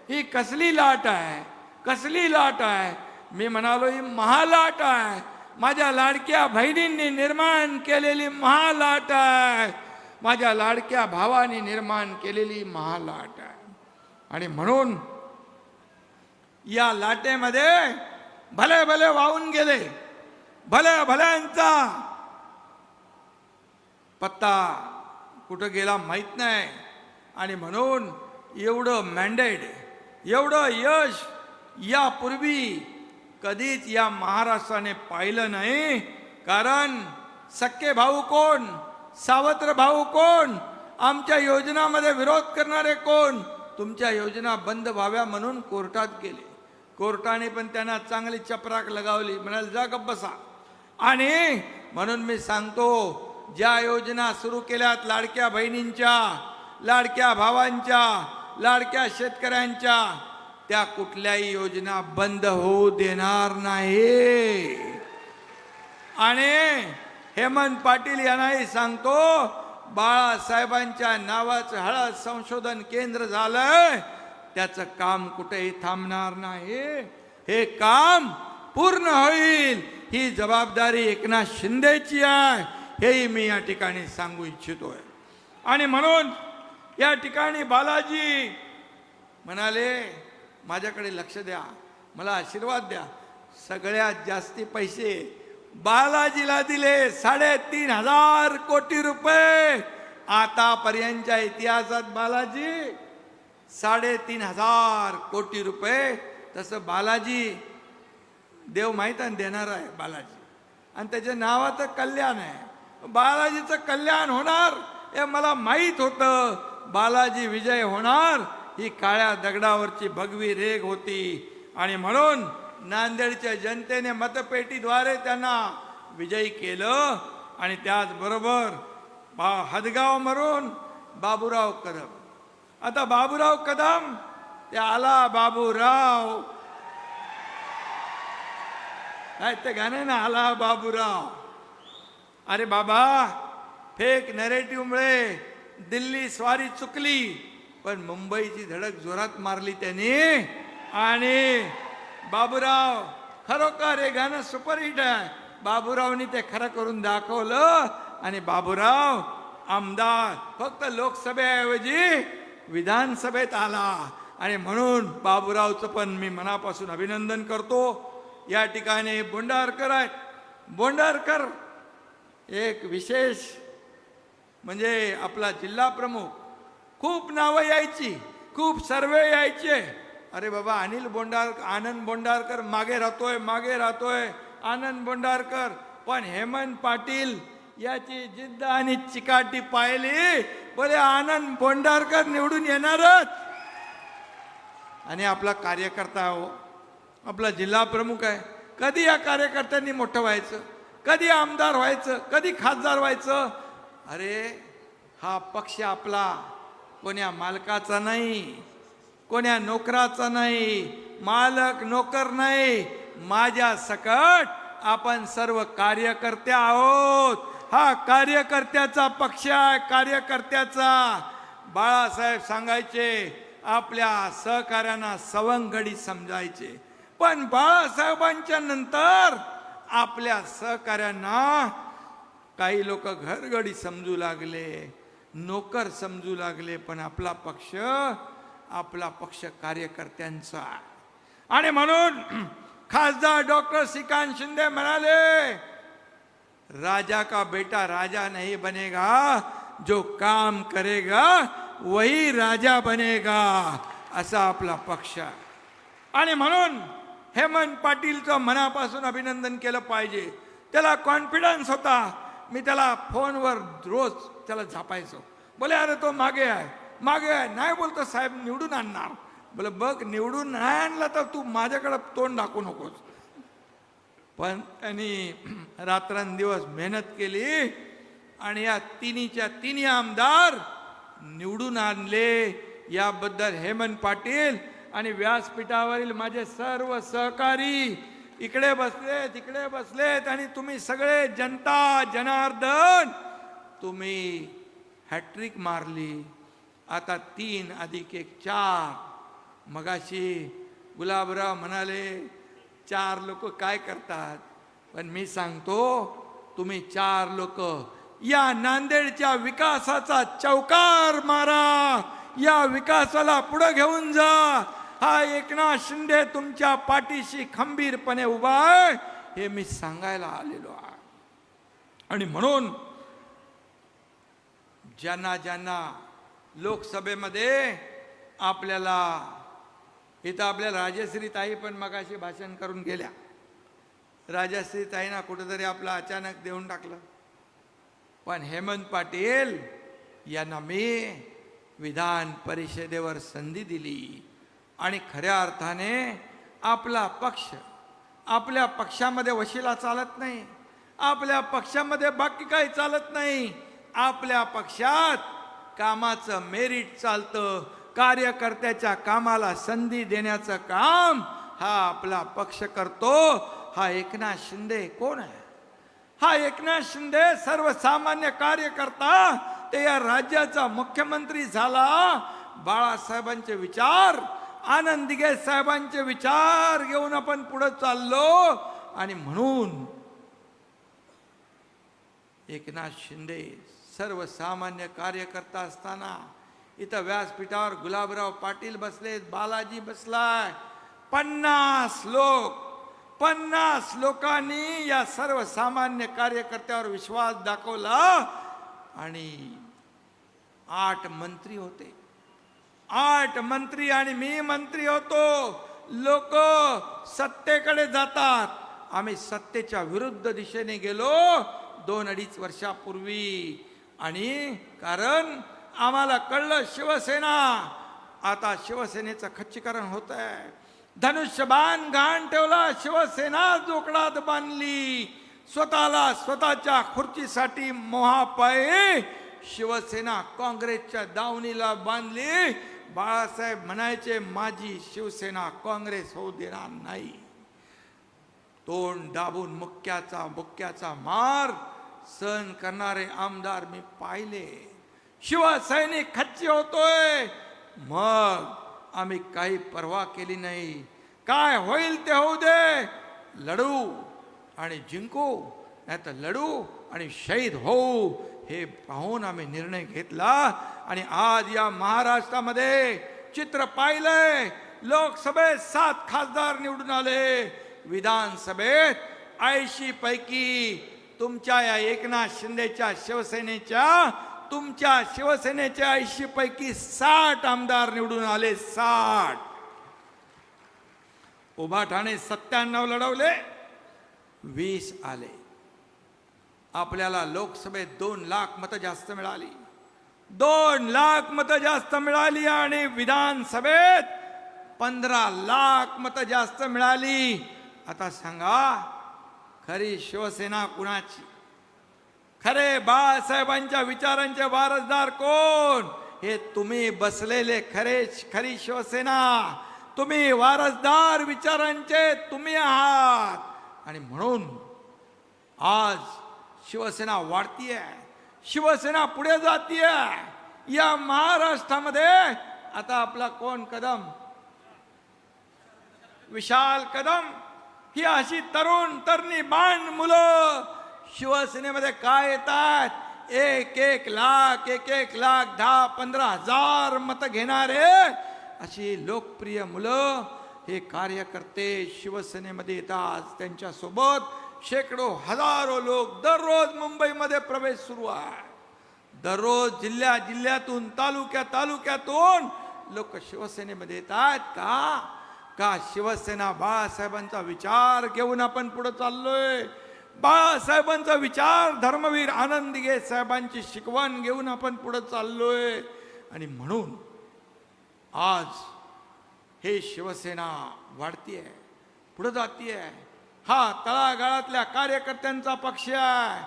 ही कसली लाट आहे, कसली लाट आहे. मी म्हणालो ही महालाट आहे. माझ्या लाडक्या बहिणींनी निर्माण केलेली महालाट आहे. माझ्या लाडक्या भावाने निर्माण केलेली महालाट आहे. आणि म्हणून या लाटेमध्ये भले भले वाहून गेले, भल्या भल्यांचा पत्ता कुठं गेला माहीत नाही. आणि म्हणून एवढं मॅन्डेट, एवढं यश यापूर्वी कधीच या महाराष्ट्राने पाहिलं नाही. कारण सक्के भाऊ कोण, सावत्र भाऊ कोण, आमच्या योजनामध्ये विरोध करणारे कोण, तुमच्या योजना बंद व्हाव्या म्हणून कोर्टात गेले. कोर्टाने पण त्यांना चांगली चपराक लगावली, म्हणाल जा गप्प बसा. आणि म्हणून मी सांगतो, ज्या योजना सुरू केल्यात लाडक्या बहिणींच्या, लाडक्या भावांच्या, लाडक्या शेतकऱ्यांच्या, त्या कुठल्याही योजना बंद होऊ देणार नाही. आणि हेमंत पाटील यांनाही सांगतो, बाळासाहेबांच्या नावाचं हळद संशोधन केंद्र झालंय, त्याचं काम कुठेही थांबणार नाही. हे काम पूर्ण होईल. ही जबाबदारी एकनाथ शिंदेची आहे, हेही मी या ठिकाणी सांगू इच्छितोय. आणि म्हणून या ठिकाणी बालाजी म्हणाले माझ्याकडे लक्ष द्या, मला आशीर्वाद द्या. सगळ्यात जास्ती पैसे बालाजीला दिले, 3,500 कोटी रुपये. आतापर्यंतच्या इतिहासात बालाजी 3,500 कोटी रुपये. तसं बालाजी देव माहीत आहे देणार आहे बालाजी, आणि त्याच्या नावाचं कल्याण आहे. बालाजीचं कल्याण होणार हे मला माहीत होतं. बालाजी विजय होणार ही काळ्या दगडावरची भगवी रेघ होती. आणि म्हणून नांदेडच्या जनतेने मतपेटीद्वारे त्यांना विजयी केलं. आणि त्याचबरोबर हदगाव मरून बाबूराव कदम. आता बाबूराव कदम ते आला बाबूराव, काय ते गाणे ना, आला बाबूराव. अरे बाबा, फेक नरेटिव्हमुळे दिल्ली स्वारी चुकली, पण मुंबईची धडक जोरात मारली त्यांनी. आणि बाबूराव खरोखर हे गाणं सुपरहिट आहे. बाबूरावनी ते खरं करून दाखवलं. आणि बाबूराव आमदार फक्त लोकसभेऐवजी विधानसभेत आला. आणि म्हणून बाबूरावचं पण मी मनापासून अभिनंदन करतो. या ठिकाणी बोंडारकर आहेत. बोंडारकर एक विशेष म्हणजे आपला जिल्हा प्रमुख. खूप नावं यायची, खूप सर्वे यायचे. अरे बाबा, अनिल बोंडारकर, आनंद बोंडारकर मागे राहतोय, मागे राहतोय, आनंद बोंडारकर. पण हेमंत पाटील याची जिद्द आणि चिकाटी पाहिली, बोले आनंद बोंडारकर निवडून येणारच. आणि आपला कार्यकर्ता हो, आपला जिल्हा प्रमुख आहे. कधी या कार्यकर्त्यांनी मोठं व्हायचं, कधी आमदार व्हायचं, कधी खासदार व्हायचं. अरे हा पक्ष आपला कोण्या मालकाचा नाही, कोण्या नोकराचा नाही, मालक नोकर नाही, माझ्या सकट आपण सर्व कार्यकर्ते आहोत. हा कार्यकर्त्याचा पक्ष आहे, कार्यकर्त्याचा. बाळासाहेब सांगायचे आपल्या सहकार्यांना सवंगडी समजायचे, पण बाळासाहेबांच्या नंतर आपल्या सहकार्यांना काही लोक घरगडी समजू लागले, नोकर समजू लागले. पण आपला पक्ष कार्यकर्त्यांचा. आणि म्हणून खासदार डॉक्टर श्रीकांत शिंदे म्हणाले, राजा का बेटा राजा नहीं बनेगा, जो काम करेगा वही राजा बनेगा, असा आपला पक्ष. आणि म्हणून हेमंत पाटीलचं मनापासून अभिनंदन केलं पाहिजे. त्याला कॉन्फिडन्स होता. मी त्याला फोनवर रोज त्याला झापायचो. बोले अरे तो मागे आहे, मागे आहे. नाही बोलतो साहेब निवडून आणणार. बोले बघ, निवडून नाही आणला तर तू माझ्याकडे तोंड दाखवू नकोस. पण त्यांनी रात्रंदिवस मेहनत केली आणि या तिन्हीच्या तिन्ही आमदार निवडून आणले, याबद्दल हेमंत पाटील आणि व्यासपीठावरील माझे सर्व सहकारी इकडे बसलेत आणि तुम्ही सगळे जनता जनार्दन, तुम्ही हॅट्रिक मारली. आता 3 + 1 4. मगाशी गुलाबराव म्हणाले 4 लोक काय करतात, पण मी सांगतो तुम्ही 4 लोक या नांदेडच्या विकासाचा चौकार मारा, या विकासाला पुढे घेऊन जा. हा एकनाथ शिंदे तुमच्या पाठीशी खंबीरपणे उभा आहे, हे मी सांगायला आलेलो आहे. आणि म्हणून ज्यांना लोकसभेमध्ये आपल्याला इथं आपल्या राजश्री ताई पण मगाशी भाषण करून गेल्या. राजश्री ताईंना कुठेतरी आपलं अचानक देऊन टाकलं. पण हेमंत पाटील यांना मी विधान परिषदेवर संधी दिली आणि खऱ्या अर्थाने आपला पक्ष, आपल्या पक्षामध्ये वशिला चालत नाही, आपल्या पक्षामध्ये बाकी काही चालत नाही. आपल्या पक्षात कामाचं मेरिट चालतं, कार्यकर्त्याच्या कामाला संधी देण्याचं काम हा आपला पक्ष करतो. हा एकनाथ शिंदे कोण आहे? हा एकनाथ शिंदे सर्वसामान्य कार्यकर्ता, ते या राज्याचा मुख्यमंत्री झाला. बाळासाहेबांचे विचार, आनंद दिघे साहेबांचे विचार घेऊन आपण पुढे चाललो. आणि म्हणून एकनाथ शिंदे सर्वसामान्य कार्यकर्ता असताना इथं व्यासपीठावर गुलाबराव पाटील बसलेत, बालाजी बसलाय. 50 लोकांनी या सर्वसामान्य कार्यकर्त्यावर विश्वास दाखवला आणि 8 मंत्री होते. 8 मंत्री आणि मी मंत्री होतो. लोक सत्तेकडे जातात, आम्ही सत्तेच्या विरुद्ध दिशेने गेलो 2-2.5 वर्षापूर्वी. आणि कारण आम्हाला कळलं शिवसेना, आता शिवसेनेचं खच्चीकरण होत आहे. धनुष्यबाण घाण ठेवला, शिवसेना जोकडात बांधली. स्वतःच्या खुर्चीसाठी मोहापायी शिवसेना काँग्रेसच्या दावणीला बांधली. बाळासाहेब म्हणायचे माझी शिवसेना काँग्रेस होऊ देणार नाही. तोंड दाबून मुक्क्याचा मार सहन करणारे आमदार मी पाहिले. शिवसैनिक खच्ची होतोय, मग आम्ही काही पर्वा केली नाही. काय होईल ते होऊ दे, लढू आणि जिंकू, नाही तर लढू आणि शहीद होऊ, हे पाहून आम्ही निर्णय घेतला. आणि आज या महाराष्ट्रामध्ये चित्र पाहिलंय. लोकसभेत 7 खासदार निवडून आले, विधानसभेत 80 पैकी तुमच्या या एकनाथ शिंदेच्या तुमच्या शिवसेनेच्या 80 पैकी 60 आमदार निवडून आले. 60. उभाठाणे 97 लढवले, 20 आले. आपल्याला लोकसभेत 2 लाख मतं जास्त मिळाली, 2 लाख मतं जास्त मिळाली. आणि विधानसभेत 15 लाख मतं जास्त मिळाली. आता सांगा खरी शिवसेना कुणाची? खरे बाळासाहेबांच्या विचारांचे वारसदार कोण? हे तुम्ही बसलेले खरी शिवसेना, तुम्ही वारसदार विचारांचे तुम्ही आहात. आणि म्हणून आज शिवसेना वाढतीये, शिवसेना पुढे जातीये. या महाराष्ट्रामध्ये आता आपला कोण कदम, विशाल कदम, ही अशी तरुणी बाण मुलं शिवसेनेमध्ये काय येतात, 1-1 लाख 10-15 हजार मतं घेणारे अशी लोकप्रिय मुलं, हे कार्यकर्ते शिवसेनेमध्ये येतात. त्यांच्यासोबत शेकडो हजारो लोक दररोज मुंबईमध्ये प्रवेश सुरू आहे. दररोज जिल्ह्यातून तालुक्यातून लोक शिवसेनेमध्ये येतात. का शिवसेना बाळासाहेबांचा विचार घेऊन आपण पुढे चाललोय. बाळासाहेबांचा विचार, धर्मवीर आनंद दिघे साहेबांची शिकवण घेऊन आपण पुढे चाललोय. आणि म्हणून आज हे शिवसेना वाढतीये, पुढे जातीये. हा तळागाळातल्या कार्यकर्त्यांचा पक्ष आहे.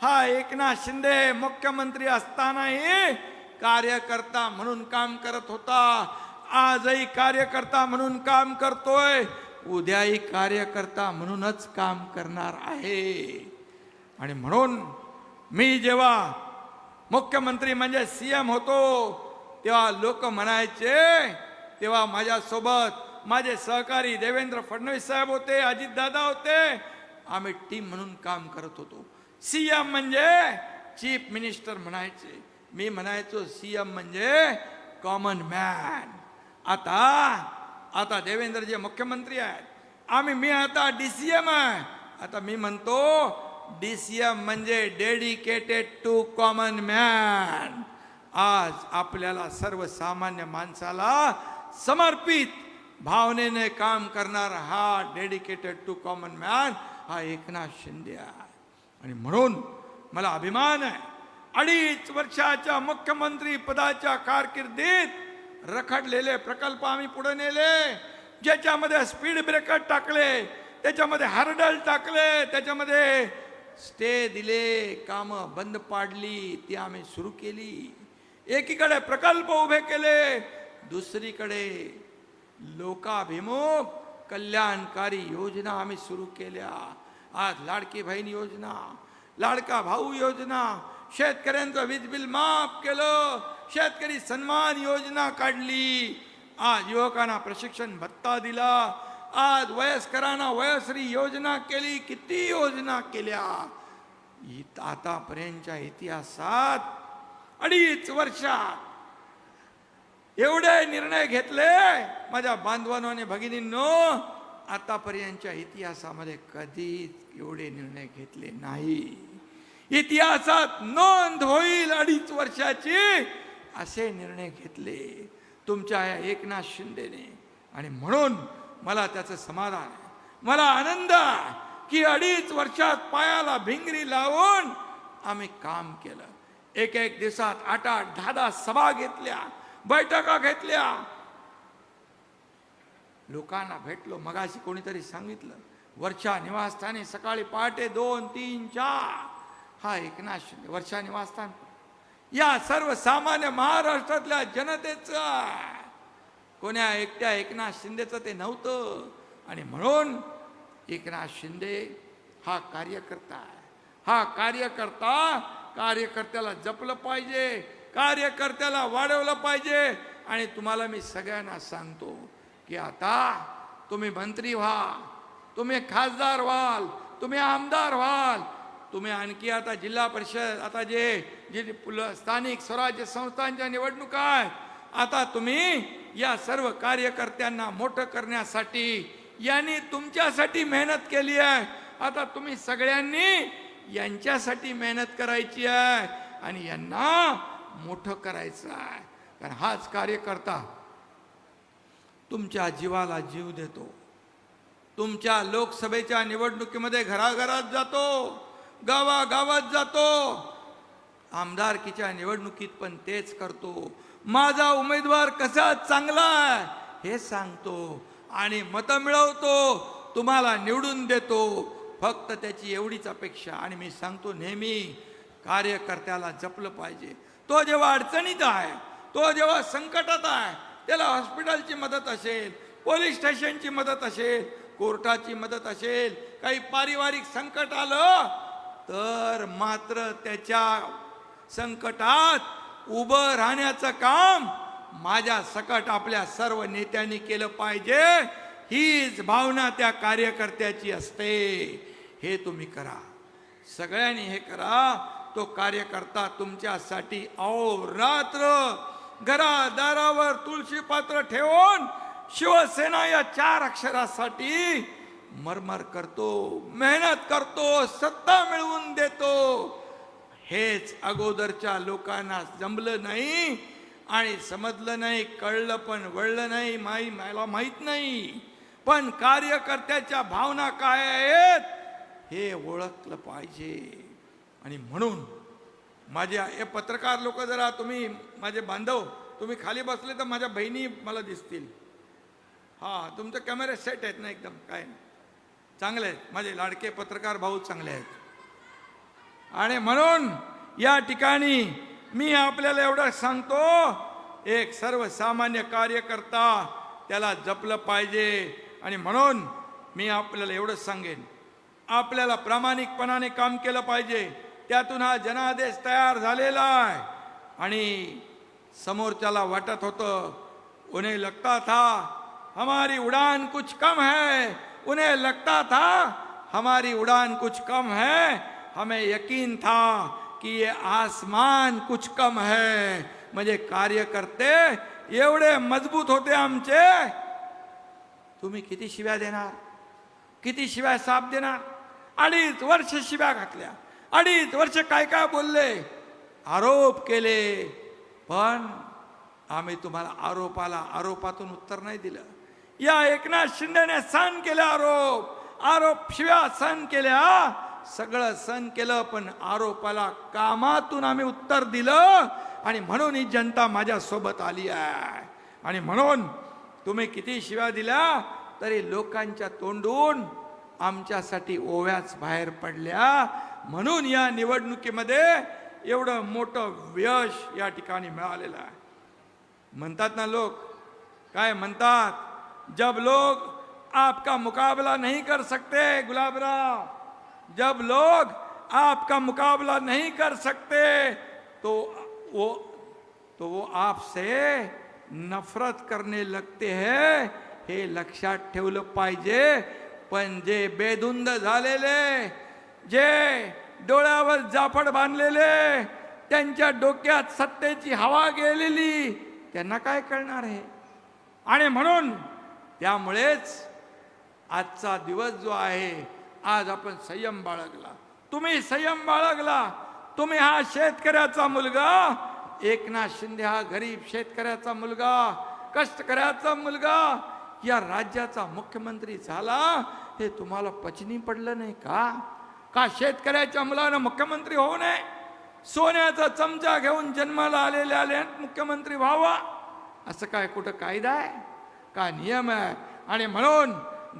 हा एकनाथ शिंदे मुख्यमंत्री असतानाही कार्यकर्ता म्हणून काम करत होता, आजही कार्यकर्ता म्हणून काम करतोय, उद्याही कार्यकर्ता म्हणूनच काम करणार आहे. आणि म्हणून मी जेव्हा मुख्यमंत्री म्हणजे सीएम होतो तेव्हा लोक म्हणायचे, तेव्हा माझ्यासोबत माझे सहकारी देवेंद्र फडणवीस साहेब होते, अजितदादा होते, आम्ही टीम म्हणून काम करत होतो. सीएम म्हणजे चीफ मिनिस्टर म्हणायचे, मी म्हणायचो सीएम म्हणजे कॉमन मॅन. आता देवेंद्रजी मुख्यमंत्री आहेत, मी आता डीसीएम आहे. आता मी म्हणतो डीसीएम म्हणजे डेडिकेटेड टू कॉमन मॅन. आज आपल्याला सर्वसामान्य माणसाला समर्पित भावनेने काम करणारा हा डेडिकेटेड टू कॉमन मॅन हा एकनाथ शिंदे आहे. आणि म्हणून मला अभिमान आहे, 2.5 वर्षाच्या मुख्यमंत्री पदाच्या कारकिर्दीत रखडलेले प्रकल्प आम्ही पुढे नेले, ज्याच्यामध्ये स्पीड ब्रेकर टाकले, त्याच्यामध्ये हर्डल टाकले, त्याच्यामध्ये स्टे दिले, कामं बंद पाडली, ती आम्ही सुरू केली. एकीकडे प्रकल्प उभे केले, दुसरीकडे लोकाभिमुख कल्याणकारी योजना आम्ही सुरू केल्या. आज लाडकी बहीण योजना, लाडका भाऊ योजना, शेतकऱ्यांचं वीज बिल माफ केलं, शेतकरी सन्मान योजना काढली, आज युवकांना प्रशिक्षण भत्ता दिला, आज वयस्करांना वयश्री योजना केली, किती योजना केल्या. आतापर्यंतच्या इतिहासात 2.5 वर्षात एवढे निर्णय घेतले माझ्या बांधवांनो आणि भगिनींनो, आतापर्यंतच्या इतिहासामध्ये कधीच एवढे निर्णय घेतले नाही. इतिहासात नोंद होईल 2.5 वर्षाची असे निर्णय घेतले तुमच्या या एकनाथ शिंदेने. आणि म्हणून मला त्याचं समाधान आहे, मला आनंद आहे की 2.5 वर्षात पायाला भिंगरी लावून आम्ही काम केलं. एक दिवसात 8-8, 10-10 सभा घेतल्या, बैठका घेतल्या, लोकांना भेटलो. मगाशी कोणीतरी सांगितलं, वर्षा निवासस्थानी सकाळी पहाटे 2, 3, 4 हा एकनाथ शिंदे वर्षा निवासस्थान या सर्वसामान्य महाराष्ट्रातल्या जनतेचं, कोण्या एकट्या एकनाथ शिंदेचं ते नव्हतं. आणि म्हणून एकनाथ शिंदे हा कार्यकर्ता आहे. हा कार्यकर्त्याला जपलं पाहिजे, कार्यकर्त्याला वाढवलं पाहिजे. आणि तुम्हाला मी सगळ्यांना सांगतो की आता तुम्ही मंत्री व्हा, तुम्ही खासदार व्हाल, तुम्ही आमदार व्हाल, तुम्ही आणखी आता जिल्हा परिषद, आता जे स्थानिक स्वराज्य संस्थांच्या निवडणुका आहेत, आता तुम्ही या सर्व कार्यकर्त्यांना मोठं करण्यासाठी यांनी तुमच्यासाठी मेहनत केली आहे. आता तुम्ही सगळ्यांनी यांच्यासाठी मेहनत करायची आहे आणि यांना मोठं करायचं आहे. कारण हाच कार्यकर्ता तुमच्या जीवाला जीव देतो, तुमच्या लोकसभेच्या निवडणुकीमध्ये घराघरात जातो, गावागावात जातो, आमदारकीच्या निवडणुकीत पण तेच करतो. माझा उमेदवार कसा चांगला आहे हे सांगतो आणि मतं मिळवतो, तुम्हाला निवडून देतो. फक्त त्याची एवढीच अपेक्षा. आणि मी सांगतो नेहमी, कार्यकर्त्याला जपलं पाहिजे. तो जेव्हा अडचणीत आहे, तो जेव्हा संकटात आहे, त्याला हॉस्पिटलची मदत असेल, पोलीस स्टेशनची मदत असेल, कोर्टाची मदत असेल, काही पारिवारिक संकट आलं तर मात्र त्याच्या संकटात उभं राहण्याचं काम माझ्या सकट आपल्या सर्व नेत्यांनी केलं पाहिजे. हीच भावना त्या कार्यकर्त्याची असते. हे तुम्ही करा, सगळ्यांनी हे करा. तो कार्यकर्ता तुमच्यासाठी अहोरात्र घरादारावर तुळशी पात्र ठेवून शिवसेना या 4 अक्षरासाठी मरमर करतो, मेहनत करतो, सत्ता मिळवून देतो. हेच अगोदरच्या लोकांना जमलं नाही आणि समजलं नाही, कळलं पण वळलं नाही, मला माहीत नाही. पण कार्यकर्त्याच्या भावना काय आहेत हे ओळखलं पाहिजे. आणि म्हणून माझ्या हे पत्रकार लोक, जरा तुम्ही माझे बांधव, तुम्ही खाली बसले तर माझ्या बहिणी मला दिसतील. हां, तुमचे कॅमेरे सेट आहेत ना एकदम, काय चांगले आहेत. माझे लाडके पत्रकार भाऊ चांगले आहेत. आणि म्हणून या ठिकाणी मी आपल्याला एवढं सांगतो, एक सर्वसामान्य कार्यकर्ता त्याला जपलं पाहिजे. आणि म्हणून मी आपल्याला एवढंच सांगेन, आपल्याला प्रामाणिकपणाने काम केलं पाहिजे. त्यातून हा जनादेश तयार झालेला आहे. आणि समोरच्याला वाटत होतं, उन्हें लगता था हमारी उड़ान कुछ कम है, उन्हें लगता था हमारी उड़ान कुछ कम है, हमें यकीन था कि ये आसमान कुछ कम है. म्हणजे कार्यकर्ते एवढे मजबूत होते आमचे. तुम्ही किती शिव्या देणार, किती शिव्या साप देणार? 2.5 वर्ष शिव्या घातल्या, 2.5 वर्ष काय काय बोलले, आरोप केले, पण आम्ही तुम्हाला आरोपातून उत्तर नाही दिलं. या एकनाथ शिंदेने सहन केले आरोप शिव्या सहन केल्या, सगळं सहन केलं, पण आरोपाला कामातून आम्ही उत्तर दिलं. आणि म्हणून ही जनता माझ्या सोबत आली आहे. आणि म्हणून तुम्ही किती शिव्या दिल्या तरी लोकांच्या तोंडून आमच्यासाठी ओव्याच बाहेर पडल्या. म्हणून या निवडणुकीमध्ये एवढं मोठं यश या ठिकाणी मिळालेलं आहे. म्हणतात ना लोक, काय म्हणतात, जब लोग आपका मुकाबला नहीं कर सकते गुलाबराव, जब लोग आपका मुकाबला नहीं कर सकते तो वो आपसे नफरत करने लगते हैं. हे लक्षात ठेवलं पाहिजे. पण जे बेधुंद झालेले, जे डोळ्यावर जाफड बांधलेले, त्यांच्या डोक्यात सत्तेची हवा गेलेली, त्यांना काय कळणार आहे? आणि म्हणून त्यामुळेच आजचा दिवस जो आहे, आज आपण संयम बाळगला, तुम्ही संयम बाळगला. तुम्ही हा शेतकऱ्याचा मुलगा, एकनाथ शिंदे हा गरीब शेतकऱ्याचा मुलगा, कष्टकऱ्याचा मुलगा या राज्याचा मुख्यमंत्री झाला, हे तुम्हाला पचनी पडलं नाही का? शेतकऱ्याच्या मुलानं मुख्यमंत्री होऊ नये? सोन्याचा चमचा घेऊन जन्माला आलेल्या मुख्यमंत्री व्हावा असं काय कुठं कायदा आहे का, नियम आहे? आणि म्हणून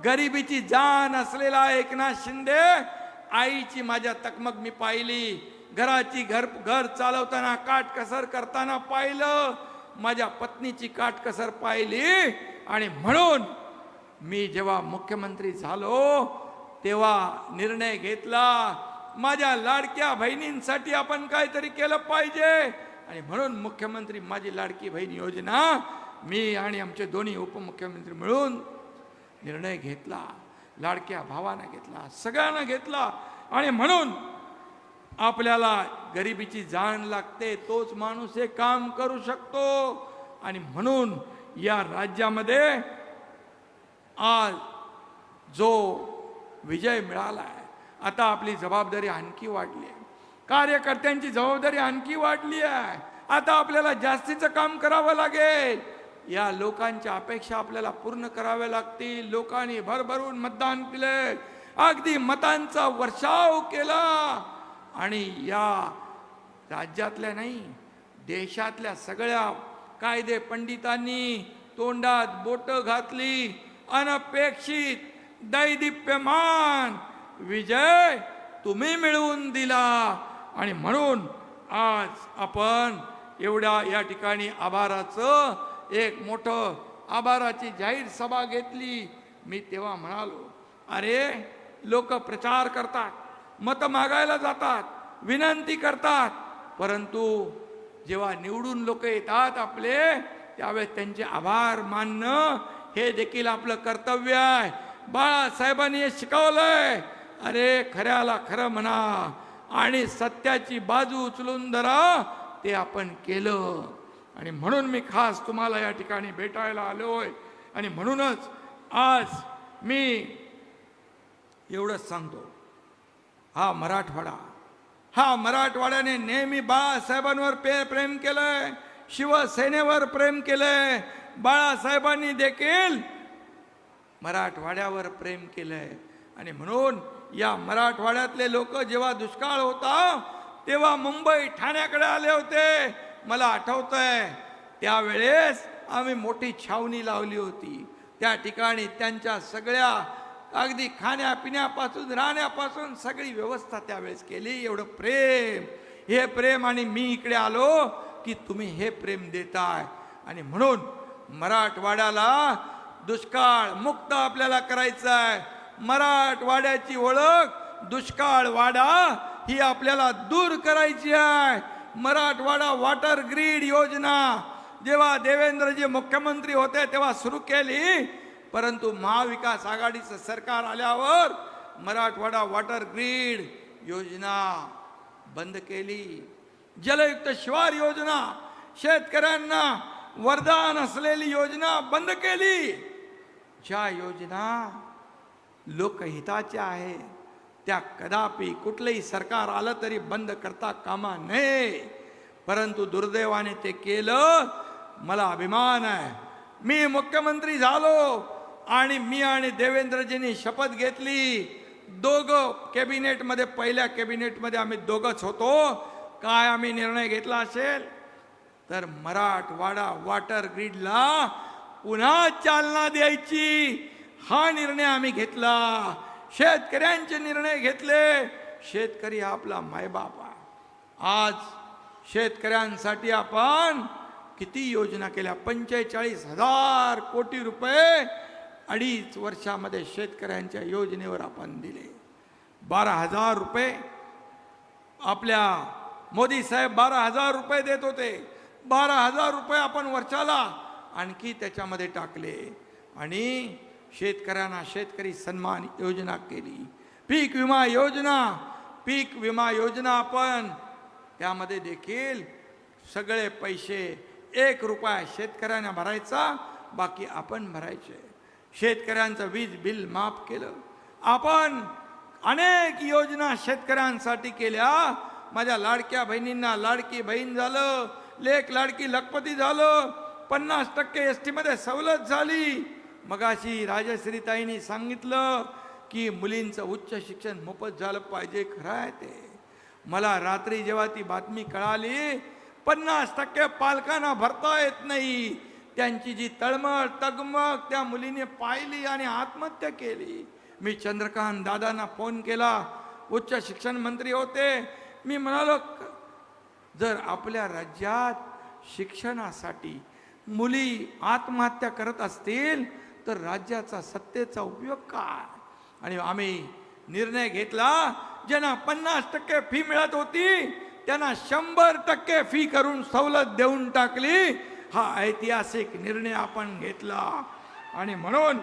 गरिबीची जाण असलेला एकनाथ शिंदे, आईची माझ्या तकमक मी पाहिली, घराची घर चालवताना काटकसर करताना पाहिलं, माझ्या पत्नीची काटकसर पाहिली. आणि म्हणून मी जेव्हा मुख्यमंत्री झालो तेव्हा निर्णय घेतला, माझ्या लाडक्या बहिणींसाठी आपण काहीतरी केलं पाहिजे. आणि म्हणून मुख्यमंत्री माझी लाडकी बहीण योजना मी आणि आमचे दोन्ही उपमुख्यमंत्री मिळून निर्णय घेतला, लाडक्या भावानं घेतला, सगळ्यांना घेतला. आणि म्हणून आपल्याला गरिबीची जाण लागते, तोच माणूस हे काम करू शकतो. आणि म्हणून या राज्यामध्ये आज जो विजय मिळाला आहे, आता आपली जबाबदारी आणखी वाढली आहे, कार्यकर्त्यांची जबाबदारी आणखी वाढली आहे. आता आपल्याला जास्तीचं काम करावं लागेल. या लोकांच्या अपेक्षा आपल्याला पूर्ण कराव्या लागतील. लोकांनी भरभरून मतदान केले, अगदी मतांचा वर्षाव केला. आणि या राज्यातल्या नाही, देशातल्या सगळ्या कायदे पंडितांनी तोंडात बोटं घातली. अनपेक्षित दैदिप्यमान विजय तुम्ही मिळवून दिला. आणि म्हणून आज आपण एवढ्या या ठिकाणी आभाराचं एक मोठं आभाराची जाहीर सभा घेतली. मी तेव्हा म्हणालो, अरे लोक प्रचार करतात, मत मागायला जातात, विनंती करतात, परंतु जेव्हा निवडून लोक येतात आपले, त्यावेळेस त्यांचे आभार मानणं हे देखील आपलं कर्तव्य आहे. बाळासाहेबांनी हे शिकवलंय. अरे खऱ्याला खरं म्हणा आणि सत्याची बाजू उचलून धरा, ते आपण केलं. आणि म्हणून मी खास तुम्हाला या ठिकाणी भेटायला आलोय. आणि म्हणूनच आज मी एवढंच सांगतो, हा मराठवाड्याने नेहमी बाळासाहेबांवर प्रेम केलंय, शिवसेनेवर प्रेम केलंय. बाळासाहेबांनी देखील मराठवाड्यावर प्रेम केलंय. आणि म्हणून या मराठवाड्यातले लोक जेव्हा दुष्काळ होता तेव्हा मुंबई ठाण्याकडे आले होते. मला आठवतंय त्यावेळेस आम्ही मोठी छावणी लावली होती. त्या ठिकाणी त्यांच्या सगळ्या अगदी खाण्यापिण्यापासून राहण्यापासून सगळी व्यवस्था त्यावेळेस केली. एवढं प्रेम, हे प्रेम, आणि मी इकडे आलो की तुम्ही हे प्रेम देताय. आणि म्हणून मराठवाड्याला दुष्काळ मुक्त आपल्याला करायचं आहे. मराठवाड्याची ओळख दुष्काळ वाडा ही आपल्याला दूर करायची आहे. मराठवाडा वॉटर ग्रीड योजना जेव्हा देवेंद्रजी मुख्यमंत्री होते तेव्हा सुरू केली, परंतु महाविकास आघाडीचं सरकार आल्यावर मराठवाडा वॉटर ग्रीड योजना बंद केली. जलयुक्त शिवार योजना, शेतकऱ्यांना वरदान असलेली योजना बंद केली. ज्या योजना लोकहिताच्या आहे त्या कदापि कुठलंही सरकार आलं तरी बंद करता कामा नये. परंतु दुर्दैवाने ते केलं. मला अभिमान आहे, मी मुख्यमंत्री झालो आणि मी आणि देवेंद्रजींनी शपथ घेतली. दोघं कॅबिनेटमध्ये, पहिल्या कॅबिनेटमध्ये आम्ही दोघंच होतो. काय आम्ही निर्णय घेतला असेल तर मराठवाडा वॉटर ग्रीडला पुन्हा चालना द्यायची, हा निर्णय आम्ही घेतला. शेतकऱ्यांचे निर्णय घेतले. शेतकरी हा आपला मायबाप आहे. आज शेतकऱ्यांसाठी आपण किती योजना केल्या, 45,000 कोटी रुपये 2.5 वर्षामध्ये शेतकऱ्यांच्या योजनेवर आपण दिले. 12,000 रुपये आपल्या मोदी साहेब 12,000 रुपये देत होते. 12,000 रुपये आपण वर्षाला आणखी त्याच्यामध्ये टाकले आणि शेतकऱ्यांना शेतकरी सन्मान योजना केली. पीक विमा योजना, पीक विमा योजना आपण त्यामध्ये देखील सगळे पैसे 1 रुपया शेतकऱ्यांना भरायचा, बाकी आपण भरायचे. शेतकऱ्यांचं वीज बिल माफ केलं. आपण अनेक योजना शेतकऱ्यांसाठी केल्या. माझ्या लाडक्या बहिणींना लाडकी बहीण झालं, लेक लाडकी लखपती झालं, 50% ST मध्ये सवलत झाली. मगाशी राजश्रीताईंनी सांगितलं की मुलींचं उच्च शिक्षण मोफत झालं पाहिजे. खरं आहे ते. मला रात्री जेव्हा ती बातमी कळाली, 50% पालकांना भरता येत नाही, त्यांची जी तळमळ तगमग त्या मुलीने पाहिली आणि आत्महत्या केली. मी चंद्रकांत दादांना फोन केला, उच्च शिक्षण मंत्री होते. मी म्हणालो, जर आपल्या राज्यात शिक्षणासाठी मुली आत्महत्या करत असतील तर राज्याचा सत्तेचा उपयोग काय. आणि आम्ही निर्णय घेतला, ज्यांना 50% फी मिळत होती त्यांना 100% फी करून सवलत देऊन टाकली. हा ऐतिहासिक निर्णय आपण घेतला. आणि म्हणून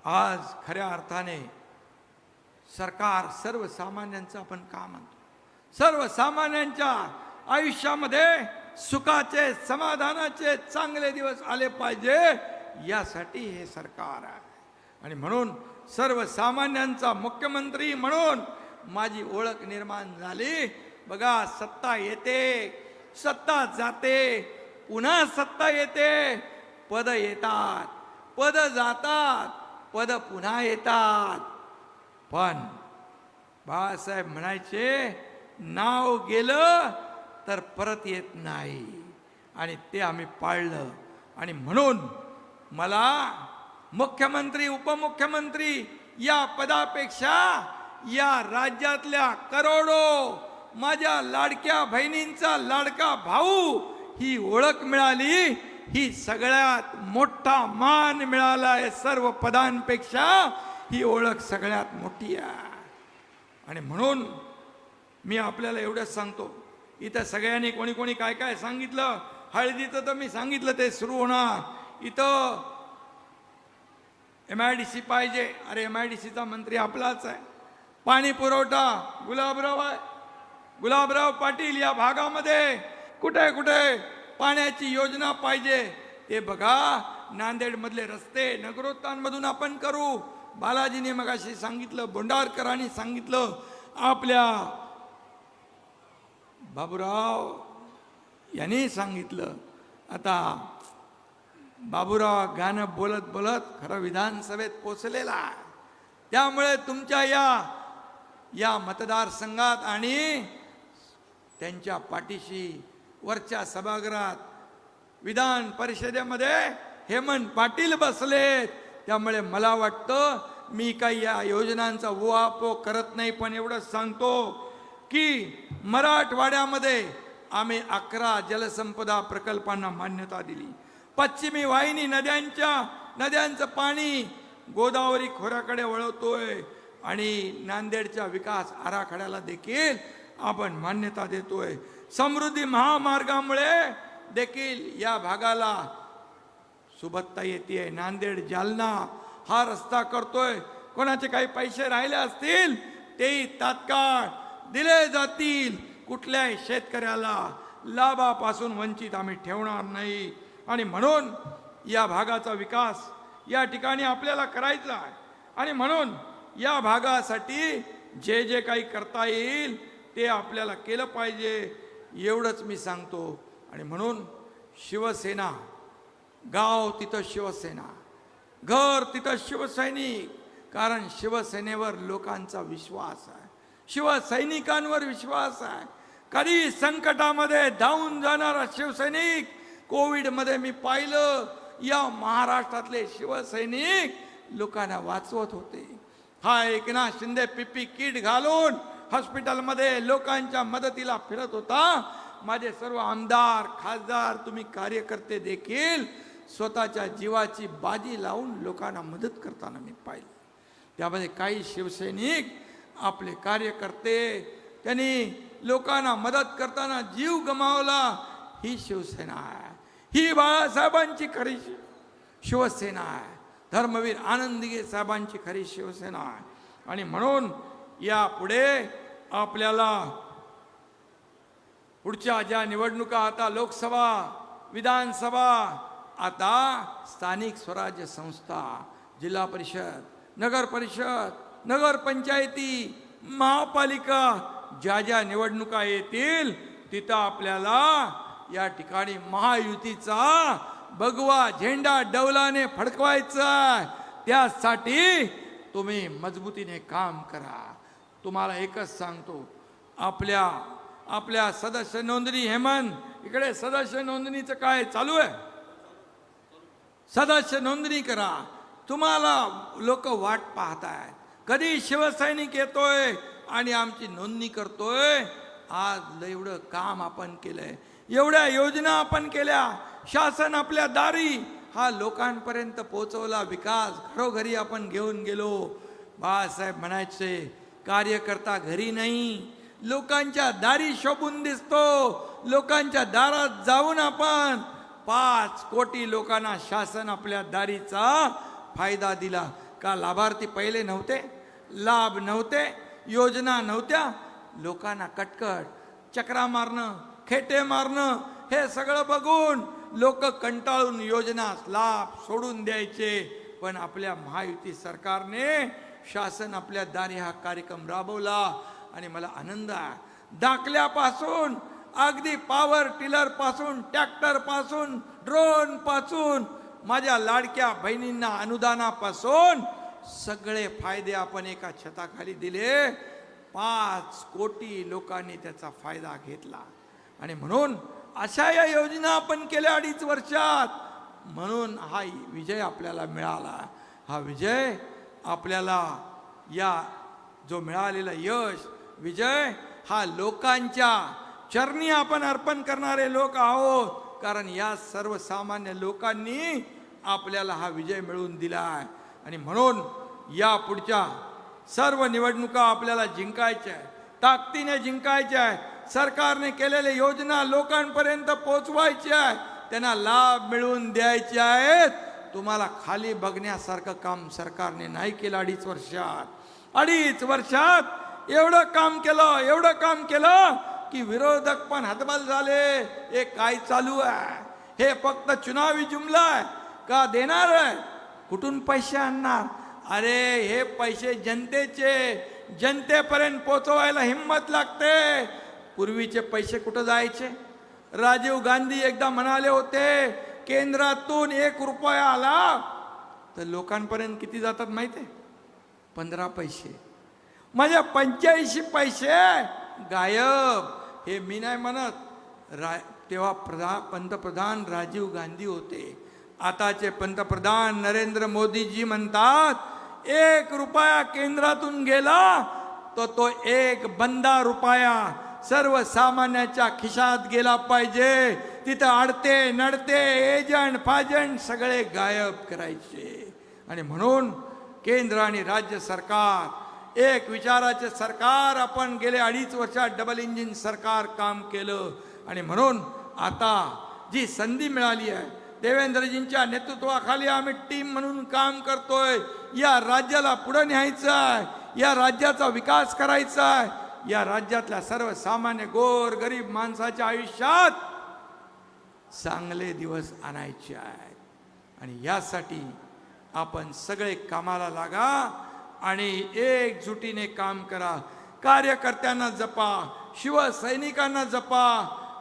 आज खऱ्या अर्थाने सरकार सर्वसामान्यांचं आपण का म्हणतो, सर्वसामान्यांच्या आयुष्यामध्ये सुखाचे, समाधानाचे, चांगले दिवस आले पाहिजे, यासाठी हे सरकार आहे. आणि म्हणून सर्वसामान्यांचा मुख्यमंत्री म्हणून माझी ओळख निर्माण झाली. बघा, सत्ता येते, सत्ता जाते, पुन्हा सत्ता येते, पद येतात, पद जातात, पद पुन्हा येतात. पण बाळासाहेब म्हणायचे, नाव गेलं तर परत येत नाही. आणि ते आम्ही पाळलं. आणि म्हणून मला मुख्यमंत्री, उपमुख्यमंत्री या पदापेक्षा या राज्यातल्या करोडो माझ्या लाडक्या बहिणींचा लाडका भाऊ ही ओळख मिळाली. ही सगळ्यात मोठा मान मिळाला आहे. सर्व पदांपेक्षा ही ओळख सगळ्यात मोठी आहे. आणि म्हणून मी आपल्याला एवढंच सांगतो, इथं सगळ्यांनी कोणी कोणी काय काय सांगितलं. हळदीचं तर मी सांगितलं, ते सुरू होणार. इथं MIDC पाहिजे. अरे MIDCचा मंत्री आपलाच आहे. पाणी पुरवठा गुलाबराव आहे, गुलाबराव पाटील. या भागामध्ये कुठे कुठे पाण्याची योजना पाहिजे ते बघा. नांदेडमधले रस्ते नगरोत्थानमधून आपण करू. बालाजीने मगाशी सांगितलं, बोंडारकरांनी सांगितलं, आपल्या बाबूराव यांनी सांगितलं. आता बाबूराव गाणं बोलत बोलत खरं विधानसभेत पोचलेला आहे. त्यामुळे तुमच्या या मतदारसंघात आणि त्यांच्या पाठीशी वरच्या सभागृहात विधान परिषदेमध्ये हेमंत पाटील बसलेत. त्यामुळे मला वाटतं मी काही या योजनांचा उहापोह करत नाही, पण एवढंच सांगतो की मराठवाड्यामध्ये आम्ही 11 जलसंपदा प्रकल्पांना मान्यता दिली. पश्चिमी वाहिनी नद्यांचं पाणी गोदावरी खोऱ्याकडे वळवतोय आणि नांदेडच्या विकास आराखड्याला देखील आपण मान्यता देतोय. समृद्धी महामार्गामुळे देखील या भागाला सुबत्ता येते. नांदेड जालना हा रस्ता करतोय. कोणाचे काही पैसे राहिले असतील तेही तात्काळ दिले जातील. कुठल्याही शेतकऱ्याला लाभापासून वंचित आम्ही ठेवणार नाही. आणि म्हणून या भागाचा विकास या ठिकाणी आपल्याला करायचा आहे. आणि म्हणून या भागासाठी जे जे काही करता येईल ते आपल्याला केलं पाहिजे, एवढंच मी सांगतो. आणि म्हणून शिवसेना, गाव तिथं शिवसेना, घर तिथं शिवसैनिक. कारण शिवसेनेवर लोकांचा विश्वास आहे, शिवसैनिकांवर विश्वास आहे. कधी संकटामध्ये धावून जाणारा शिवसैनिक, कोविडमध्ये मी पाहिलं या महाराष्ट्रातले शिवसैनिक लोकांना वाचवत होते. हा एकनाथ शिंदे पीपी किट घालून हॉस्पिटलमध्ये लोकांच्या मदतीला फिरत होता. माझे सर्व आमदार, खासदार, तुम्ही कार्यकर्ते देखील स्वतःच्या जीवाची बाजी लावून लोकांना मदत करताना मी पाहिलं. त्यामध्ये काही शिवसैनिक, आपले कार्यकर्ते, त्यांनी लोकांना मदत करताना जीव गमावला. ही शिवसेना आहे, ही बाळासाहेबांची खरी शिवसेना आहे, धर्मवीर आनंदगे साहेबांची खरी शिवसेना आहे. आणि म्हणून यापुढे आपल्याला पुढच्या ज्या निवडणुका, आता लोकसभा, विधानसभा, आता स्थानिक स्वराज्य संस्था, जिल्हा परिषद, नगर परिषद, नगरपंचायती, महापालिका, ज्या ज्या निवडणुका येतील तिथं आपल्याला या ठिकाणी महायुतीचा भगवा झेंडा डौलाने फडकवायचा. त्यासाठी तुम्ही मजबूतीने काम करा. तुम्हाला एकच सांगतो, आपल्या सदस्य नोंदणी, हेमंत इकडे सदस्य नोंदणीचं काय चालू आहे, सदस्य नोंदणी करा. तुम्हाला लोक वाट पाहतायत, कधी शिवसैनिक येतोय आणि आमची नोंदणी करतोय. आज एवढं काम आपण केलंय, एवढ्या योजना आपण केल्या, शासन आपल्या दारी हा लोकांपर्यंत पोहोचवला, विकास घरोघरी आपण घेऊन गेलो. बाळासाहेब म्हणायचे, कार्यकर्ता घरी नाही, लोकांच्या दारी शोभून दिसतो. लोकांच्या दारात जाऊन आपण 5 कोटी लोकांना शासन आपल्या दारीचा फायदा दिला. का लाभार्थी पहिले नव्हते, लाभ नव्हते, योजना नव्हत्या? लोकांना कटकट, चक्रा मारणं, खेटे मारणं, हे सगळं बघून लोक कंटाळून योजना, लाभ सोडून द्यायचे. पण आपल्या महायुती सरकारने शासन आपल्या दारी हा कार्यक्रम राबवला. आणि मला आनंद आहे, दाखल्यापासून अगदी पॉवर टिलर पासून, ट्रॅक्टर पासून, ड्रोन पासून, माझ्या लाडक्या बहिणींना अनुदानापासून सगळे फायदे आपण एका छताखाली दिले. 5 कोटी लोकांनी त्याचा फायदा घेतला. आणि म्हणून अशा या योजना आपण केल्या 2.5 वर्षात. म्हणून हा विजय आपल्याला मिळाला. हा विजय आपल्याला, या जो मिळालेला यश, विजय हा लोकांच्या चरणी आपण अर्पण करणारे लोक आहोत. कारण या सर्वसामान्य लोकांनी आपल्याला हा विजय मिळवून दिला आहे. आणि म्हणून या पुढच्या सर्व निवडणुका आपल्याला जिंकायच्या आहे, ताकदीने जिंकायच्या आहे. सरकारने केलेल्या योजना लोकांपर्यंत पोहोचवायच्या आहे, त्यांना लाभ मिळवून द्यायचे आहेत. तुम्हाला खाली बघण्यासारखं काम सरकारने नाही केलं 2.5 वर्षात. 2.5 वर्षात एवढं काम केलं की विरोधक पण हतबल झाले. हे काय चालू आहे? हे फक्त चुनावी जुमला आहे का? देणार आहे, कुठून पैसे आणणार? अरे हे पैसे जनतेचे, जनतेपर्यंत पोहोचवायला हिंमत लागते. पूर्वीचे पैसे कुठं जायचे? राजीव गांधी एकदा म्हणाले होते, केंद्रातून 1 रुपया आला तर लोकांपर्यंत किती जातात माहिती आहे? 15 पैसे. माझ्या 85 पैसे गायब. हे मी नाही म्हणत, तेव्हा पंतप्रधान राजीव गांधी होते. आताचे पंतप्रधान नरेंद्र मोदीजी म्हणतात 1 रुपया केंद्रातून गेला तर तो 1 बंदा रुपया सर्वसामान्याच्या खिशात गेला पाहिजे. तिथं अडते नडते एजंट फाजंट सगळे गायब करायचे. आणि म्हणून केंद्र आणि राज्य सरकार एक विचाराचे सरकार, आपण गेले 2.5 वर्षात डबल इंजिन सरकार काम केलं. आणि म्हणून आता जी संधी मिळाली आहे, देवेंद्रजींच्या नेतृत्वाखाली आम्ही टीम म्हणून काम करतोय. या राज्याला पुढे न्यायचं आहे, या राज्याचा विकास करायचा आहे, या राज्यातल्या सर्वसामान्य गोर गरीब माणसाच्या आयुष्यात चांगले दिवस आणायचे आहेत. आणि यासाठी आपण सगळे कामाला लागा आणि एकजुटीने काम करा. कार्यकर्त्यांना जपा, शिवसैनिकांना जपा.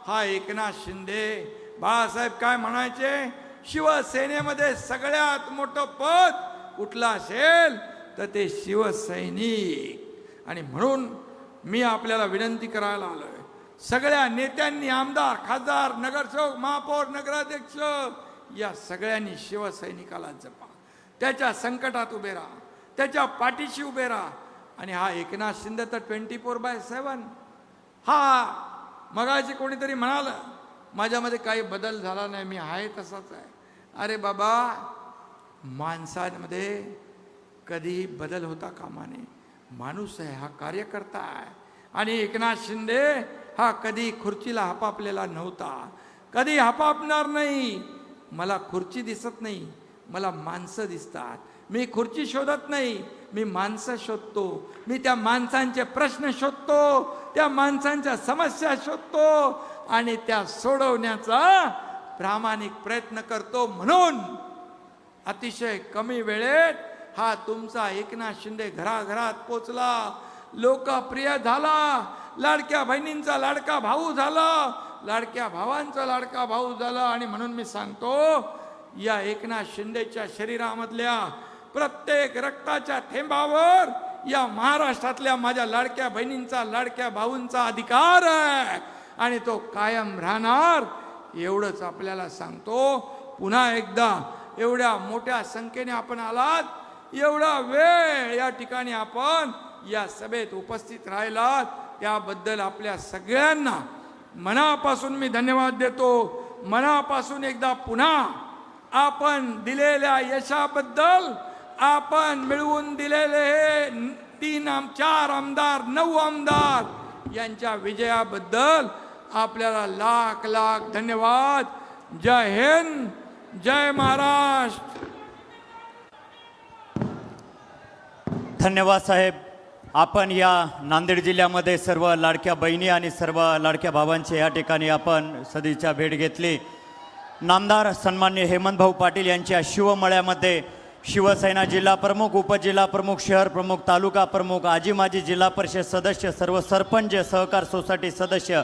हा एकनाथ शिंदे बाळासाहेब काय म्हणायचे, शिवसेनेमध्ये सगळ्यात मोठं पद कुठलं असेल तर ते शिवसैनिक. आणि म्हणून मी आपल्याला विनंती करायला आलोय, सगळ्या नेत्यांनी, आमदार, खासदार, नगरसेवक, महापौर, नगराध्यक्ष या सगळ्यांनी शिवसैनिकाला जपा. त्याच्या संकटात उभे राहा, त्याच्या पाठीशी उभे राहा. आणि हा एकनाथ शिंदे तर 24/7. हा मगाशी कोणीतरी म्हणालं माझ्यामध्ये काही बदल झाला नाही, मी आहे तसाच आहे. अरे बाबा, माणसांमध्ये कधी बदल होता कामा नये. माणूस आहे, हा कार्यकर्ता आहे. आणि एकनाथ शिंदे हा कधी खुर्चीला हपापलेला नव्हता, कधी हपापणार नाही. मला खुर्ची दिसत नाही, मला माणसं दिसतात. मी खुर्ची शोधत नाही, मी माणसं शोधतो. मी त्या माणसांचे प्रश्न शोधतो, त्या माणसांच्या समस्या शोधतो आणि त्या सोडवण्याचा प्रामाणिक प्रयत्न करतो. म्हणून अतिशय कमी वेळेत हा तुमचा एकनाथ शिंदे घराघरात पोचला, लोकप्रिय झाला, लाडक्या बहिणींचा लाडका भाऊ झाला, लाडक्या भावांचा लाडका भाऊ झाला. आणि म्हणून मी सांगतो, या एकनाथ शिंदेच्या शरीरामधल्या प्रत्येक रक्ताच्या थेंबावर या महाराष्ट्रातल्या माझ्या लाडक्या बहिणींचा लाडक्या भाऊंचा अधिकार आहे आणि तो कायम राहणार. एवढंच आपल्याला सांगतो. पुन्हा एकदा एवढ्या मोठ्या संख्येने आपण आलात, एवढा वेळ या ठिकाणी आपण या सभेत उपस्थित राहिलात, त्याबद्दल आपल्या सगळ्यांना मनापासून मी धन्यवाद देतो. मनापासून एकदा पुन्हा आपण दिलेल्या यशाबद्दल, आपण मिळवून दिलेले हे 4 आमदार 9 आमदार यांच्या विजयाबद्दल आपल्याला लाख लाख धन्यवाद. जय हिंद, जय महाराष्ट्र. धन्यवाद साहेब. आपण या नांदेड जिल्ह्यामध्ये सर्व लाडक्या बहिणी आणि सर्व लाडक्या भावांचे या ठिकाणी आपण सदिच्छा भेट घेतली. नामदार सन्मान्य हेमंतभाऊ पाटील यांच्या शिवमळ्यामध्ये शिवसेना जिल्हा प्रमुख, उपजिल्हा प्रमुख, शहर प्रमुख, तालुका प्रमुख, आजी माजी जिल्हा परिषद सदस्य, सर्व सरपंच, सहकार सोसायटी सदस्य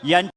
यांच्या